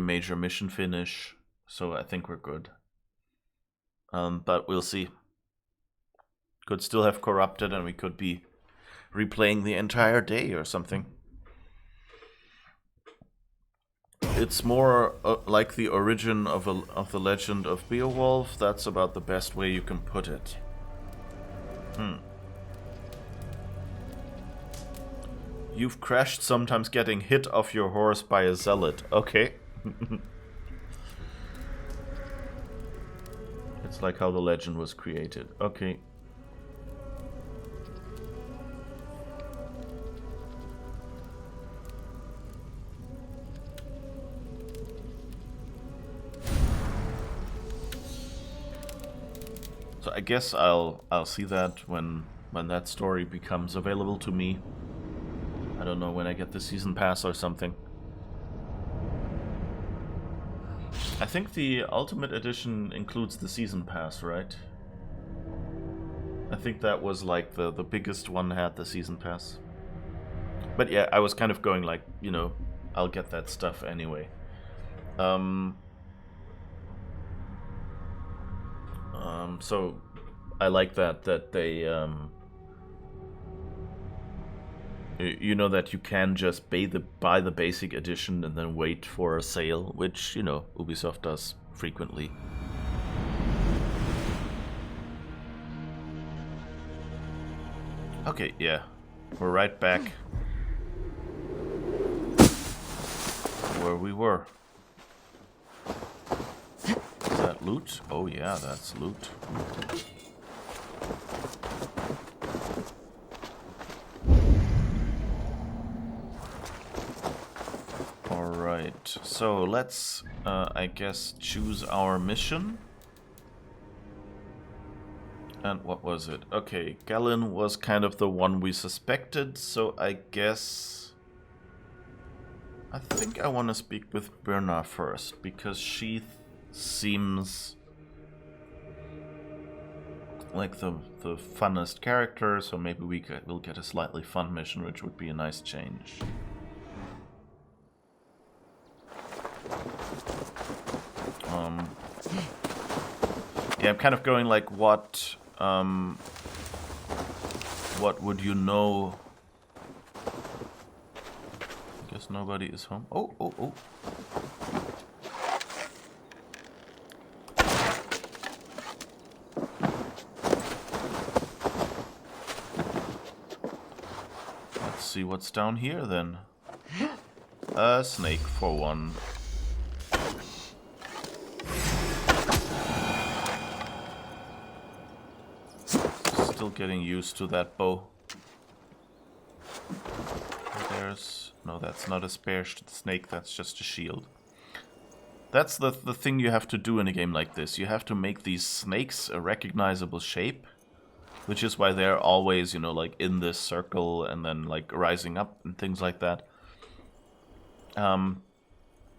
major mission finish, so I think we're good. But we'll see. Could still have corrupted, and we could be replaying the entire day or something. It's more like the origin of the legend of Beowulf. That's about the best way you can put it. You've crashed, sometimes getting hit off your horse by a zealot. Okay. It's like how the legend was created. Okay. So I guess I'll see that when that story becomes available to me. I don't know, when I get the season pass or something. I think the Ultimate Edition includes the season pass, right? I think that was like the biggest one had the season pass. But yeah, I was kind of going like, you know, I'll get that stuff anyway. So I like that they you know, that you can just buy the basic edition and then wait for a sale, which, you know, Ubisoft does frequently. Okay, yeah. We're right back where we were. Is that loot? Oh yeah, that's loot. Alright, so let's, I guess, choose our mission. And what was it? Okay, Galen was kind of the one we suspected, so I guess... I think I want to speak with Birna first, because she seems like the funnest character, so maybe we'll get a slightly fun mission, which would be a nice change. Yeah, I'm kind of going like, what would you know? I guess nobody is home. Oh. what's down here then. A snake for one. Still getting used to that bow. There's... no, that's not a spare snake, that's just a shield. That's the thing you have to do in a game like this. You have to make these snakes a recognizable shape. Which is why they're always, you know, like in this circle and then like rising up and things like that. And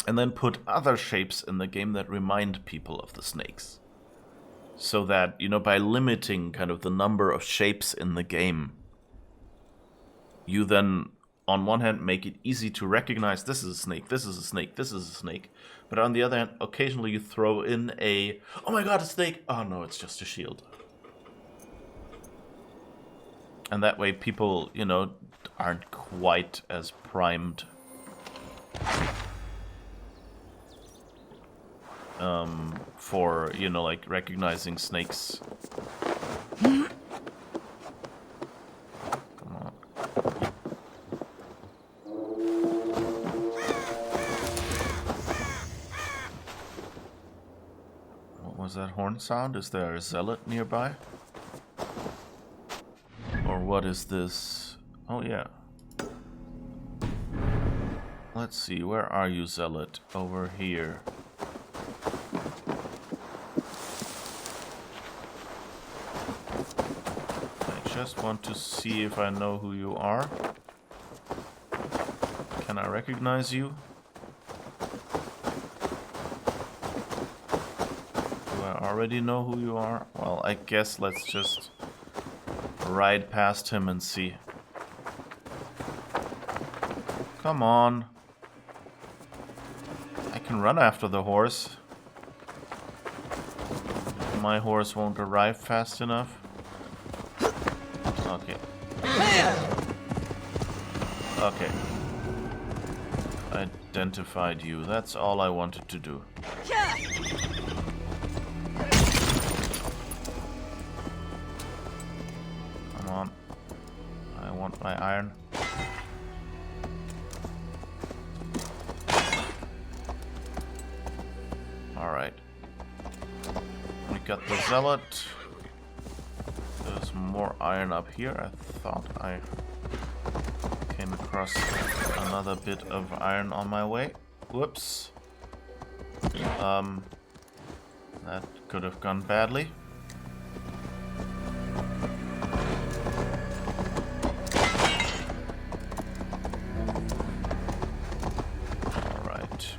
then put other shapes in the game that remind people of the snakes. So that, you know, by limiting kind of the number of shapes in the game, you then, on one hand, make it easy to recognize this is a snake, this is a snake, this is a snake. But on the other hand, occasionally you throw in a, oh my god, a snake! Oh no, it's just a shield. And that way people, you know, aren't quite as primed. For, you know, like, recognizing snakes. Come on. What was that horn sound? Is there a zealot nearby? Or what is this? Oh, yeah. Let's see, where are you, zealot? Over here. I just want to see if I know who you are. Can I recognize you? Do I already know who you are? Well, I guess let's just ride past him and see. Come on. I can run after the horse. My horse won't arrive fast enough. Okay. Okay. Identified you. That's all I wanted to do. Come on. I want my iron. Alright. We got the zealot. There's more iron up here. I thought I came across another bit of iron on my way. Whoops. That could have gone badly. Alright.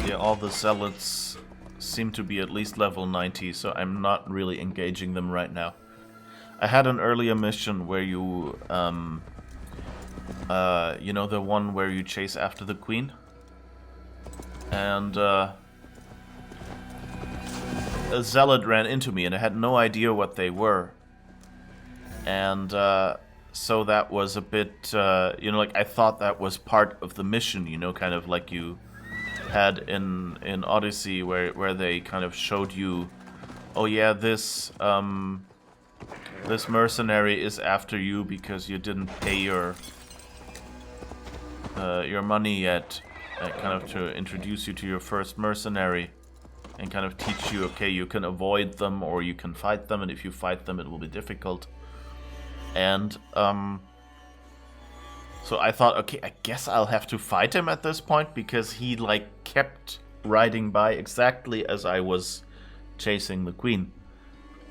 Yeah, all the zealots seem to be at least level 90, so I'm not really engaging them right now. I had an earlier mission where you, you know, the one where you chase after the queen? And, a zealot ran into me and I had no idea what they were. And, so that was a bit, you know, like, I thought that was part of the mission, you know, kind of like you had in Odyssey, where they kind of showed you, oh yeah, this mercenary is after you because you didn't pay your money yet, kind of to introduce you to your first mercenary and kind of teach you, okay, you can avoid them or you can fight them, and if you fight them it will be difficult. And so I thought, okay, I guess I'll have to fight him at this point, because he, like, kept riding by exactly as I was chasing the queen.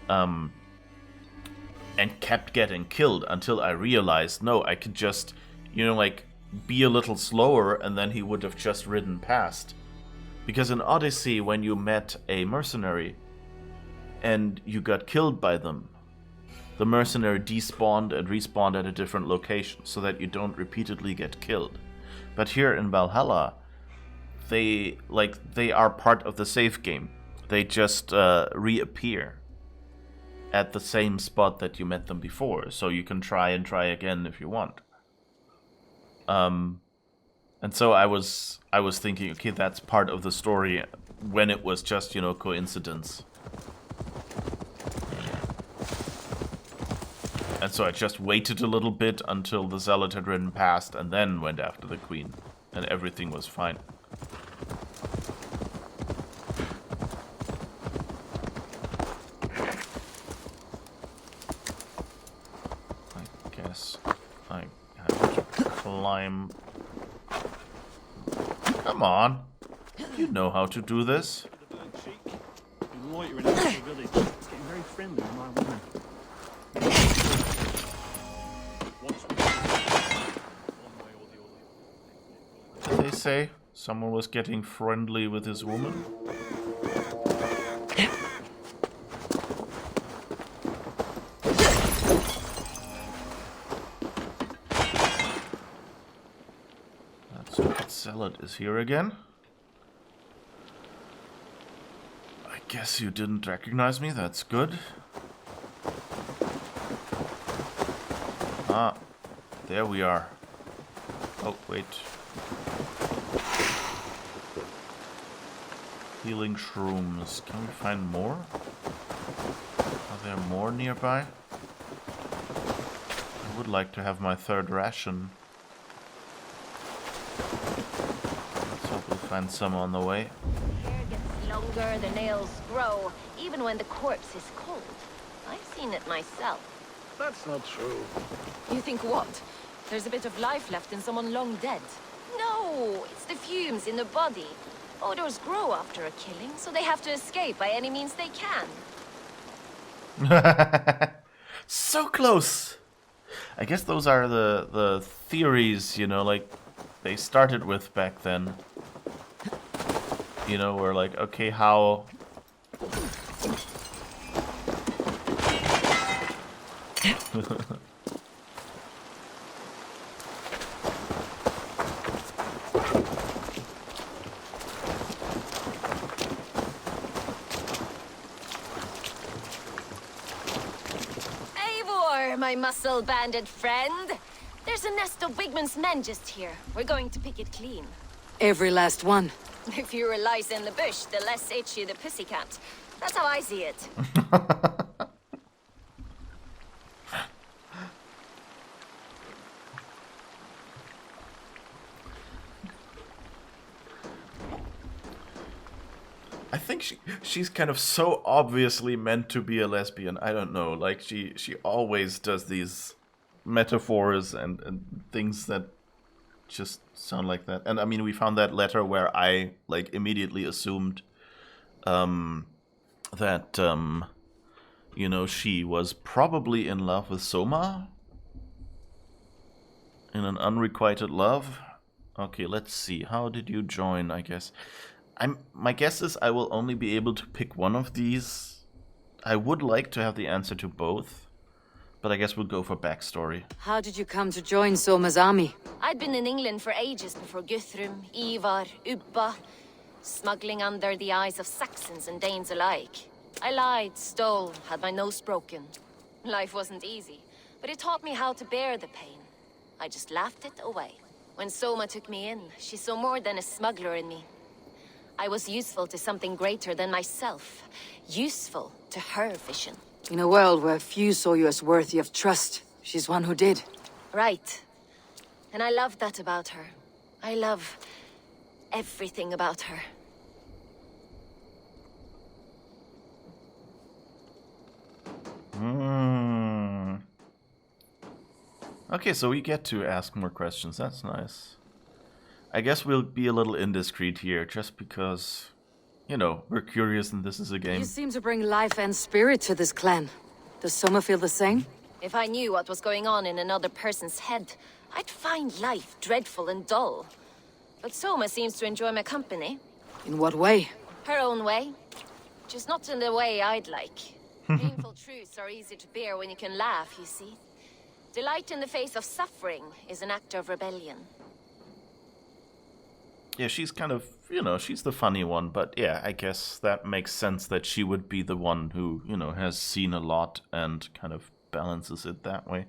And kept getting killed until I realized, no, I could just, you know, like, be a little slower and then he would have just ridden past. Because in Odyssey, when you met a mercenary and you got killed by them, the mercenary despawned and respawned at a different location so that you don't repeatedly get killed. But here in Valhalla, they are part of the save game. They just reappear at the same spot that you met them before, so you can try and try again if you want. And so I was thinking, okay, that's part of the story, when it was just, you know, coincidence. And so I just waited a little bit until the zealot had ridden past and then went after the queen. And everything was fine. I guess I have to climb. Come on. You know how to do this. Loitering in the village. It's getting very friendly with my woman. Did they say someone was getting friendly with his woman? That stupid zealot is here again. I guess you didn't recognize me, that's good. Ah, there we are. Oh, wait. Healing shrooms. Can we find more? Are there more nearby? I would like to have my third ration. Let's hope we'll find some on the way. The hair gets longer, the nails grow, even when the corpse is cold. I've seen it myself. That's not true. You think what? There's a bit of life left in someone long dead? No, it's the fumes in the body. Odors grow after a killing, so they have to escape by any means they can. So close! I guess those are the theories, you know, like they started with back then. You know, we're like, okay, how... My muscle-banded friend. There's a nest of Wigman's men just here. We're going to pick it clean. Every last one. The fewer lies in the bush, the less itchy the pussycat. That's how I see it. I think she's kind of so obviously meant to be a lesbian. I don't know. Like she always does these metaphors and things that just sound like that. And I mean, we found that letter where I like immediately assumed that you know, she was probably in love with Soma in an unrequited love. Okay, let's see. How did you join, I guess? My guess is I will only be able to pick one of these. I would like to have the answer to both, but I guess we'll go for backstory. How did you come to join Soma's army? I'd been in England for ages before Guthrum, Ivar, Ubba, smuggling under the eyes of Saxons and Danes alike. I lied, stole, had my nose broken. Life wasn't easy, but it taught me how to bear the pain. I just laughed it away. When Soma took me in, she saw more than a smuggler in me. I was useful to something greater than myself. Useful to her vision. In a world where few saw you as worthy of trust, she's one who did. Right. And I love that about her. I love everything about her. Okay, so we get to ask more questions. That's nice. I guess we'll be a little indiscreet here, just because, you know, we're curious and this is a game. You seem to bring life and spirit to this clan. Does Soma feel the same? If I knew what was going on in another person's head, I'd find life dreadful and dull. But Soma seems to enjoy my company. In what way? Her own way. Just not in the way I'd like. Painful truths are easy to bear when you can laugh, you see. Delight in the face of suffering is an act of rebellion. Yeah, she's kind of, you know, she's the funny one, but yeah, I guess that makes sense that she would be the one who, you know, has seen a lot and kind of balances it that way.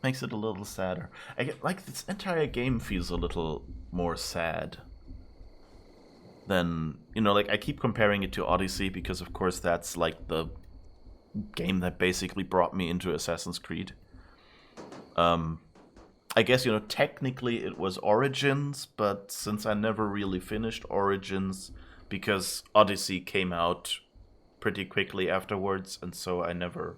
Makes it a little sadder. I get, like, this entire game feels a little more sad than, you know, like, I keep comparing it to Odyssey because, of course, that's, like, the game that basically brought me into Assassin's Creed. I guess, technically it was Origins, but since I never really finished Origins, because Odyssey came out pretty quickly afterwards, and so I never...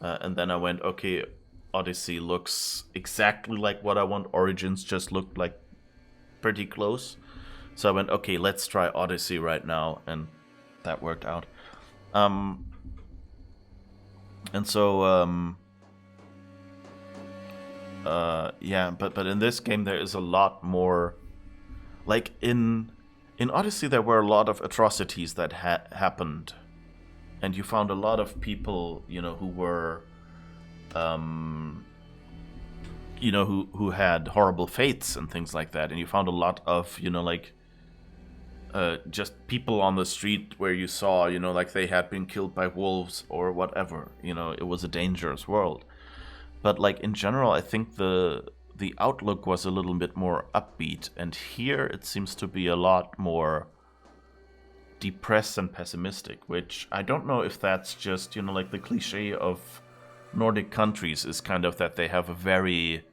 and then I went, okay, Odyssey looks exactly like what I want. Origins just looked like pretty close. So I went, okay, let's try Odyssey right now, and that worked out. And so... yeah, but in this game there is a lot more. Like in Odyssey, there were a lot of atrocities that happened, and you found a lot of people, who were, who had horrible fates and things like that, and you found a lot of, just people on the street where you saw, like they had been killed by wolves or whatever. It was a dangerous world. But like in general, I think the outlook was a little bit more upbeat, and here it seems to be a lot more depressed and pessimistic, which I don't know if that's just, like the cliche of Nordic countries is kind of that they have a very,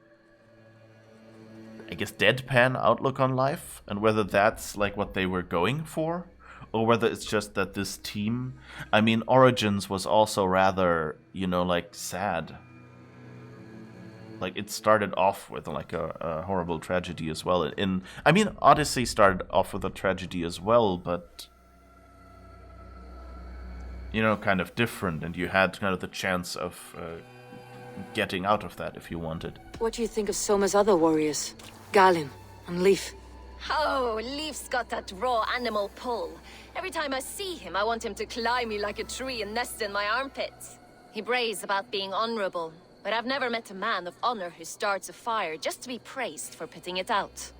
I guess, deadpan outlook on life, and whether that's like what they were going for, or whether it's just that this team, I mean, Origins was also rather, like sad. Like, it started off with, like, a horrible tragedy as well. Odyssey started off with a tragedy as well, but, kind of different, and you had kind of the chance of getting out of that if you wanted. What do you think of Soma's other warriors? Galin and Leif? Oh, Leif's got that raw animal pull. Every time I see him, I want him to climb me like a tree and nest in my armpits. He braves about being honorable. But I've never met a man of honor who starts a fire just to be praised for putting it out.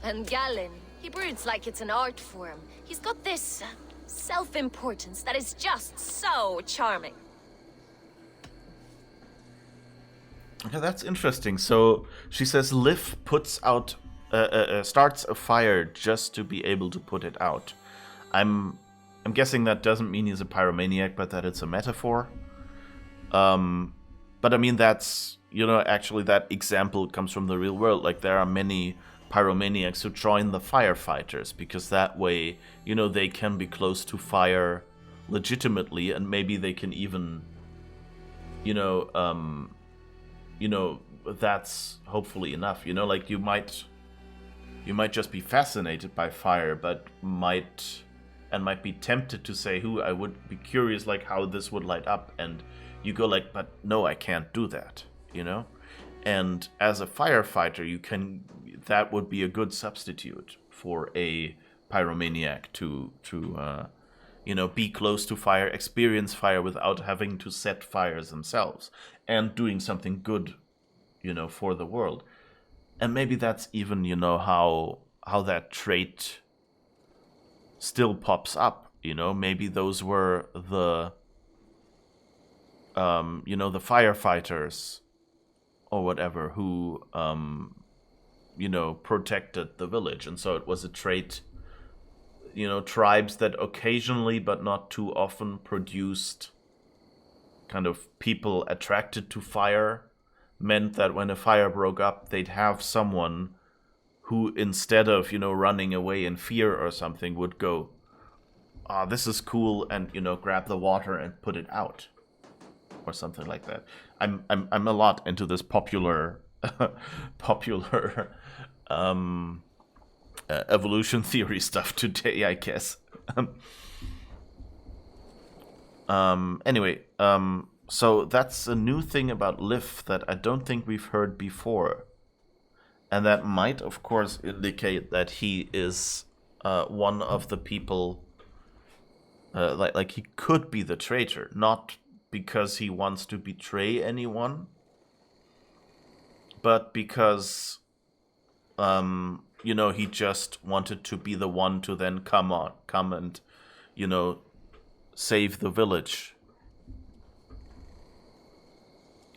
And Galin, he broods like it's an art form. He's got this self-importance that is just so charming. Okay, that's interesting. So she says Liv puts out, starts a fire just to be able to put it out. I'm guessing that doesn't mean he's a pyromaniac, but that it's a metaphor. But I mean, that's, actually that example comes from the real world. Like, there are many pyromaniacs who join the firefighters because that way, they can be close to fire legitimately, and maybe they can even, that's hopefully enough. Like, you might just be fascinated by fire, but might be tempted to say, I would be curious, like, how this would light up, and you go like, but no, I can't do that, And as a firefighter, that would be a good substitute for a pyromaniac to be close to fire, experience fire without having to set fires themselves, and doing something good, for the world. And maybe that's even, how that trait still pops up, maybe those were the the firefighters or whatever who, protected the village. And so it was a trait, tribes that occasionally, but not too often, produced kind of people attracted to fire, meant that when a fire broke up, they'd have someone who, instead of, running away in fear or something, would go, this is cool, and, grab the water and put it out. Or something like that. I'm a lot into this popular evolution theory stuff today, I guess. Anyway, so that's a new thing about Liv that I don't think we've heard before, and that might, of course, indicate that he is one of the people. Like he could be the traitor, not because he wants to betray anyone, but because, he just wanted to be the one to then come and, save the village.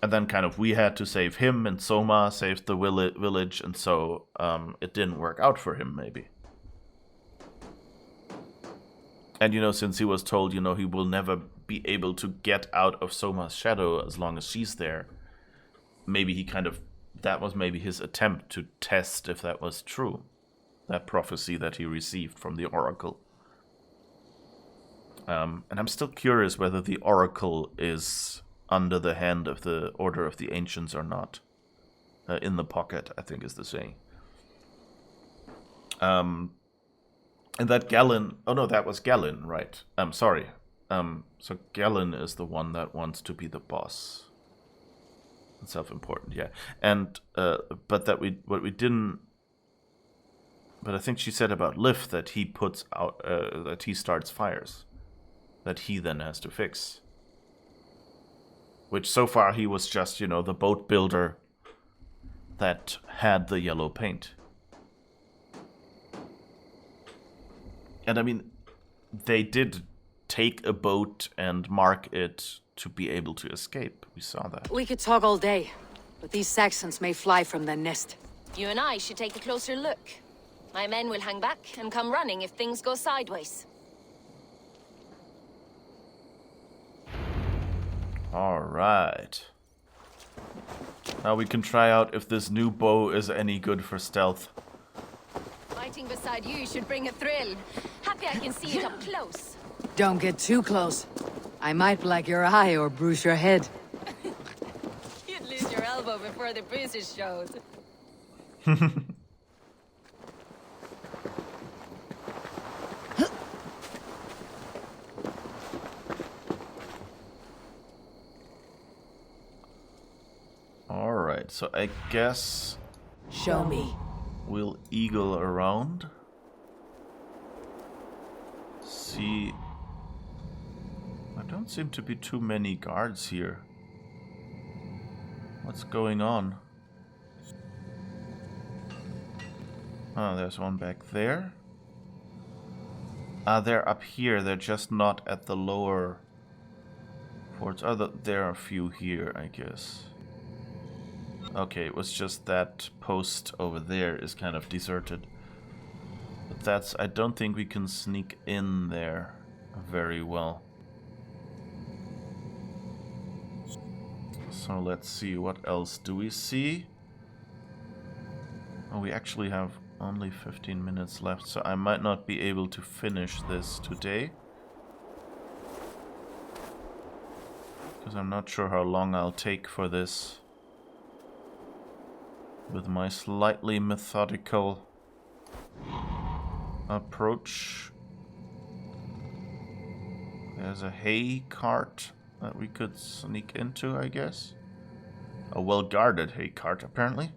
And then kind of we had to save him, and Soma saved the village, and so it didn't work out for him, maybe. And, since he was told, he will never be able to get out of Soma's shadow as long as she's there. Maybe he that was maybe his attempt to test if that was true. That prophecy that he received from the Oracle. And I'm still curious whether the Oracle is under the hand of the Order of the Ancients or not. In the pocket, I think is the saying. And that Galen... Oh no, that was Galen, right. I'm sorry. So Galen is the one that wants to be the boss. Self-important, yeah. And, but what we didn't... But I think she said about Liv that he puts out... that he starts fires. That he then has to fix. Which so far he was just, you know, the boat builder that had the yellow paint. And I mean, they did take a boat and mark it to be able to escape. We saw that. We could talk all day, but these Saxons may fly from their nest. You and I should take a closer look. My men will hang back and come running if things go sideways. Alright. Now we can try out if this new bow is any good for stealth. Fighting beside you should bring a thrill. Happy I can see it up close. Don't get too close. I might black your eye or bruise your head. You'd lose your elbow before the bruises showed. Alright, so I guess... Show me. We'll eagle around. See... There don't seem to be too many guards here. What's going on? Oh, there's one back there. Ah, they're up here. They're just not at the lower forts. Oh, there are a few here, I guess. Okay, it was just that post over there is kind of deserted. But that's... I don't think we can sneak in there very well. So let's see, what else do we see? Oh, we actually have only 15 minutes left, so I might not be able to finish this today. Because I'm not sure how long I'll take for this. With my slightly methodical approach. There's a hay cart that we could sneak into, I guess. A well-guarded hay cart, apparently.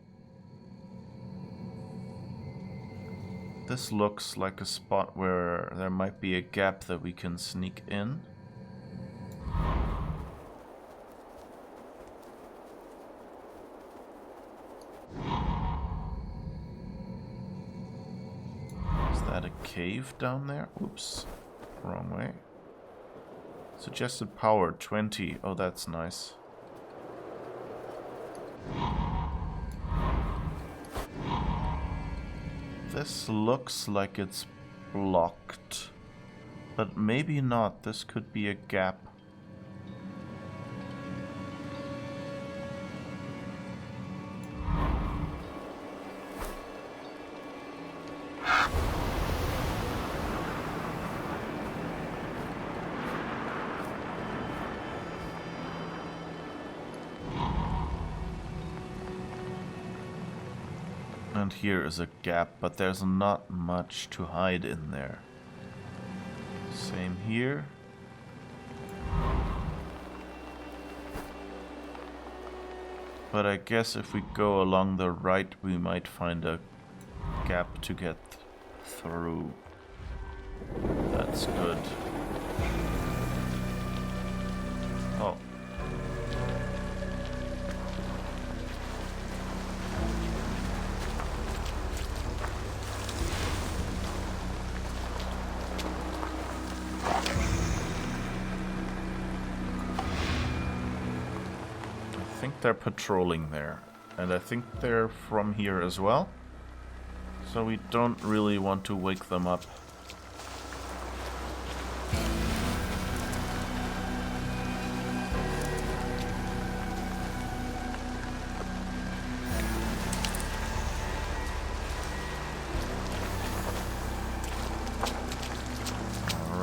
This looks like a spot where there might be a gap that we can sneak in. Is that a cave down there? Oops, wrong way. Suggested power 20. Oh, that's nice. This looks like it's blocked, but maybe not. This could be a gap. And here is a gap, but there's not much to hide in there. Same here. But I guess if we go along the right, we might find a gap to get through. That's good. Oh. I think they're patrolling there, and I think they're from here as well, so we don't really want to wake them up.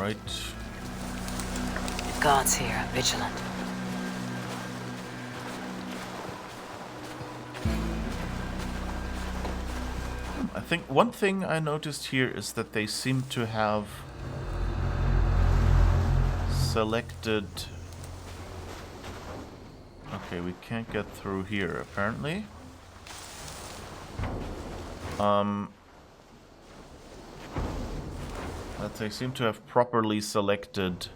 Alright. The guards here are vigilant. I think one thing I noticed here is that they seem to have selected... Okay, we can't get through here, apparently. That they seem to have properly selected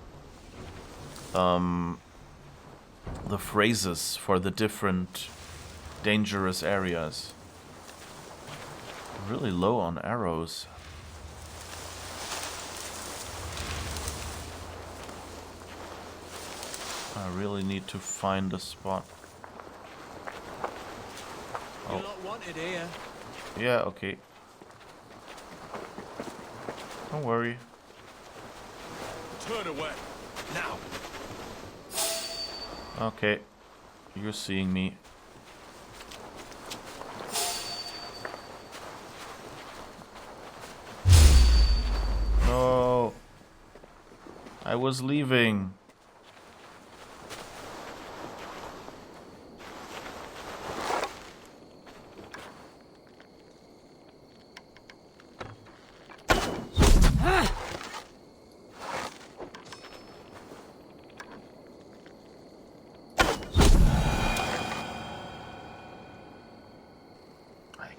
the phrases for the different dangerous areas. Really low on arrows. I really need to find a spot. You're not wanted here. Yeah, okay. Don't worry. Turn away. Now. Okay. You're seeing me. No. I was leaving.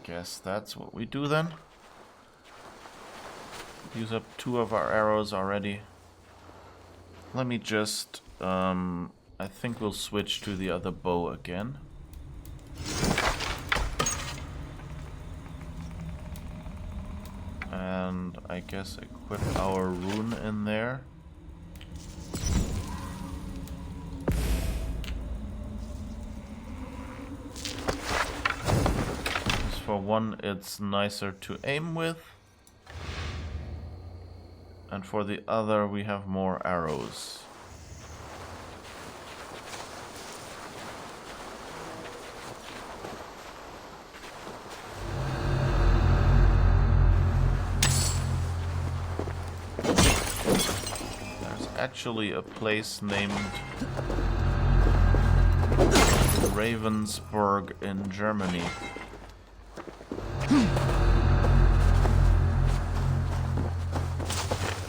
Guess that's what we do then. Use up 2 of our arrows already. Let me just I think we'll switch to the other bow again. And I guess equip our rune in there. For one, it's nicer to aim with, and for the other, we have more arrows. There's actually a place named Ravensburg in Germany.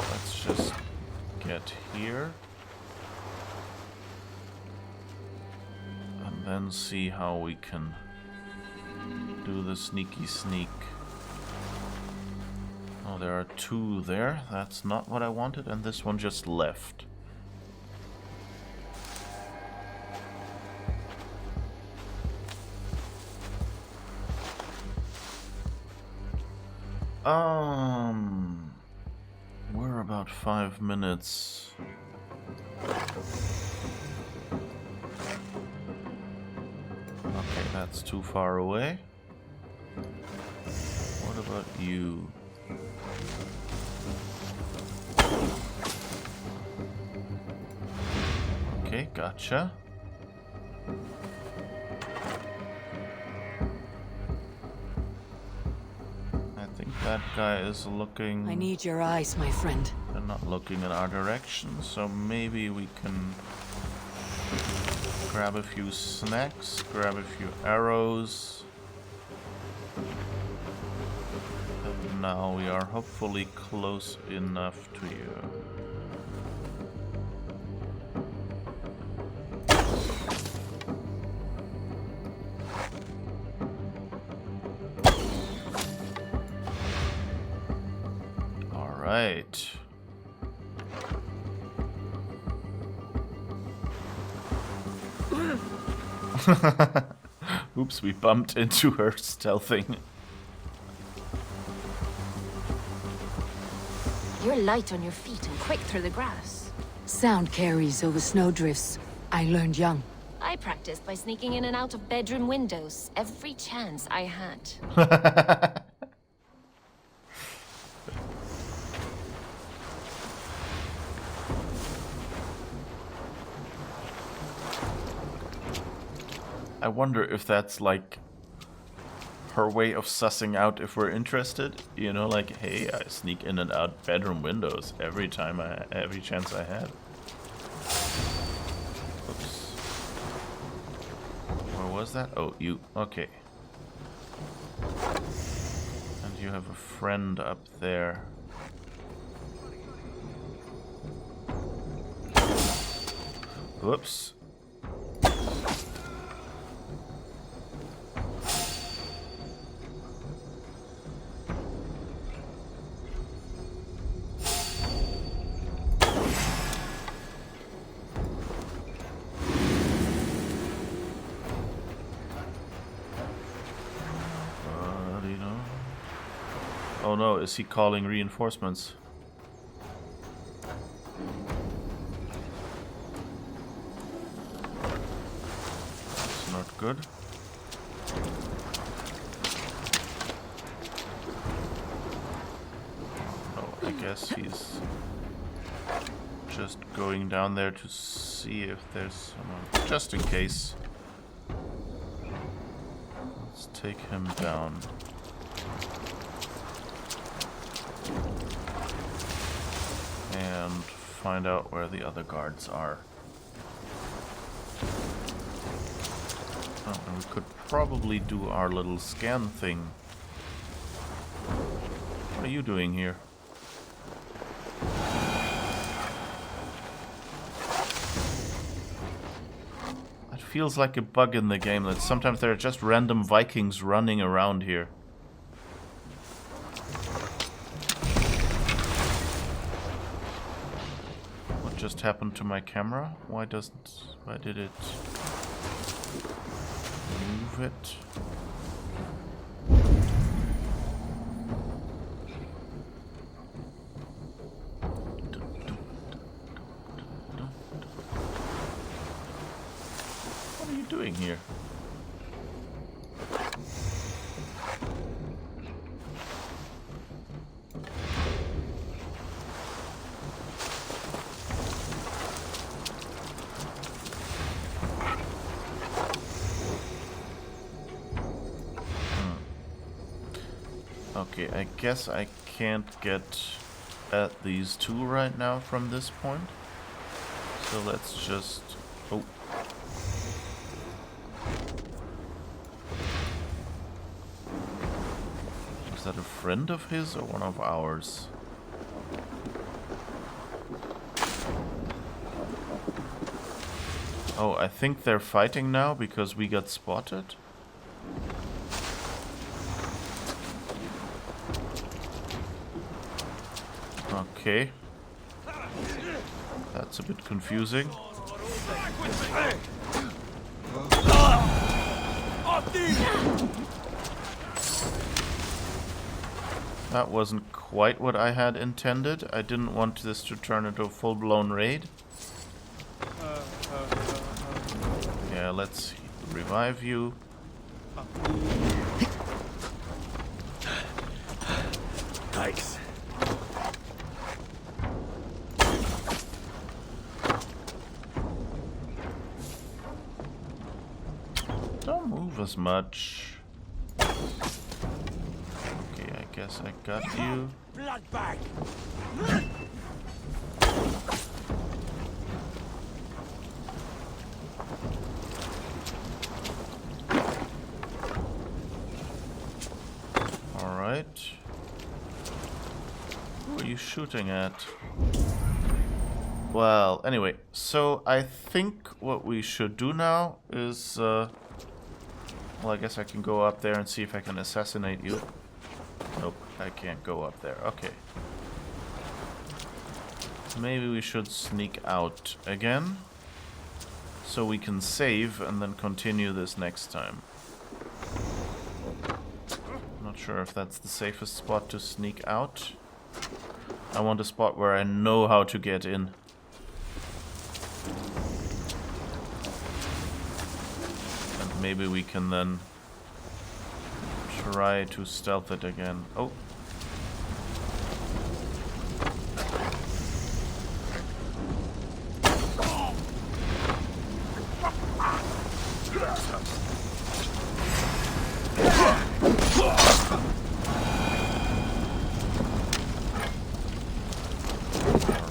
Let's just get here and then see how we can do the sneaky sneak. Oh, there are 2 there. That's not what I wanted, and this one just left. We're about 5 minutes. Okay, that's too far away. What about you? Okay, gotcha. That guy is looking... I need your eyes, my friend. They're not looking in our direction, so maybe we can grab a few snacks, grab a few arrows. And now we are hopefully close enough to you. Right. Oops, we bumped into her stealthing. You're light on your feet and quick through the grass. Sound carries over snowdrifts. I learned young. I practiced by sneaking in and out of bedroom windows every chance I had. I wonder if that's like her way of sussing out if we're interested. You know, like, hey, I sneak in and out bedroom windows every chance I had. Oops. Where was that? Oh, you. Okay. And you have a friend up there. Whoops. Oh no, is he calling reinforcements? That's not good. Oh, I guess he's just going down there to see if there's someone. Just in case. Let's take him down. And find out where the other guards are. Oh, and we could probably do our little scan thing. What are you doing here? It feels like a bug in the game that sometimes there are just random Vikings running around here. Just happened to my camera? Why did it move it? What are you doing here? Okay, I guess I can't get at these two right now from this point. So let's just... Oh. Is that a friend of his or one of ours? Oh, I think they're fighting now because we got spotted. Okay. That's a bit confusing. That wasn't quite what I had intended. I didn't want this to turn into a full-blown raid. Yeah, let's revive you. Thanks. Don't move as much. Okay, I guess I got you. Blood bag. All right. Who are you shooting at? Well, anyway, so I think what we should do now is, well, I guess I can go up there and see if I can assassinate you. Nope, I can't go up there. Okay. Maybe we should sneak out again, so we can save and then continue this next time. Not sure if that's the safest spot to sneak out. I want a spot where I know how to get in. And maybe we can then try to stealth it again. Oh.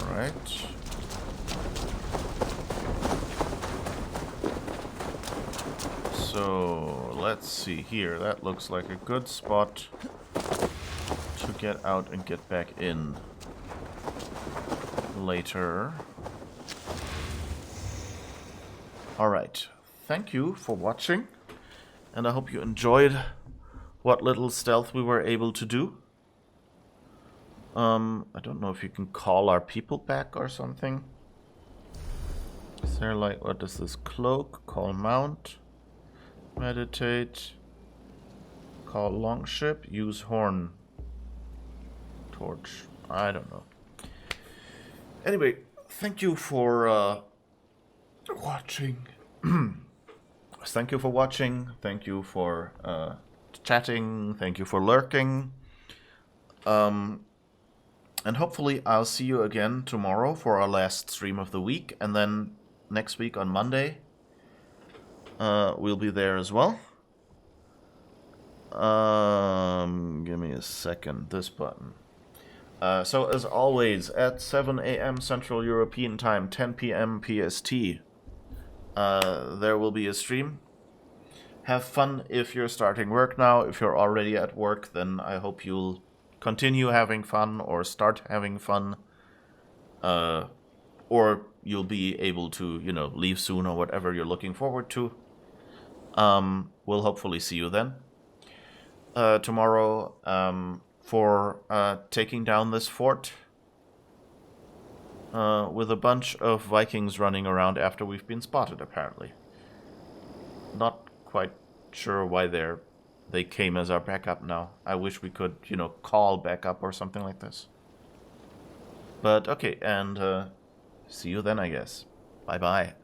Alright. So, let's see here. That looks like a good spot to get out and get back in later. Alright. Thank you for watching, and I hope you enjoyed what little stealth we were able to do. I don't know if you can call our people back or something. Is there like, what is this? Cloak, call mount, meditate, call longship, use horn, torch. I don't know. Anyway, thank you for watching. Thank you for watching. Thank you for chatting. Thank you for lurking. And hopefully I'll see you again tomorrow for our last stream of the week. And then next week on Monday, we'll be there as well. Give me a second. This button. So as always, at 7 a.m. Central European Time, 10 p.m. PST, there will be a stream. Have fun if you're starting work now. If you're already at work, then I hope you'll continue having fun or start having fun. Or you'll be able to, you know, leave soon or whatever you're looking forward to. We'll hopefully see you then. Tomorrow, for taking down this fort. With a bunch of Vikings running around after we've been spotted, apparently. Not quite sure why they came as our backup now. I wish we could, you know, call backup or something like this. But okay, and see you then, I guess. Bye-bye.